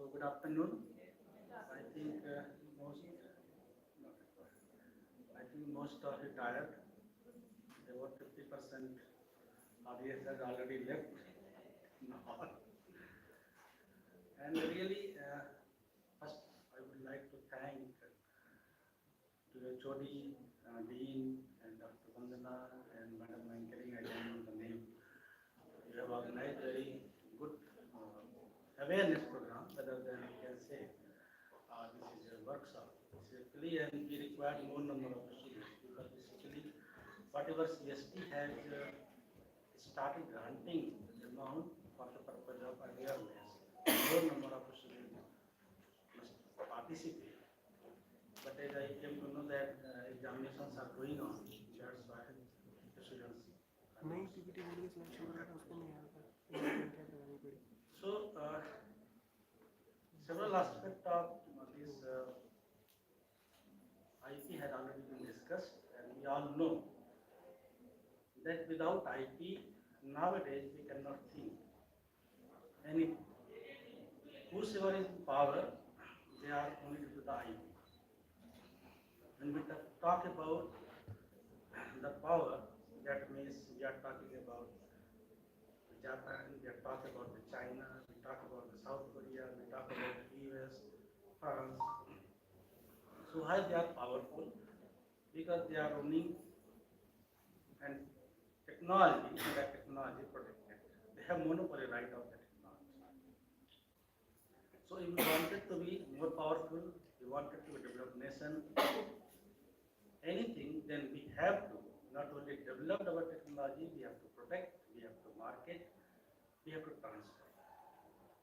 So good afternoon. I think most, I think think most are retired. About 50% audience has already left. No. And really, first I would like to thank to the HOD, Dean, and Dr. Vandana and Madam Mankering, I don't know the name. You have organized very good awareness program, rather than we can say this is a workshop. Basically, and we require more number of students because basically whatever CST has started granting the amount for the purpose of awareness, more number of students must participate. But as I came to know that examinations are going on, that's why the students. नई PPT बोलिए slide show करा था उसको नहीं आया था क्या करवानी पड़ी So, several aspects of this IP had already been discussed, and we all know that without IP, nowadays we cannot think anything. Whosoever is in power, they are only due to the IP. When we talk about the power, that means we are talking about Japan, we are talking about the China, we talk about the South Korea, we talk about the US, France. So why they are powerful? Because they are owning and technology, and that technology protected. They have monopoly right of the technology. So if we wanted to be more powerful, we wanted to develop nation, anything, then we have to not only develop our technology, we have to protect, we have to market, we have to transfer.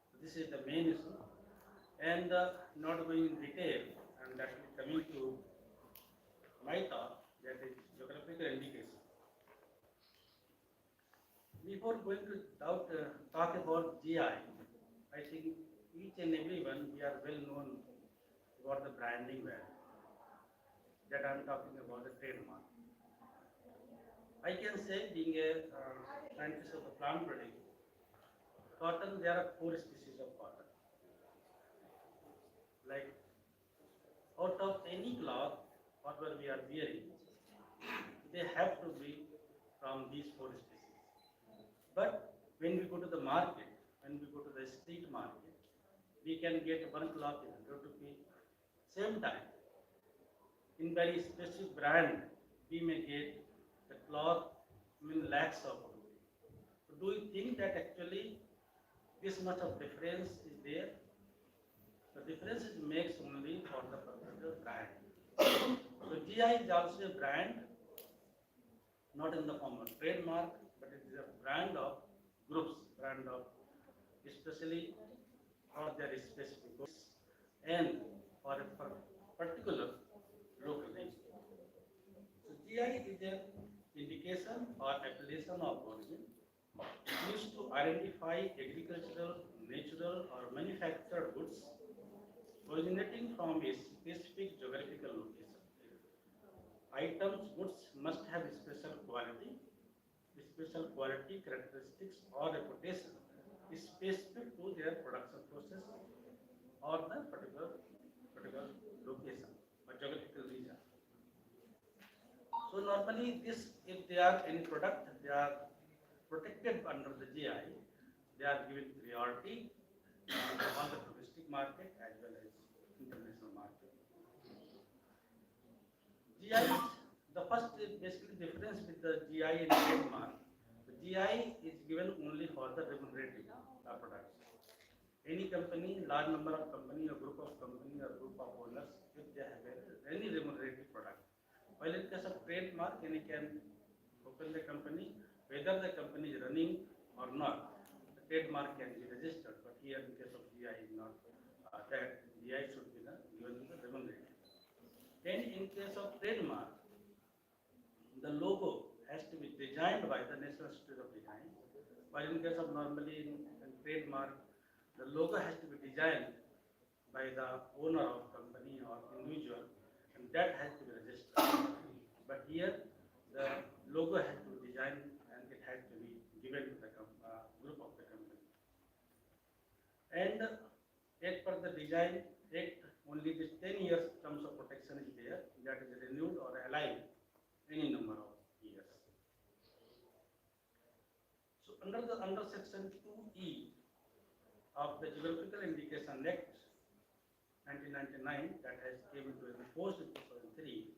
So this is the main issue, and not going in detail, and that will coming to my talk, that is geographical indication. Before going to talk about GI, I think each and everyone we are well known about the branding value. That I am talking about the trademark. I can say, being a scientist of the plant breeding, cotton, there are 4 species of cotton. Like, out of any cloth, whatever we are wearing, they have to be from these 4 species. But when we go to the market, when we go to the street market, we can get one cloth in 100 rupees. Same time, in very specific brand, we may get the cloth in lakhs of rupees. So do you think that actually this much of difference is there? The difference is makes only for the purpose of brand. So GI is also a brand, not in the form of trademark, but it is a brand of groups, brand of especially for their specific goods and for a particular local region. So GI is an indication or appellation of origin used to identify agricultural, natural or manufactured goods originating from a specific geographical location. Items, goods must have special quality characteristics or reputation specific to their production process or the particular location or geographical region. So normally this, if they are any product, they are protected under the GI, they are given priority on the domestic market as well as international market. GI, the first basically difference with the GI and trademark. The GI is given only for the remunerative products. Any company, large number of company, a group of company, or group of owners, if they have any remunerative product. While in case of trademark, any can open the company, whether the company is running or not, the trademark can be registered. But here, in case of GI, is not that. GI should be given the remunerative. And in case of trademark, the logo has to be designed by the National Institute of Design. While in case of normally in trademark, the logo has to be designed by the owner of company or individual, and that has to be registered. But here, the logo has to be designed and it has to be given to the group of the company. And as per the design act, only this 10 years terms of protection is there, that is renewed or aligned any number of years. So under section 2E of the Geographical Indication Act 1999 that has came into force in 2003,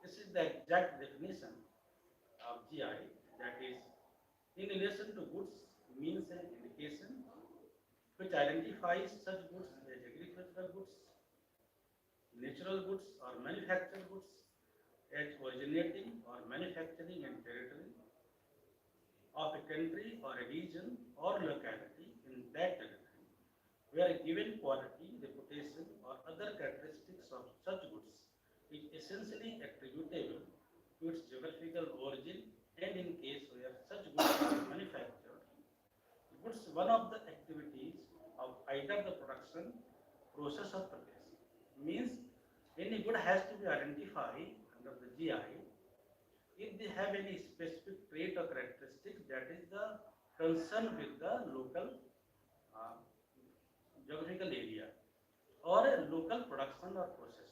this is the exact definition of GI, that is in relation to goods means an indication which identifies such goods as agricultural goods, natural goods or manufactured goods as originating or manufacturing in territory of a country or a region or locality in that territory, where a given quality, reputation or other characteristics of such goods is essentially attributable to its geographical origin, and in case where such goods are manufactured, goods one of the activities of either the production, process or purchase. Means any good has to be identified under the GI if they have any specific trait or characteristic that is the concern with the local uh, geographical area or a local production or process.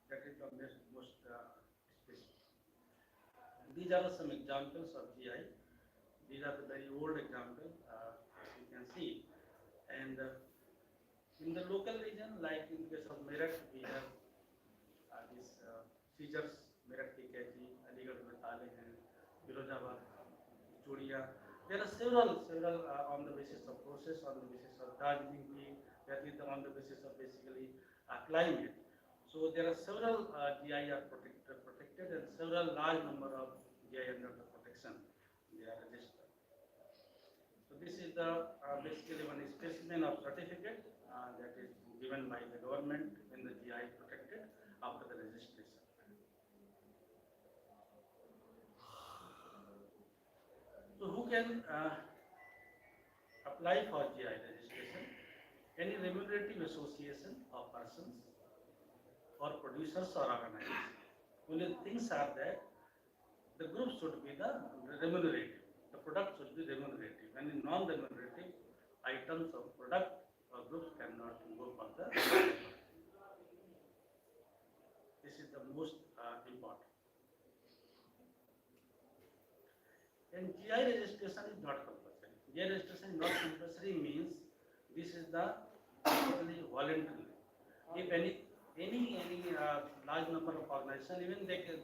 That is the most specific. These are some examples of GI. These are the very old examples you can see. And in the local region, like in case of Meerut, we have these Caesars, Meerut ki Kachi, Aligarh mein Tale hain, Firozabad, Chudia. There are several on the basis of process, on the basis of Darjeeling tea, that is on the basis of basically climate. So there are several GI are protected and several large number of GI under the protection. They are registered. So this is the basically one specimen of certificate that is given by the government when the GI protected after the registration. So who can apply for GI registration? Any remunerative association of persons or producers or organizations. Only things are that the group should be the remunerative. The product should be remunerative. Any non-remunerative items of product or groups cannot go for the. This is the most important. And GI registration is not compulsory. GI registration is not compulsory means this is the basically voluntary. If any large number of organizations, even they can,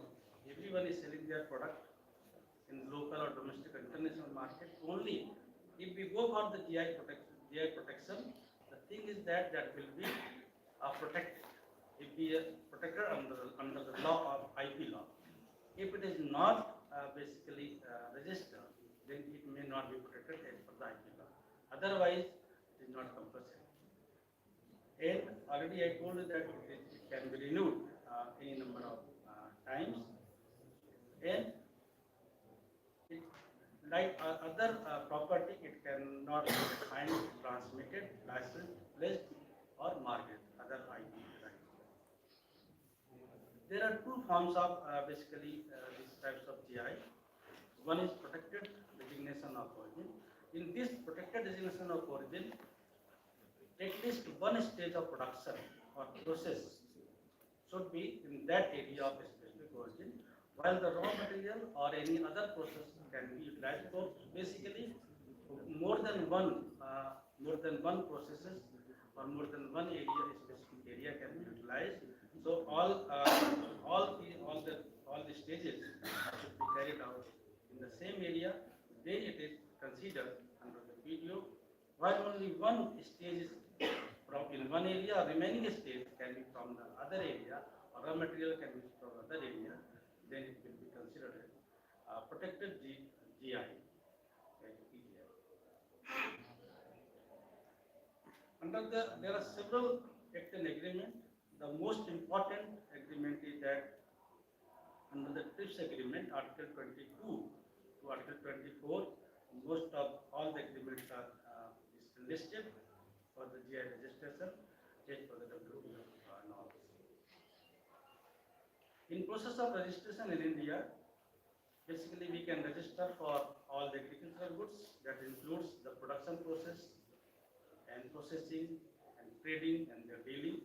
everyone is selling their product in local or domestic or international market. Only if we go for the GI protection, the thing is that will be protected. If we are protected under the law of IP law. If it is not basically registered, then it may not be protected as per the IP law. Otherwise, it is not compulsory. And already I told you that it can be renewed any number of times. And it, like other property, it cannot be signed, transmitted, licensed, pledged, or marketed. Other IP rights. There are two forms of basically these types of GI. One is protected designation of origin. In this protected designation of origin, at least one stage of production or process should be in that area of specific origin, while the raw material or any other process can be utilized. So basically, more than one processes or more than one area, specific area can be utilized. So all the stages should be carried out in the same area. Then it is considered under the PDO, while only one stage is from in one area, remaining stage can be from the other area, or raw material can be from other area, then it will be considered as protected GI. There are several act and agreement. The most important agreement is that under the TRIPS agreement, Article 22 to Article 24, most of all the agreements are listed for the GI registration, as for the WTO norms. In process of registration in India, basically we can register for all the agricultural goods. That includes the production process and processing and trading and their dealing.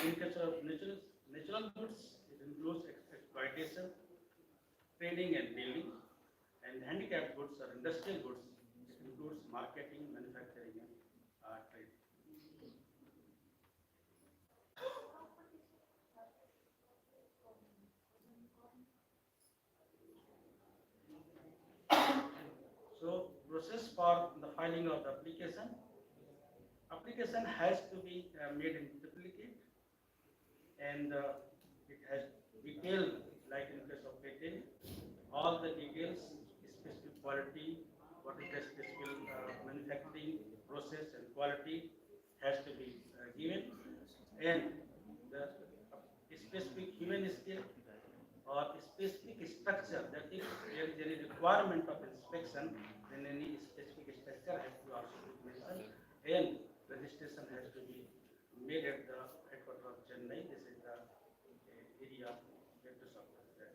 In case of natural goods, it includes exploitation, trading and dealing, and handicraft goods or industrial goods. It includes marketing, manufacturing, and trade. So process for the filing of the application. Application has to be made in triplicate, and it has detailed, like in case of patent, all the details, specific quality, what is the specific manufacturing process and quality has to be given, and the specific human skill or specific structure, that if there is any requirement of inspection, then any specific structure has to also be mentioned, and registration has to be made at the headquarters of Chennai. This is the area address of Chennai.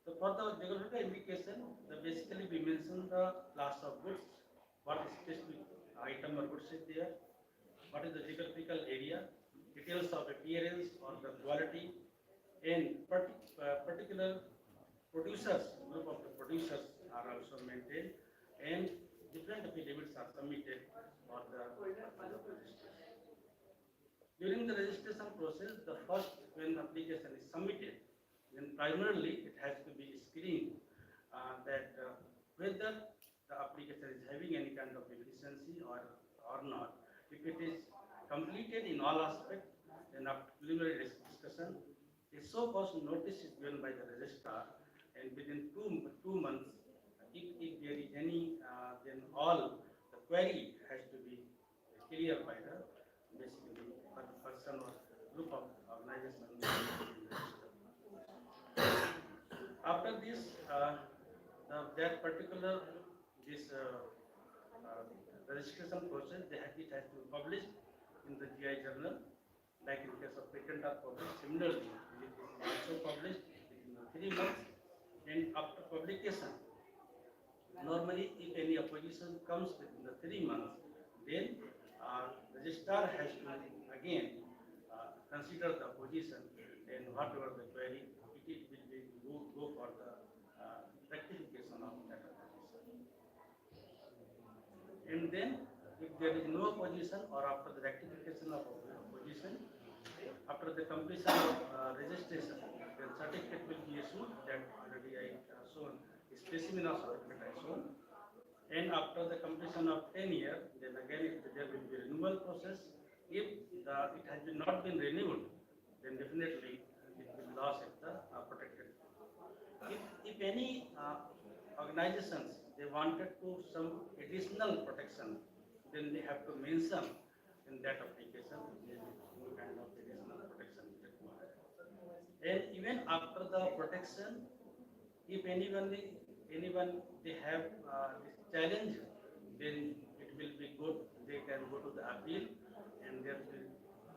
So for the geographical indication, basically we mention the class of goods, what specific item or goods is there, what is the geographical area, details of appearance or the quality, and particular producers, group of the producers are also maintained, and different affidavits are submitted for the registration. During the registration process, the first, when the application is submitted, then primarily it has to be screened that whether the application is having any kind of deficiency or not. If it is completed in all aspects, then after preliminary discussion, a so-called notice is given by the registrar, and within two months, if there is any, then all the query has to be cleared by the basically person or group of organization. After this, that particular this registration process, it has to be published in the GI journal, like in case of patent are published. Similarly, it is also published within 3 months, and after publication, normally if any opposition comes within the 3 months, then registrar has to again consider the opposition, and whatever the query, it will go for the rectification of that opposition. And then if there is no opposition or after the rectification of opposition, after the completion of registration, then certificate will be issued, that already I shown, specimen of certificate I shown. And after the completion of 10 years, then again there will be a renewal process. If it has not been renewed, then definitely it will lose the protected. If any organizations, they wanted to some additional protection, then they have to mention in that application what kind of additional protection is required. And even after the protection, if anyone they have this challenge, then it will be good. They can go to the appeal, and there will,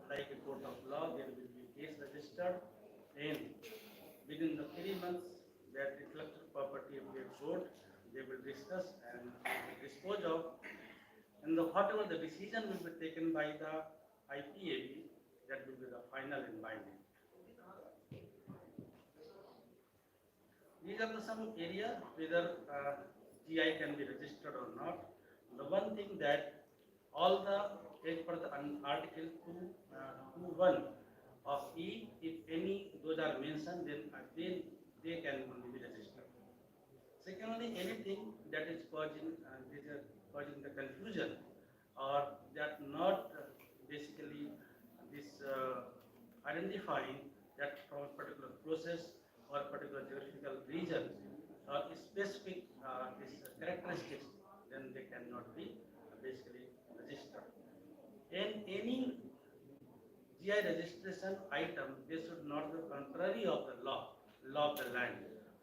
like a court of law, there will be case registered, and within the 3 months that intellectual property of their court, they will discuss and dispose of, and whatever the decision will be taken by the IPAB, that will be the final and binding. These are some area whether GI can be registered or not. The one thing that all the, as per the Article 2(1) of E, if any those are mentioned, then they can only be registered. Secondly, anything that is causing the confusion, or that not basically this identifying that from a particular process or particular geographical region or specific characteristics, then they cannot be basically registered. And any GI registration item, they should not be contrary of the law of the land.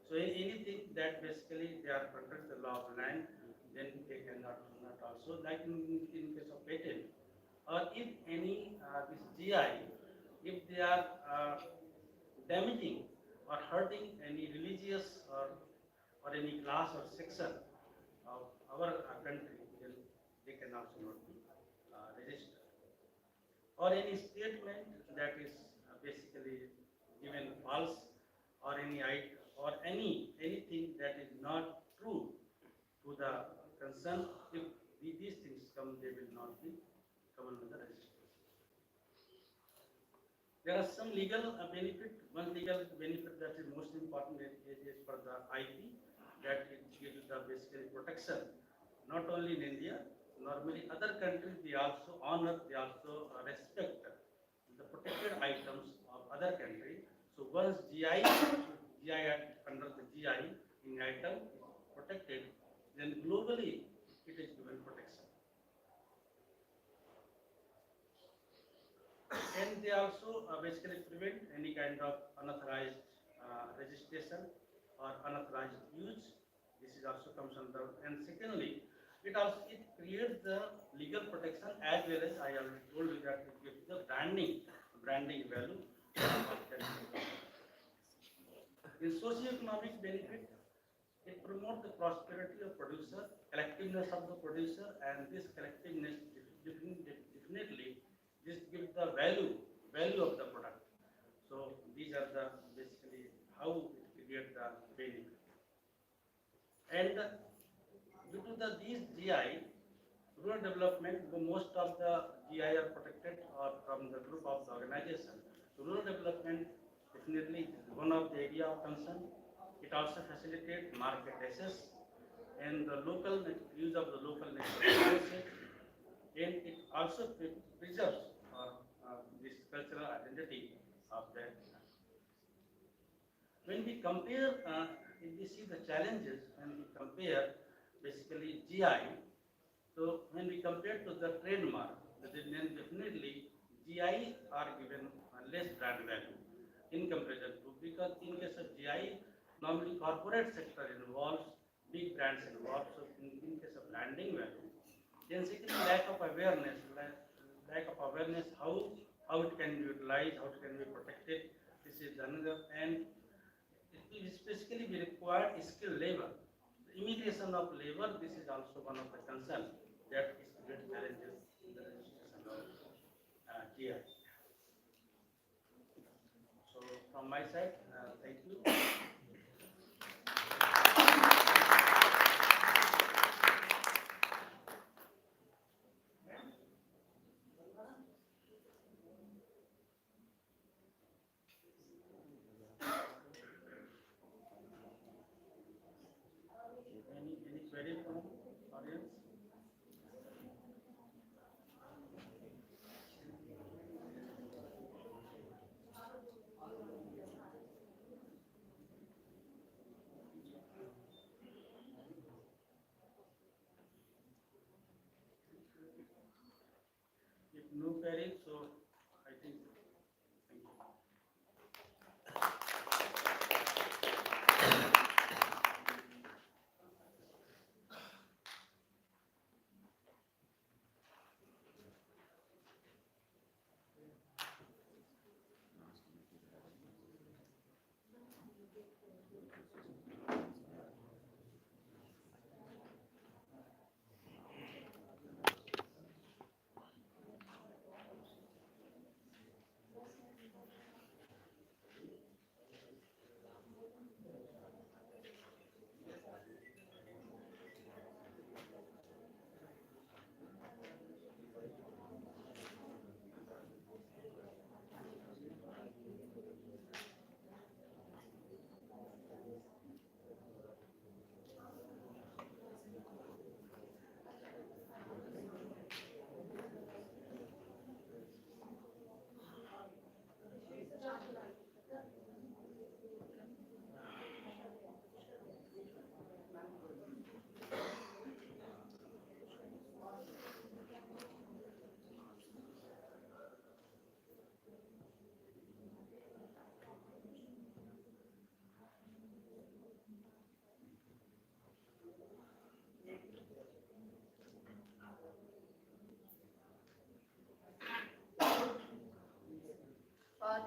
So anything that basically they are contrary to the law of the land, then they cannot not also, like in case of patent, or if any this GI, if they are damaging or hurting any religious or any class or section of our country, then they can also not be registered. Or any statement that is basically given false or anything that is not true to the concern. If these things come, they will not be come under the registration. There are some legal benefit. One legal benefit that is most important is for the IP, that it gives the basically protection. Not only in India, normally other countries they also honor, they also respect the protected items of other country. So once GI under the GI in item is protected, then globally it is given protection. And they also basically prevent any kind of unauthorized registration or unauthorized use. This is also comes under. And secondly, it creates the legal protection, as well as I already told you that it gives the branding value. In socio-economic benefit, it promotes the prosperity of producer, collectiveness of the producer, and this collectiveness definitely this gives the value of the product. So these are the basically how it creates the benefit. And due to these GI, rural development, most of the GI are protected or from the group of the organization. So rural development definitely is one of the area of concern. It also facilitates market access and the local use of the local natural resources, and it also preserves this cultural identity of that. When we compare, if we see the challenges, when we compare basically GI, so when we compare to the trademark, then definitely GI are given less brand value in comparison to, because in case of GI, normally corporate sector involves, big brands involved. So in case of branding value, then secondly lack of awareness how it can be utilized, how it can be protected. This is another, and it will specifically be required skilled labor. The immigration of labor, this is also one of the concerns that is great challenges in the registration of GI. So from my side, thank you. Any query from audience? If no query, so I think thank you.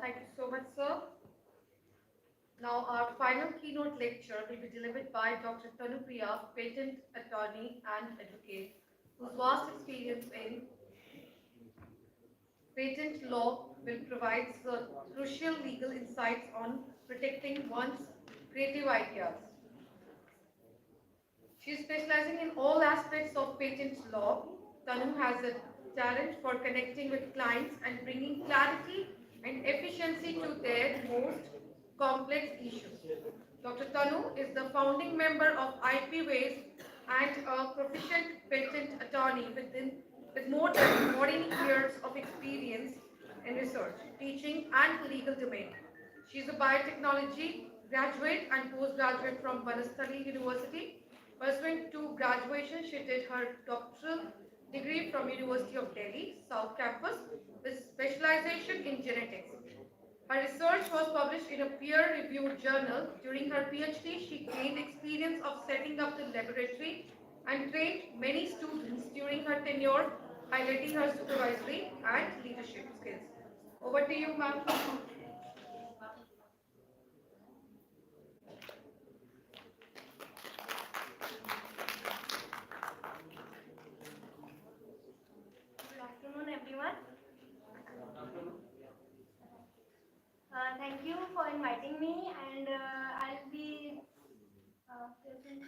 Thank you so much, sir. Now, our final keynote lecture will be delivered by Dr. Tanupriya, patent attorney and advocate, whose vast experience in patent law will provide crucial legal insights on protecting one's creative ideas. She is specializing in all aspects of patent law. Tanu has a talent for connecting with clients and bringing clarity and efficiency to their most complex issues. Dr. Tanu is the founding member of IP Ways and a proficient patent attorney with more than 14 years of experience in research, teaching, and legal domain. She is a biotechnology graduate and postgraduate from Banastali University. Pursuant to graduation, she did her doctoral degree from University of Delhi, South Campus, with specialization in genetics. Her research was published in a peer-reviewed journal. During her PhD, she gained experience of setting up the laboratory and trained many students during her tenure, highlighting her supervisory and leadership skills. Over to you, ma'am. Good afternoon, everyone. Thank you for inviting me, and I'll be presenting.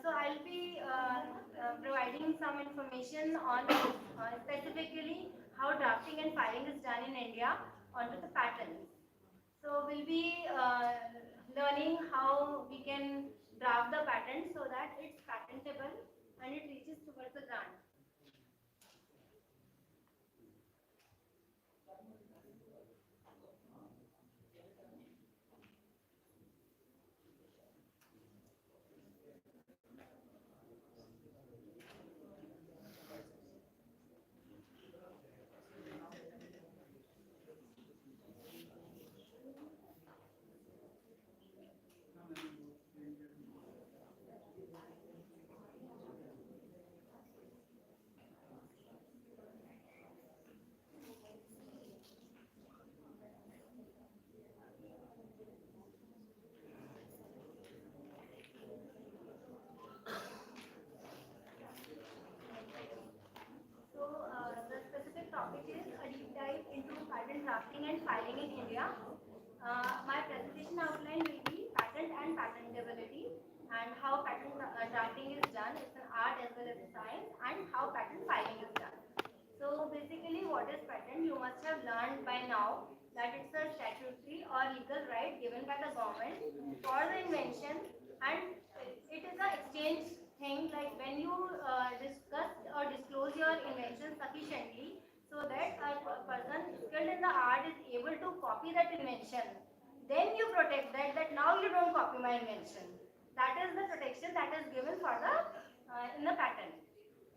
So I'll be providing some information on specifically how drafting and filing is done in India onto the patents. So we'll be learning how we can draft the patent so that it's patentable and it reaches towards the grant. So the specific topic is a deep dive into patent drafting and filing in India. My presentation outline will be patent and patentability and how patent drafting is done. It's an art as well as a science, and how patent filing is done. So basically, what is patent? You must have learned by now that it's a statutory or legal right given by the government for the invention, and it is an exchange thing, like when you discuss or disclose your invention sufficiently so that a person skilled in the art is able to copy that invention, then you protect that now you don't copy my invention. That is the protection that is given for the in the patent.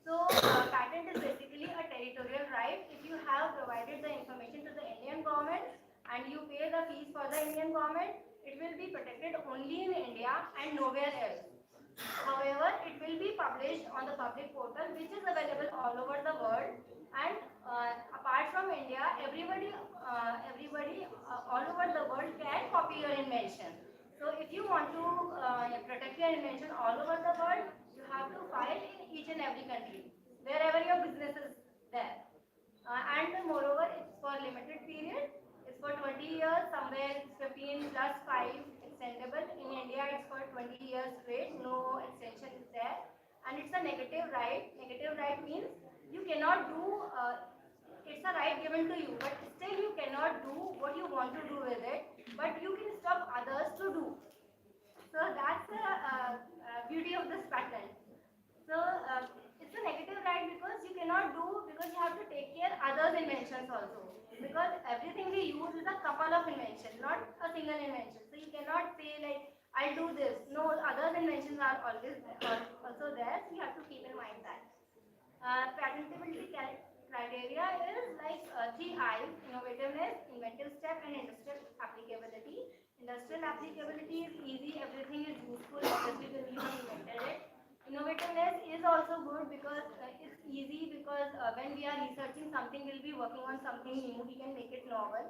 So patent is basically a territorial right. If you have provided the information to the Indian government and you pay the fees for the Indian government, it will be protected only in India and nowhere else. However, it will be published on the public portal, which is available all over the world. And apart from India, everybody all over the world can copy your invention. So if you want to protect your invention all over the world, you have to file in each and every country, wherever your business is there. And moreover, it's for limited period. It's for 20 years, somewhere it's 15 plus 5 extendable. In India, it's for 20 years straight, no extension is there. And it's a negative right. Negative right means you cannot do, it's a right given to you, but still you cannot do what you want to do with it, but you can stop others to do. So that's the beauty of this patent. So it's a negative right because you cannot do, because you have to take care others' inventions also. Because everything we use is a couple of inventions, not a single invention. So you cannot say like I'll do this. No, others' inventions are always also there. So you have to keep in mind that. Patentability criteria is like three I's: innovativeness, inventive step, and industrial applicability. Industrial applicability is easy, everything is useful, obviously when you have invented it. Innovativeness is also good because it's easy, because when we are researching something, we'll be working on something new, we can make it novel.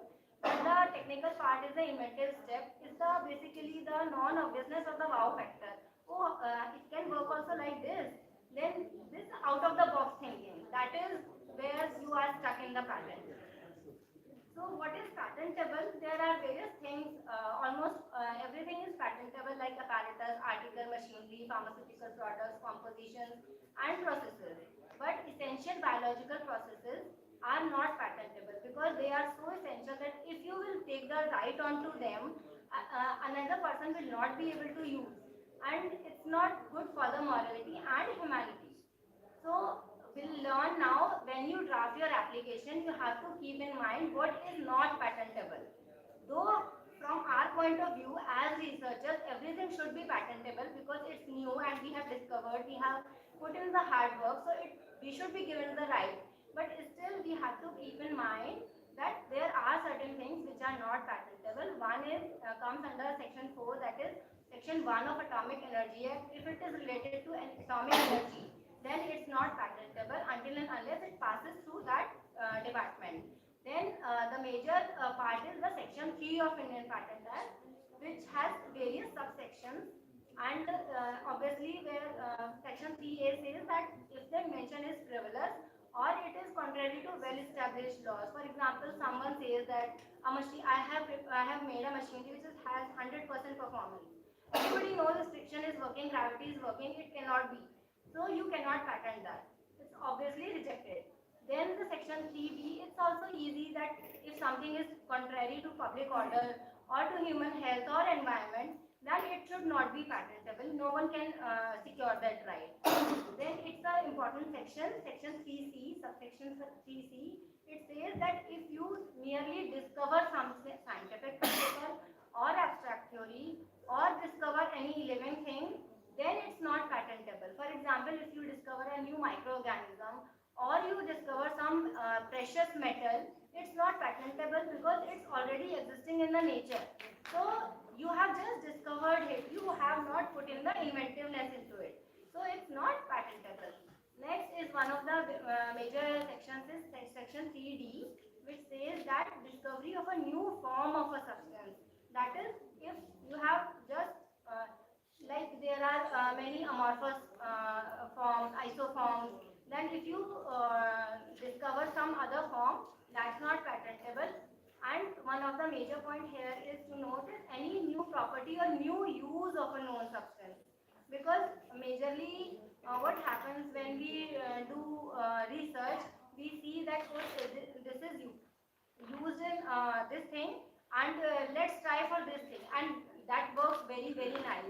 And the technical part is the inventive step, is the basically the non-obviousness of the wow factor. Oh, it can work also like this. Then this out of the box thinking, that is where you are stuck in the patent. So what is patentable? There are various things, almost everything is patentable like apparatus, article, machinery, pharmaceutical products, compositions and processes. But essential biological processes are not patentable because they are so essential that if you will take the right onto them, another person will not be able to use. And it's not good for the morality and humanity. So we'll learn now when you draft your application, you have to keep in mind what is not patentable. Though from our point of view as researchers, everything should be patentable because it's new and we have discovered, we have put in the hard work, so we should be given the right. But still we have to keep in mind that there are certain things which are not patentable. One is comes under section 4, that is section 1 of Atomic Energy Act. If it is related to an atomic energy, then it's not patentable until and unless it passes through that department. Then the major part is the section 3 of Indian Patent Act, which has various subsections. And obviously, where section 3A says that if the invention is frivolous or it is contrary to well-established laws. For example, someone says that a machine I have made a machinery which has 100% performance. Everybody knows this friction is working, gravity is working. It cannot be. So you cannot patent that. It's obviously rejected. Then the section 3B, it's also easy that if something is contrary to public order or to human health or environment, then it should not be patentable. No one can secure that right. Then it's an important section, section 3C, subsection 3C. It says that if you merely discover some scientific principle or abstract theory or discover any living thing, then it's not patentable. For example, if you discover a new microorganism or you discover some precious metal, it's not patentable because it's already existing in the nature. So you have just discovered it, you have not put in the inventiveness into it. So it's not patentable. Next is one of the major sections is section 3D, which says that discovery of a new form of a substance. That is, if you have just like there are many amorphous forms, isoforms. Then if you discover some other form, that's not patentable. And one of the major point here is to notice any new property or new use of a known substance. Because majorly what happens when we do research, we see that oh, this is used in this thing and let's try for this thing and that works very nice,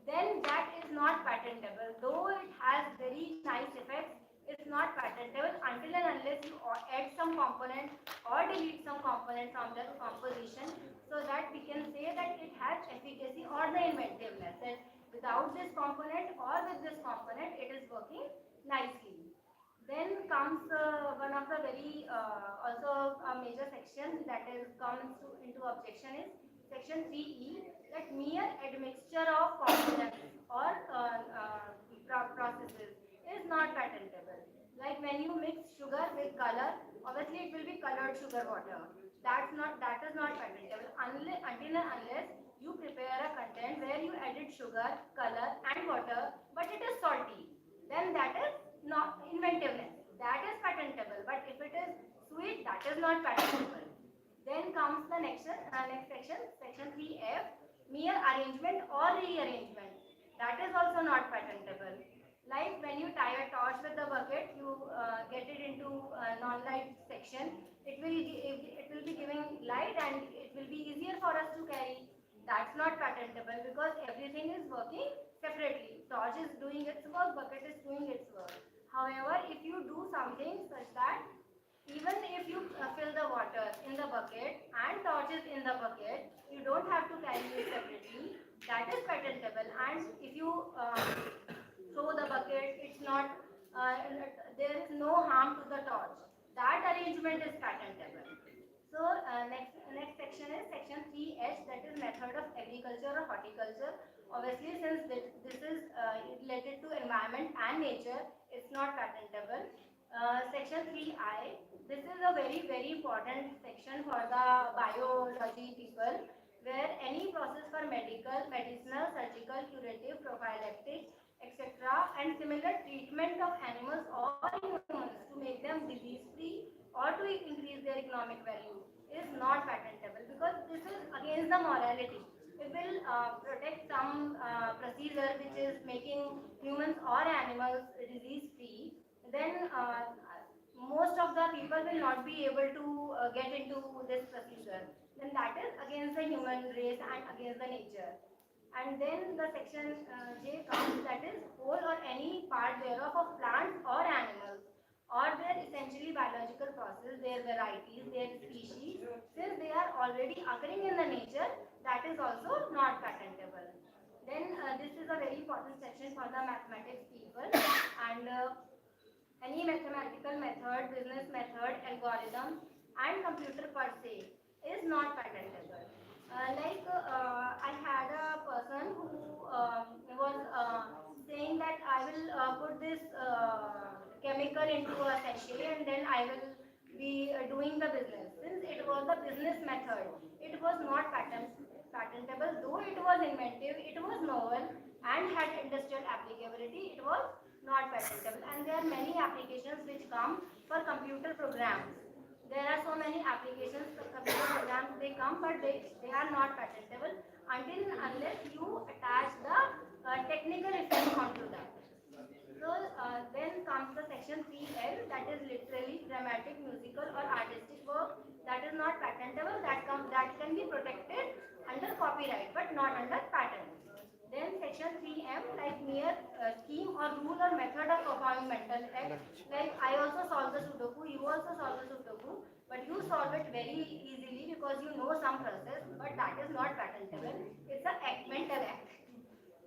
then that is not patentable. Though it has very nice effects, it's not patentable until and unless you add some component or delete some component from the composition, so that we can say that it has efficacy or the inventiveness, that without this component or with this component it is working nicely. Then comes one of the very also a major section that is comes into objection is section 3E, that mere admixture of components or processes is not patentable. Like when you mix sugar with color, obviously it will be colored sugar water. That is not patentable until and unless you prepare a content where you added sugar, color and water, but it is salty. Then that is not inventiveness. That is patentable. But if it is sweet, that is not patentable. Then comes the next section, section 3F, mere arrangement or rearrangement. That is also not patentable. Like when you tie a torch with the bucket, you get it into non-light section. It will be giving light and it will be easier for us to carry. That's not patentable because everything is working separately. Torch is doing its work, bucket is doing its work. However, if you do something such that even if you fill the water in the bucket and torches in the bucket, you don't have to carry it separately. That is patentable. And if you throw the bucket, it's not, there is no harm to the torch. That arrangement is patentable. So next section is section 3H, that is method of agriculture or horticulture. Obviously, since this is related to environment and nature, it's not patentable. Section 3I, this is a very important section for the biology people, where any process for medical, medicinal, surgical, curative, prophylactic, etc., and similar treatment of animals or humans to make them disease free or to increase their economic value is not patentable, because this is against the morality. It will protect some procedure which is making humans or animals disease free, then most of the people will not be able to get into this procedure. Then that is against the human race and against the nature. And then the section J comes, that is whole or any part thereof of plants or animals, or their essentially biological process, their varieties, their species, since they are already occurring in the nature, that is also not patentable. Then this is a very important section for the mathematics people, and any mathematical method, business method, algorithm, and computer per se is not patentable. I had a person who was saying that I will put this chemical into a sachet and then I will be doing the business. Since it was the business method, it was not patentable, though it was inventive, it was novel, and had industrial applicability, it was not patentable. And there are many applications which come for computer programs. There are so many applications for computer programs they come, but they are not patentable until and unless you attach the technical effect onto that. So then comes the section 3L, that is literally dramatic, musical, or artistic work that is not patentable, that can be protected under copyright but not under patent. Then section 3M, like mere scheme or rule or method of performing mental act. Like I also solve the Sudoku, you also solve the Sudoku, but you solve it very easily because you know some process, but that is not patentable. It's a mental act.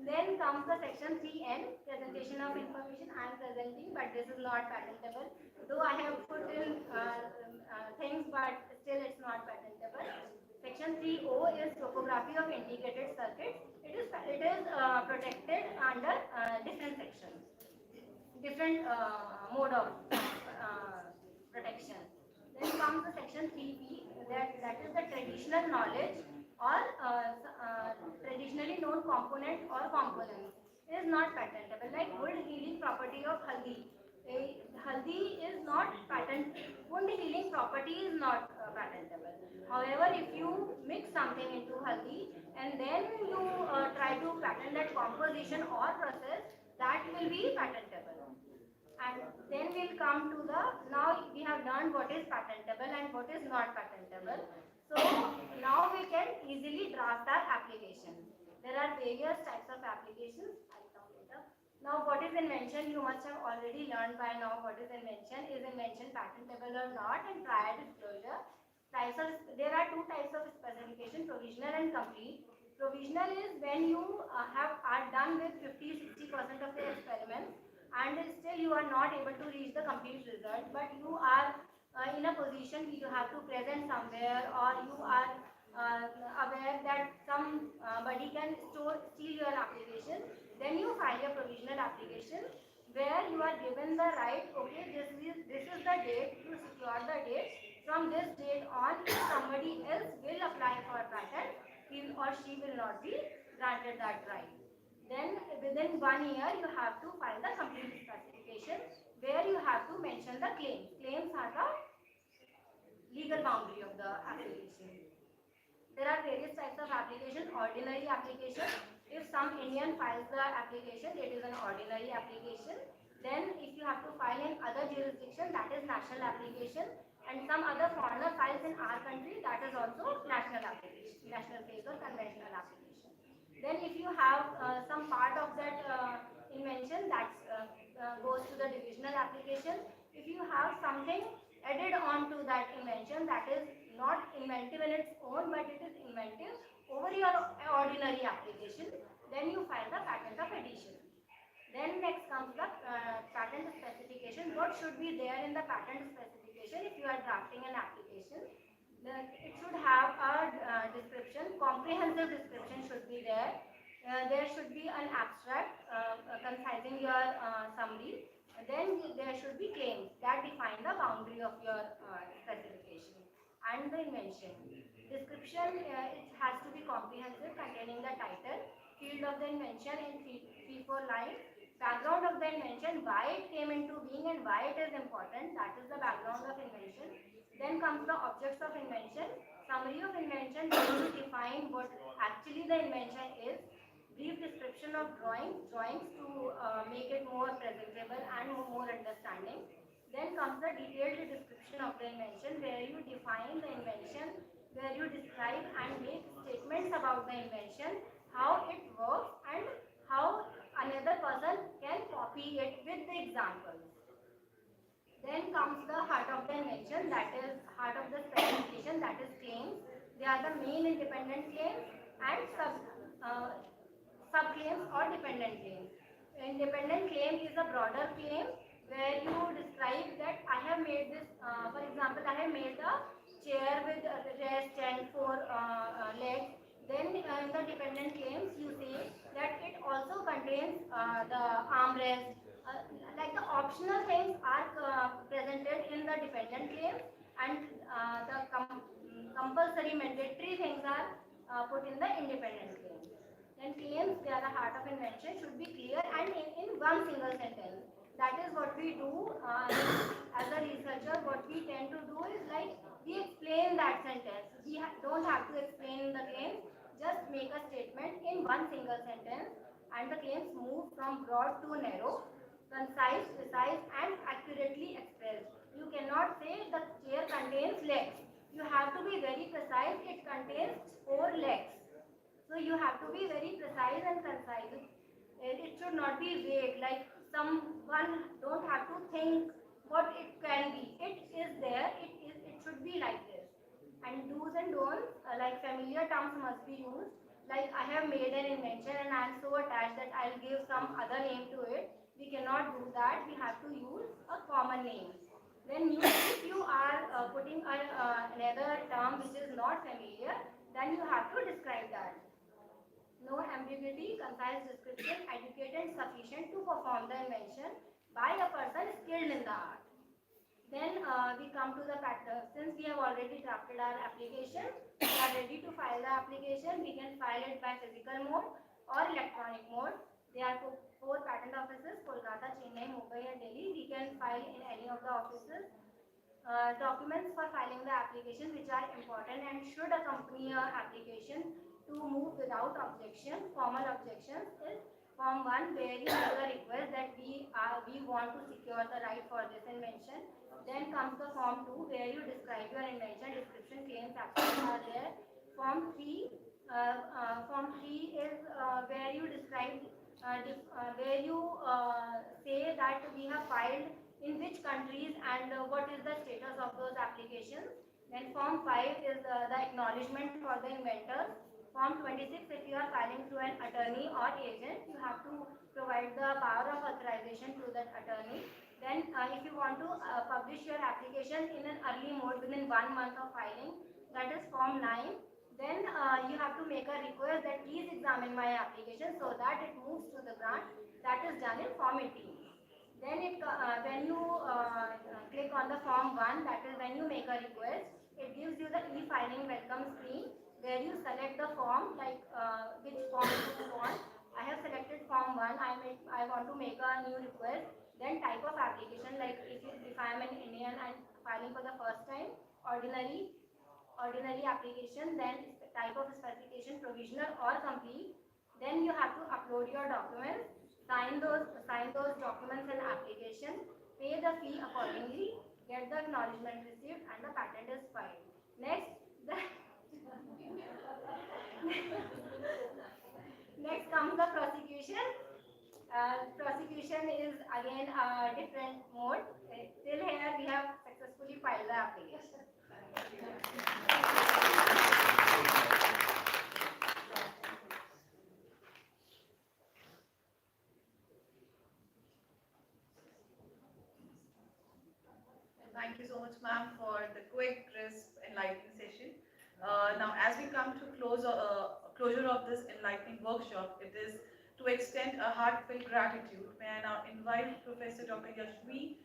Then comes the section 3N, presentation of information. I am presenting, but this is not patentable. Though I have put in things, but still it's not patentable. Section 3O is topography of integrated circuits. It is protected under different sections, different mode of protection. Then comes the section 3P, that is the traditional knowledge or traditionally known component or components. It is not patentable. Like wound healing property of haldi. Haldi is not patent. Wound healing property is not patentable. However, if you mix something into haldi and then you try to patent that composition or process, that will be patentable. And then we'll come to the, now we have learned what is patentable and what is not patentable. So now we can easily draft our application. There are various types of applications. I'll come later. Now what is invention? You must have already learned by now what is invention. Is invention patentable or not? And prior disclosure. There are two types of specification, provisional and complete. Provisional is when you are done with 50-60% of the experiments and still you are not able to reach the complete result, but you are in a position you have to present somewhere, or you are aware that somebody can steal your application. Then you file a provisional application where you are given the right, okay, this is the date, to secure the date. From this date on, if somebody else will apply for a patent, he or she will not be granted that right. Then within 1 year, you have to file the complete specification where you have to mention the claims. Claims are the legal boundary of the application. There are various types of application. Ordinary application. If some Indian files the application, it is an ordinary application. Then if you have to file in other jurisdiction, that is national application. And some other foreigner files in our country, that is also national application, national phase or conventional application. Then if you have some part of that invention, that goes to the divisional application. If you have something added on to that invention that is not inventive in its own, but it is inventive over your ordinary application, then you file the patent of addition. Then next comes the patent specification. What should be there in the patent specification if you are drafting an application? It should have a description, comprehensive description should be there. There should be an abstract concising your summary. Then there should be claims that define the boundary of your specification and the invention. Description, it has to be comprehensive, containing the title, field of the invention in 3-4 lines, background of the invention, why it came into being and why it is important. That is the background of invention. Then comes the objects of invention. Summary of invention, where you define what actually the invention is. Brief description of drawings to make it more presentable and more understanding. Then comes the detailed description of the invention, where you define the invention, where you describe and make statements about the invention, how it works and how another person can copy it with the examples. Then comes the heart of the invention, that is heart of the specification, that is claims. They are the main independent claims and sub-claims or dependent claims. Independent claim is a broader claim where you describe that I have made this, for example, I have made the chair with rest and four legs. Then in the dependent claims, you say that it also contains the armrest. Like the optional things are presented in the dependent claims, and the compulsory mandatory things are put in the independent claims. Then claims, they are the heart of invention, should be clear and in one single sentence. That is what we do as a researcher. What we tend to do is like we explain that sentence. We don't have to explain the claims. Just make a statement in one single sentence, and the claims move from broad to narrow, concise, precise, and accurately expressed. You cannot say the chair contains legs. You have to be very precise. It contains four legs. So you have to be very precise and concise. It should not be vague, like someone don't have to think what it can be. It is there, it should be like this. And do's and don'ts, like familiar terms must be used. Like I have made an invention and I am so attached that I'll give some other name to it. We cannot do that. We have to use a common name. Then if you are putting another term which is not familiar, then you have to describe that. No ambiguity, concise description, adequate and sufficient to perform the invention by a person skilled in the art. Then we come to the pattern. Since we have already drafted our application, we are ready to file the application. We can file it by physical mode or electronic mode. There are four patent offices: Kolkata, Chennai, Mumbai and Delhi. We can file in any of the offices. Documents for filing the application which are important and should accompany your application to move without objection. Formal objections is Form 1, where you make a request that we want to secure the right for this invention. Then comes the Form 2, where you describe your invention, description, claims, actions are there. Form 3 is where you describe, where you say that we have filed in which countries and what is the status of those applications. Then Form 5 is the acknowledgement for the inventors. Form 26, if you are filing through an attorney or agent, you have to provide the power of authorization to that attorney. Then if you want to publish your application in an early mode within 1 month of filing, that is Form 9. Then you have to make a request that please examine my application so that it moves to the grant. That is done in Form 18. Then when you click on the Form 1, that is when you make a request, it gives you the e-filing welcome screen where you select the form, like which form you want. I have selected Form 1. I want to make a new request. Then type of application, like if I am an Indian and filing for the first time, ordinary application. Then type of specification, provisional or complete. Then you have to upload your documents, sign those documents and application, pay the fee accordingly, get the acknowledgement received, and the patent is filed. Next, next comes the prosecution. Prosecution is again a different mode. Till here we have successfully filed the application. Thank you so much, ma'am, for the quick, crisp, enlightening session. Now, as we come to closure of this enlightening workshop, it is to extend a heartfelt gratitude. May I now invite Professor Dr. Yashvi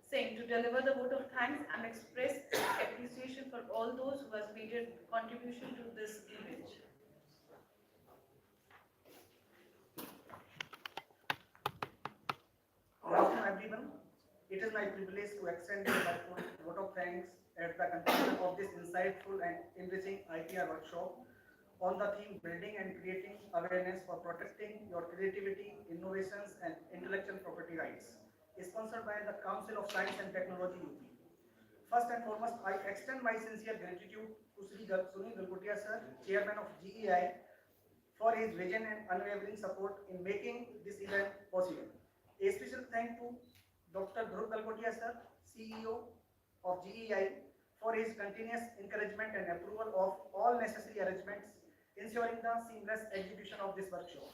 Singh to deliver the vote of thanks and express appreciation for all those who has made a contribution to this event. it is my privilege to extend my vote of thanks at the conclusion of this insightful and enriching IPR workshop on the theme Building and Creating Awareness for Protecting Your Creativity, Innovations and Intellectual Property Rights, sponsored by the Council of Science and Technology UP. First and foremost, I extend my sincere gratitude to Sri Sunil Galgotia sir, Chairman of GEI, for his vision and unwavering support in making this event possible. A special thank to Dr. Dhruv Galgotia sir, CEO of GEI, for his continuous encouragement and approval of all necessary arrangements, ensuring the seamless execution of this workshop.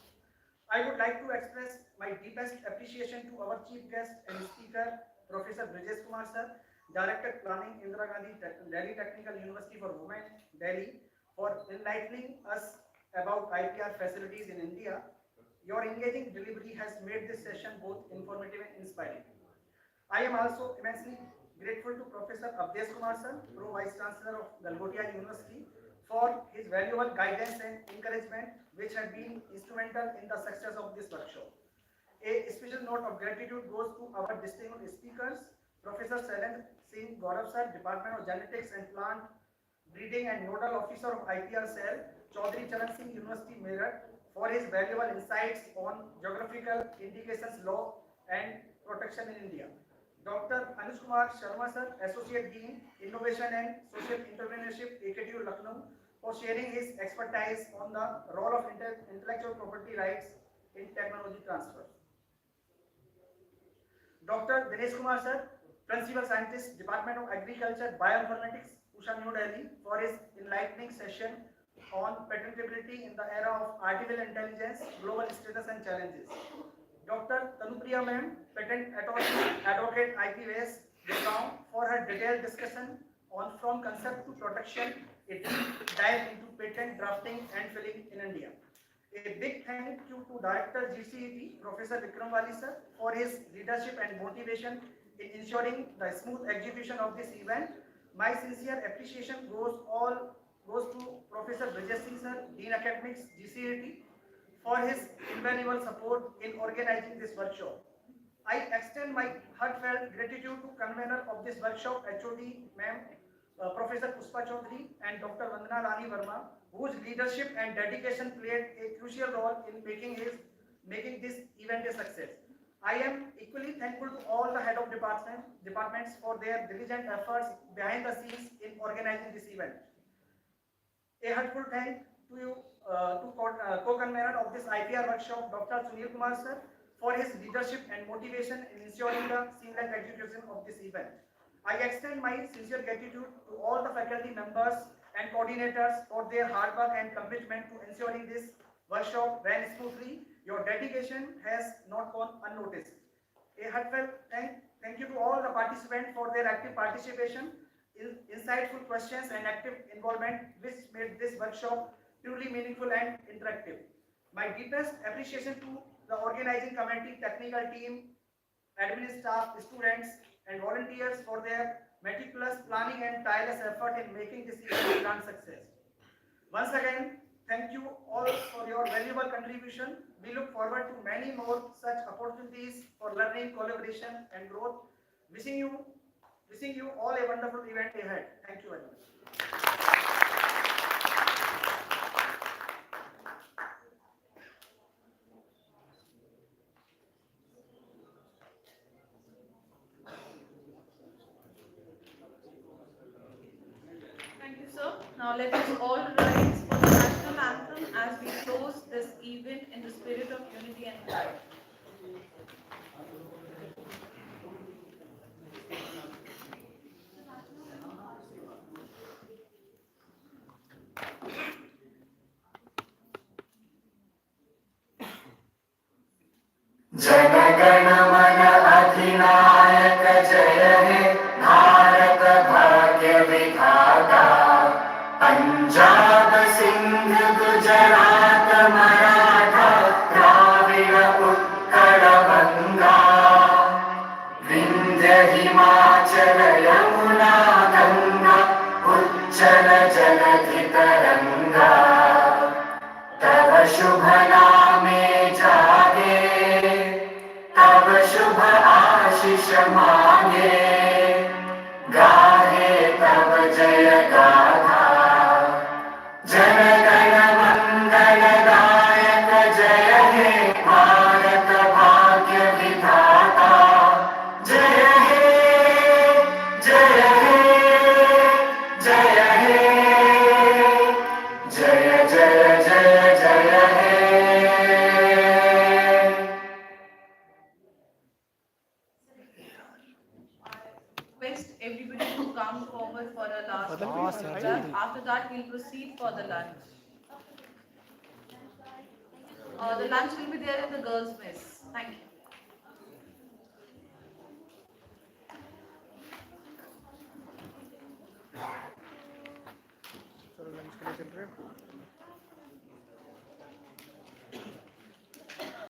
I would like to express my deepest appreciation to our chief guest and speaker, Professor Brijesh Kumar sir, Director Planning, Indira Gandhi Delhi Technical University for Women, Delhi, for enlightening us about IPR facilities in India. Your engaging delivery has made this session both informative and inspiring. I am also immensely grateful to Professor Abdesh Kumar sir, Pro Vice Chancellor of Galgotia University, for his valuable guidance and encouragement, which have been instrumental in the success of this workshop. A special note of gratitude goes to our distinguished speakers, Professor Shailendra Singh Gaurav sir, Department of Genetics and Plant Breeding and Nodal Officer of IPR Cell, Chaudhary Charan Singh, University Meerut, for his valuable insights on geographical indications law and protection in India. Dr. Anuj Kumar Sharma sir, Associate Dean, Innovation and Social Entrepreneurship, AKTU Lucknow, for sharing his expertise on the role of intellectual property rights in technology transfer. Dr. Dinesh Kumar sir, Principal Scientist, Department of Agriculture, Bioinformatics, Usha, New Delhi, for his enlightening session on patentability in the era of artificial intelligence, global status and challenges. Dr. Tanupriya ma'am, Patent Attorney, Advocate IPS, Gurgaon, for her detailed discussion on from concept to protection, a deep dive into patent drafting and filling in India. A big thank you to Director GCET, Professor Vikram Wali sir, for his leadership and motivation in ensuring the smooth execution of this event. My sincere appreciation goes to Professor Brijesh Singh sir, Dean Academics, GCET, for his invaluable support in organizing this workshop. I extend my heartfelt gratitude to convener of this workshop, HOD ma'am, Professor Puspa Chaudhary and Dr. Vandana Rani Verma, whose leadership and dedication played a crucial role in making this event a success. I am equally thankful to all the head of departments for their diligent efforts behind the scenes in organizing this event. A heartfelt thank to you, co-convener of this IPR workshop, Dr. Sunil Kumar sir, for his leadership and motivation in ensuring the seamless execution of this event. I extend my sincere gratitude to all the faculty members and coordinators for their hard work and commitment to ensuring this workshop ran smoothly. Your dedication has not gone unnoticed. A heartfelt thank you to all the participants for their active participation, insightful questions and active involvement, which made this workshop truly meaningful and interactive. My deepest appreciation to the organizing committee, technical team, admin staff, students and volunteers for their meticulous planning and tireless effort in making this event a grand success. Once again, thank you all for your valuable contribution. We look forward to many more such opportunities for learning, collaboration and growth. Wishing you all a wonderful event ahead. Thank you very much. Thank you, sir. Now let us all rise for the national anthem as we close this event in the spirit of unity and pride. जनगण मन अधिनायक जय हे भारत भाग्य विधाता पंजाब सिंध गुजरात मराठा द्राविड़ उत्कल गंगा विंध्य हिमाचल यमुना गंगा उच्चल जलधि तरंगा तव शुभ नामे जागे तब शुभ आशीष मान proceed for the lunch. The lunch will be there in the girls' mess. Thank you. Sir lunch के लिए चल रहे हैं